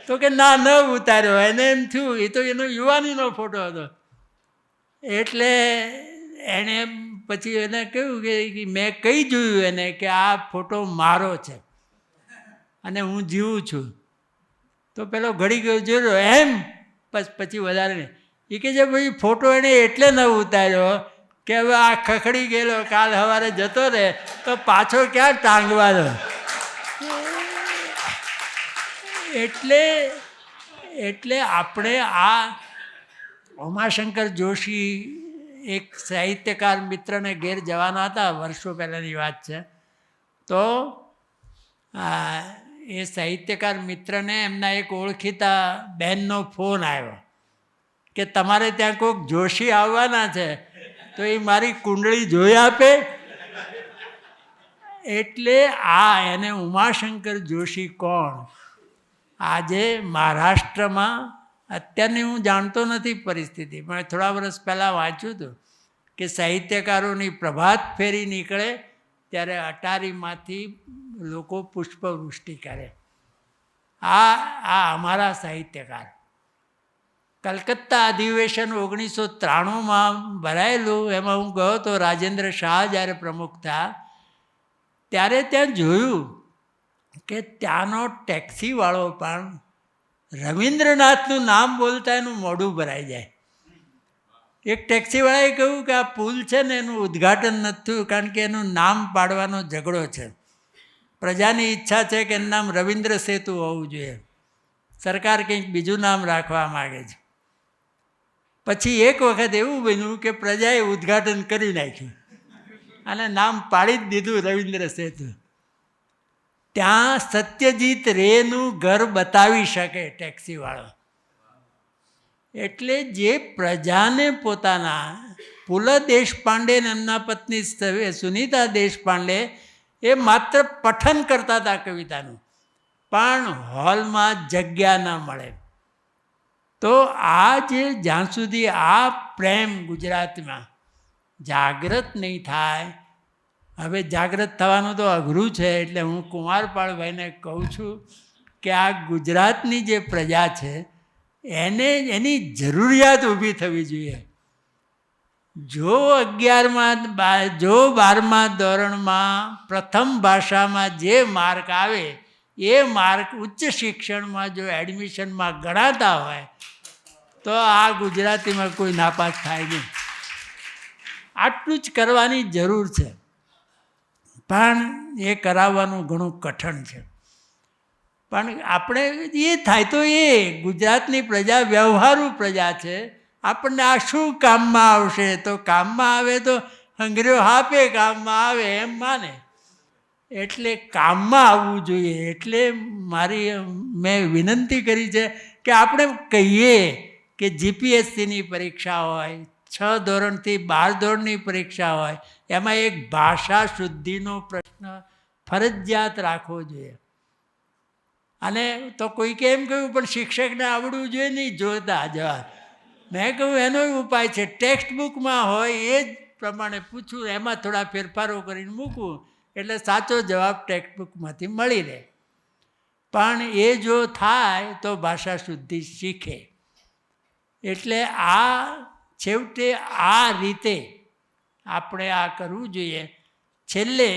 તો કે ના, ન ઉતાર્યો. એને એમ થયું એ તો એનો યુવાનીનો ફોટો હતો. એટલે એણે પછી એને કહ્યું કે મેં કહી જોયું એને કે આ ફોટો મારો છે અને હું જીવું છું. તો પેલો ઘડી ગયો જોયો એમ, બસ પછી વધારે નહીં. એ કહે છે ભાઈ ફોટો એણે એટલે ન ઉતાર્યો કે હવે આ ખખડી ગયેલો કાલ સવારે જતો રહે તો પાછો ક્યાં ટાંગવાનો. એટલે આપણે આ ઉમાશંકર જોશી એક સાહિત્યકાર મિત્રને ઘેર જવાના હતા, વર્ષો પહેલાંની વાત છે. તો એ સાહિત્યકાર મિત્રને એમના એક ઓળખીતા બહેનનો ફોન આવ્યો કે તમારે ત્યાં કોઈક જોશી આવવાના છે તો એ મારી કુંડળી જોઈ આપે. એટલે એને ઉમાશંકર જોશી કોણ? આજે મહારાષ્ટ્રમાં, અત્યારની હું જાણતો નથી પરિસ્થિતિ, પણ થોડા વર્ષ પહેલાં વાંચ્યું હતું કે સાહિત્યકારોની પ્રભાત ફેરી નીકળે ત્યારે અટારીમાંથી લોકો પુષ્પવૃષ્ટિ કરે. આ અમારા સાહિત્યકાર. કલકત્તા અધિવેશન 1993માં ભરાયેલું, એમાં હું ગયો તો રાજેન્દ્ર શાહ જ્યારે પ્રમુખ થયા ત્યારે ત્યાં જોયું કે ત્યાંનો ટેક્સીવાળો પણ રવિન્દ્રનાથનું નામ બોલતા એનું મોઢું ભરાઈ જાય. એક ટેક્સીવાળાએ કહ્યું કે આ પુલ છે ને એનું ઉદ્ઘાટન નથી થયું કારણ કે એનું નામ પાડવાનો ઝઘડો છે. પ્રજાની ઈચ્છા છે કે એનું નામ રવિન્દ્ર સેતુ હોવું જોઈએ, સરકાર કંઈક બીજું નામ રાખવા માગે છે. પછી એક વખત એવું બન્યું કે પ્રજાએ ઉદ્ઘાટન કરી નાખ્યું અને નામ પાડી જ દીધું રવિન્દ્ર સેતુ. ત્યાં સત્યજીત રેનું ઘર બતાવી શકે ટેક્સીવાળો. એટલે જે પ્રજાને પોતાના પુલ દેશપાંડે અને એમના પત્ની સુનીતા દેશપાંડે એ માત્ર પઠન કરતા હતા કવિતાનું, પણ હોલમાં જગ્યા ન મળે. તો આ જે જ્યાં સુધી આ પ્રેમ ગુજરાતમાં જાગૃત નહીં થાય, હવે જાગૃત થવાનું તો અઘરું છે. એટલે હું કુમારપાળભાઈને કહું છું કે આ ગુજરાતની જે પ્રજા છે એને એની જરૂરિયાત ઊભી થવી જોઈએ. જો 12મા ધોરણમાં પ્રથમ ભાષામાં જે માર્ક આવે એ માર્ક ઉચ્ચ શિક્ષણમાં જો એડમિશનમાં ગણાતા હોય તો આ ગુજરાતીમાં કોઈ નાપાસ થાય નહીં. આટલું જ કરવાની જરૂર છે, પણ એ કરાવવાનું ઘણું કઠણ છે. પણ આપણે એ થાય તો એ ગુજરાતની પ્રજા વ્યવહારુ પ્રજા છે. આપણને આ શું કામમાં આવશે, તો કામમાં આવે તો હંગરીઓ હાપે કામમાં આવે એમ માને. એટલે કામમાં આવવું જોઈએ. એટલે મેં વિનંતી કરી છે કે આપણે કહીએ કે જીપીએસસીની પરીક્ષા હોય, 6 ધોરણથી 12 ધોરણની પરીક્ષા હોય, એમાં એક ભાષા શુદ્ધિનો પ્રશ્ન ફરજિયાત રાખવો જોઈએ. અને તો કોઈકે એમ કહ્યું પણ શિક્ષકને આવડવું જોઈએ નહીં જોતા જવાબ. મેં કહ્યું એનો ઉપાય છે, ટેક્સ્ટ બુકમાં હોય એ જ પ્રમાણે પૂછવું, એમાં થોડા ફેરફારો કરીને મૂકવું એટલે સાચો જવાબ ટેક્સ્ટ બુકમાંથી મળી રહે. પણ એ જો થાય તો ભાષા શુદ્ધિ શીખે. એટલે આ છેવટે આ રીતે આપણે આ કરવું જોઈએ. છેલ્લે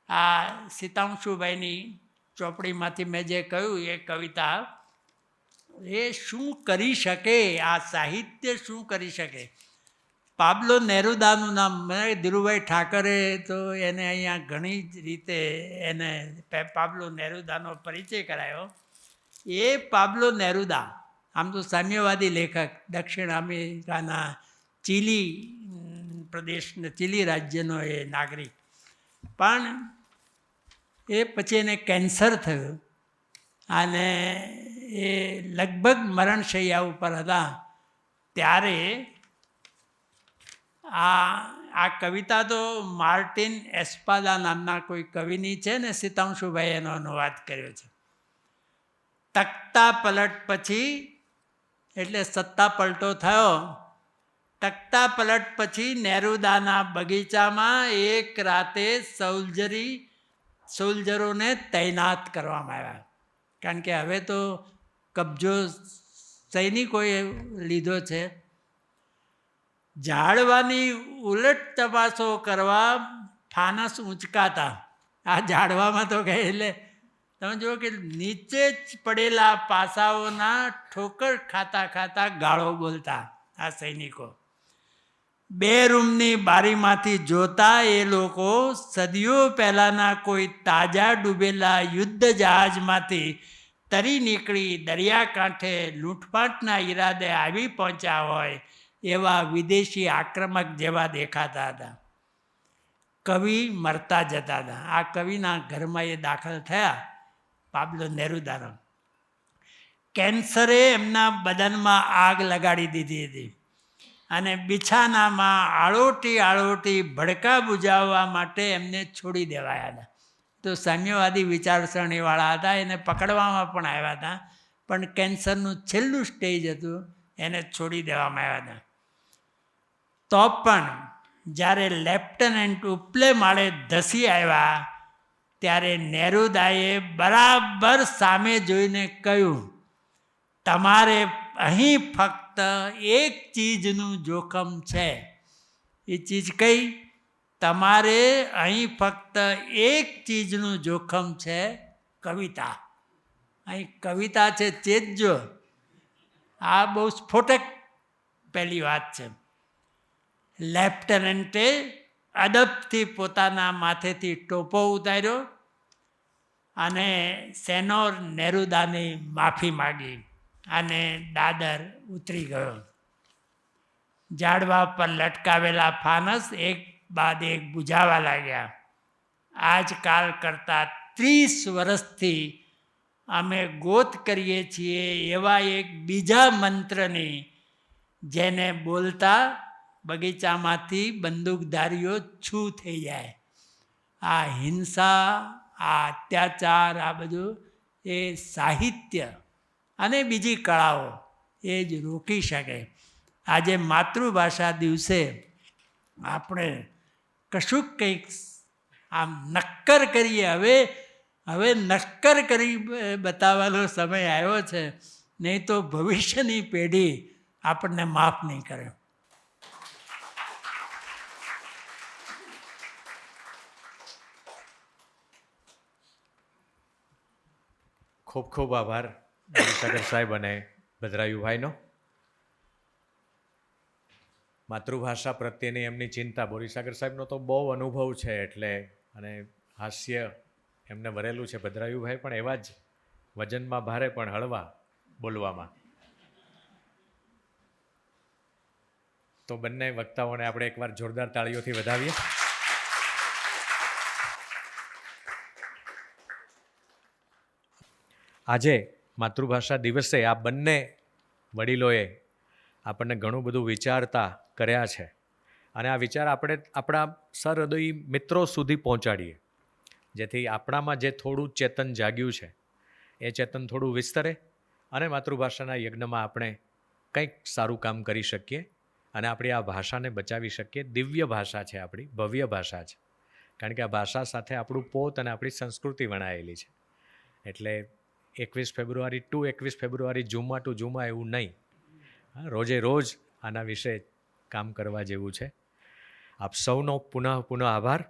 આ સીતાંશુભાઈની ચોપડીમાંથી મેં જે કહ્યું એ કવિતા, એ શું કરી શકે, આ સાહિત્ય શું કરી શકે. પાબ્લો નેરુદાનું નામ, ધીરુભાઈ ઠાકરે તો એને અહીંયા ઘણી જ રીતે એને પાબ્લો નેરુદાનો પરિચય કરાયો. એ પાબ્લો નેરુદા આમ તો સામ્યવાદી લેખક, દક્ષિણ અમેરિકાના ચીલી પ્રદેશને, ચીલી રાજ્યનો એ નાગરિક. પણ એ પછી એને કેન્સર થયું અને એ લગભગ મરણશૈયા ઉપર હતા. ત્યારે આ કવિતા તો માર્ટિન એસ્પાદા નામના કોઈ કવિની છે ને, સીતાંશુભાઈ એનો અનુવાદ કર્યો છે. તખ્તા પલટ પછી, એટલે સત્તા પલટો થયો. તખ્તા પલટ પછી નેરુદાના બગીચામાં એક રાતે સોલ્જરોને તૈનાત કરવામાં આવ્યા. કારણ કે હવે તો કબજો સૈનિકોએ લીધો છે. ઝાડવાની ઉલટ તપાસો કરવા ફાનસ ઊંચકાતા. આ ઝાડવામાં તો કહે એટલે તમે જુઓ કે નીચે જ પડેલા પાસાઓના ઠોકર ખાતા ખાતા ગાળો બોલતા આ સૈનિકો. 2 રૂમની બારીમાંથી જોતા એ લોકો સદીઓ પહેલાંના કોઈ તાજા ડૂબેલા યુદ્ધ જહાજમાંથી તરી નીકળી દરિયાકાંઠે લૂંટફાટના ઈરાદે આવી પહોંચ્યા હોય એવા વિદેશી આક્રમક જેવા દેખાતા હતા. કવિ મરતા જતા હતા. આ કવિના ઘરમાં એ દાખલ થયા, પાબ્લો નેરુદાનો. કેન્સરે એમના બદનમાં આગ લગાડી દીધી હતી અને બિછાનામાં આળોટી ભડકા બુજાવવા માટે એમને છોડી દેવાયા હતા. તો સામ્યવાદી વિચારસરણીવાળા હતા, એને પકડવામાં પણ આવ્યા હતા, પણ કેન્સરનું છેલ્લું સ્ટેજ હતું, એને છોડી દેવામાં આવ્યા હતા. તો પણ જ્યારે લેફ્ટનન્ટ ઉપલે માળે ધસી આવ્યા ત્યારે નેરુદાએ બરાબર સામે જોઈને કહ્યું, તમારે અહીં ફક્ત એક ચીજનું જોખમ છે. એ ચીજ કઈ? તમારે અહીં ફક્ત એક ચીજનું જોખમ છે, કવિતા. અહીં કવિતા છે, ચેતજો. આ બહુ સ્ફોટક પહેલી વાત છે. લેફ્ટનન્ટે અદબથી પોતાના માથેથી ટોપો ઉતાર્યો અને સેનોર નેરુદાની માફી માગી અને દાદર ઉતરી ગયો. ઝાડવા પર લટકાવેલા ફાનસ એક બાદ એક બુઝાવા લાગ્યા. આજકાલ કરતાં 30 વર્ષથી અમે ગોત કરીએ છીએ એવા એક બીજા મંત્રની, જેને બોલતા બગીચામાંથી બંદૂકધારીઓ છૂ થઈ જાય. આ હિંસા, આ અત્યાચાર, આ બધું એ સાહિત્ય અને બીજી કળાઓ એ જ રોકી શકે. આજે માતૃભાષા દિવસે આપણે કશુંક કંઈક આમ નક્કર કરીએ. હવે નક્કર કરી બતાવવાનો સમય આવ્યો છે, નહીં તો ભવિષ્યની પેઢી આપણને માફ નહીં કરે. ખૂબ ખૂબ આભાર બોરીસાગર સાહેબ અને ભદ્રાયુભાઈનો. માતૃભાષા પ્રત્યેની એમની ચિંતા, બોરીસાગર સાહેબનો તો બહુ અનુભવ છે એટલે, અને હાસ્ય એમને ભરેલું છે. ભદ્રાયુભાઈ પણ એવા જ વજનમાં ભારે પણ હળવા બોલવામાં. તો બંને વક્તાઓને આપણે એકવાર જોરદાર તાળીઓથી વધાવીએ. આજે માતૃભાષા દિવસે આ બંને વડીલોએ આપણને ઘણું બધું વિચારતા કર્યા છે, અને આ વિચાર આપણે આપણા સહૃદયી મિત્રો સુધી પહોંચાડીએ, જેથી આપણામાં જે થોડું ચેતન જાગ્યું છે એ ચેતન થોડું વિસ્તરે અને માતૃભાષાના યજ્ઞમાં આપણે કંઈક સારું કામ કરી શકીએ અને આપણી આ ભાષાને બચાવી શકીએ. દિવ્ય ભાષા છે આપણી, ભવ્ય ભાષા છે, કારણ કે આ ભાષા સાથે આપણું પોત અને આપણી સંસ્કૃતિ વણાયેલી છે. એટલે 21 ફેબ્રુઆરી ટુ 21 ફેબ્રુઆરી જુમ્મા ટુ જુમ્મા એવું નહીં, રોજે રોજ આના વિશે કામ કરવા જેવું છે. આપ સૌનો પુનઃ આભાર.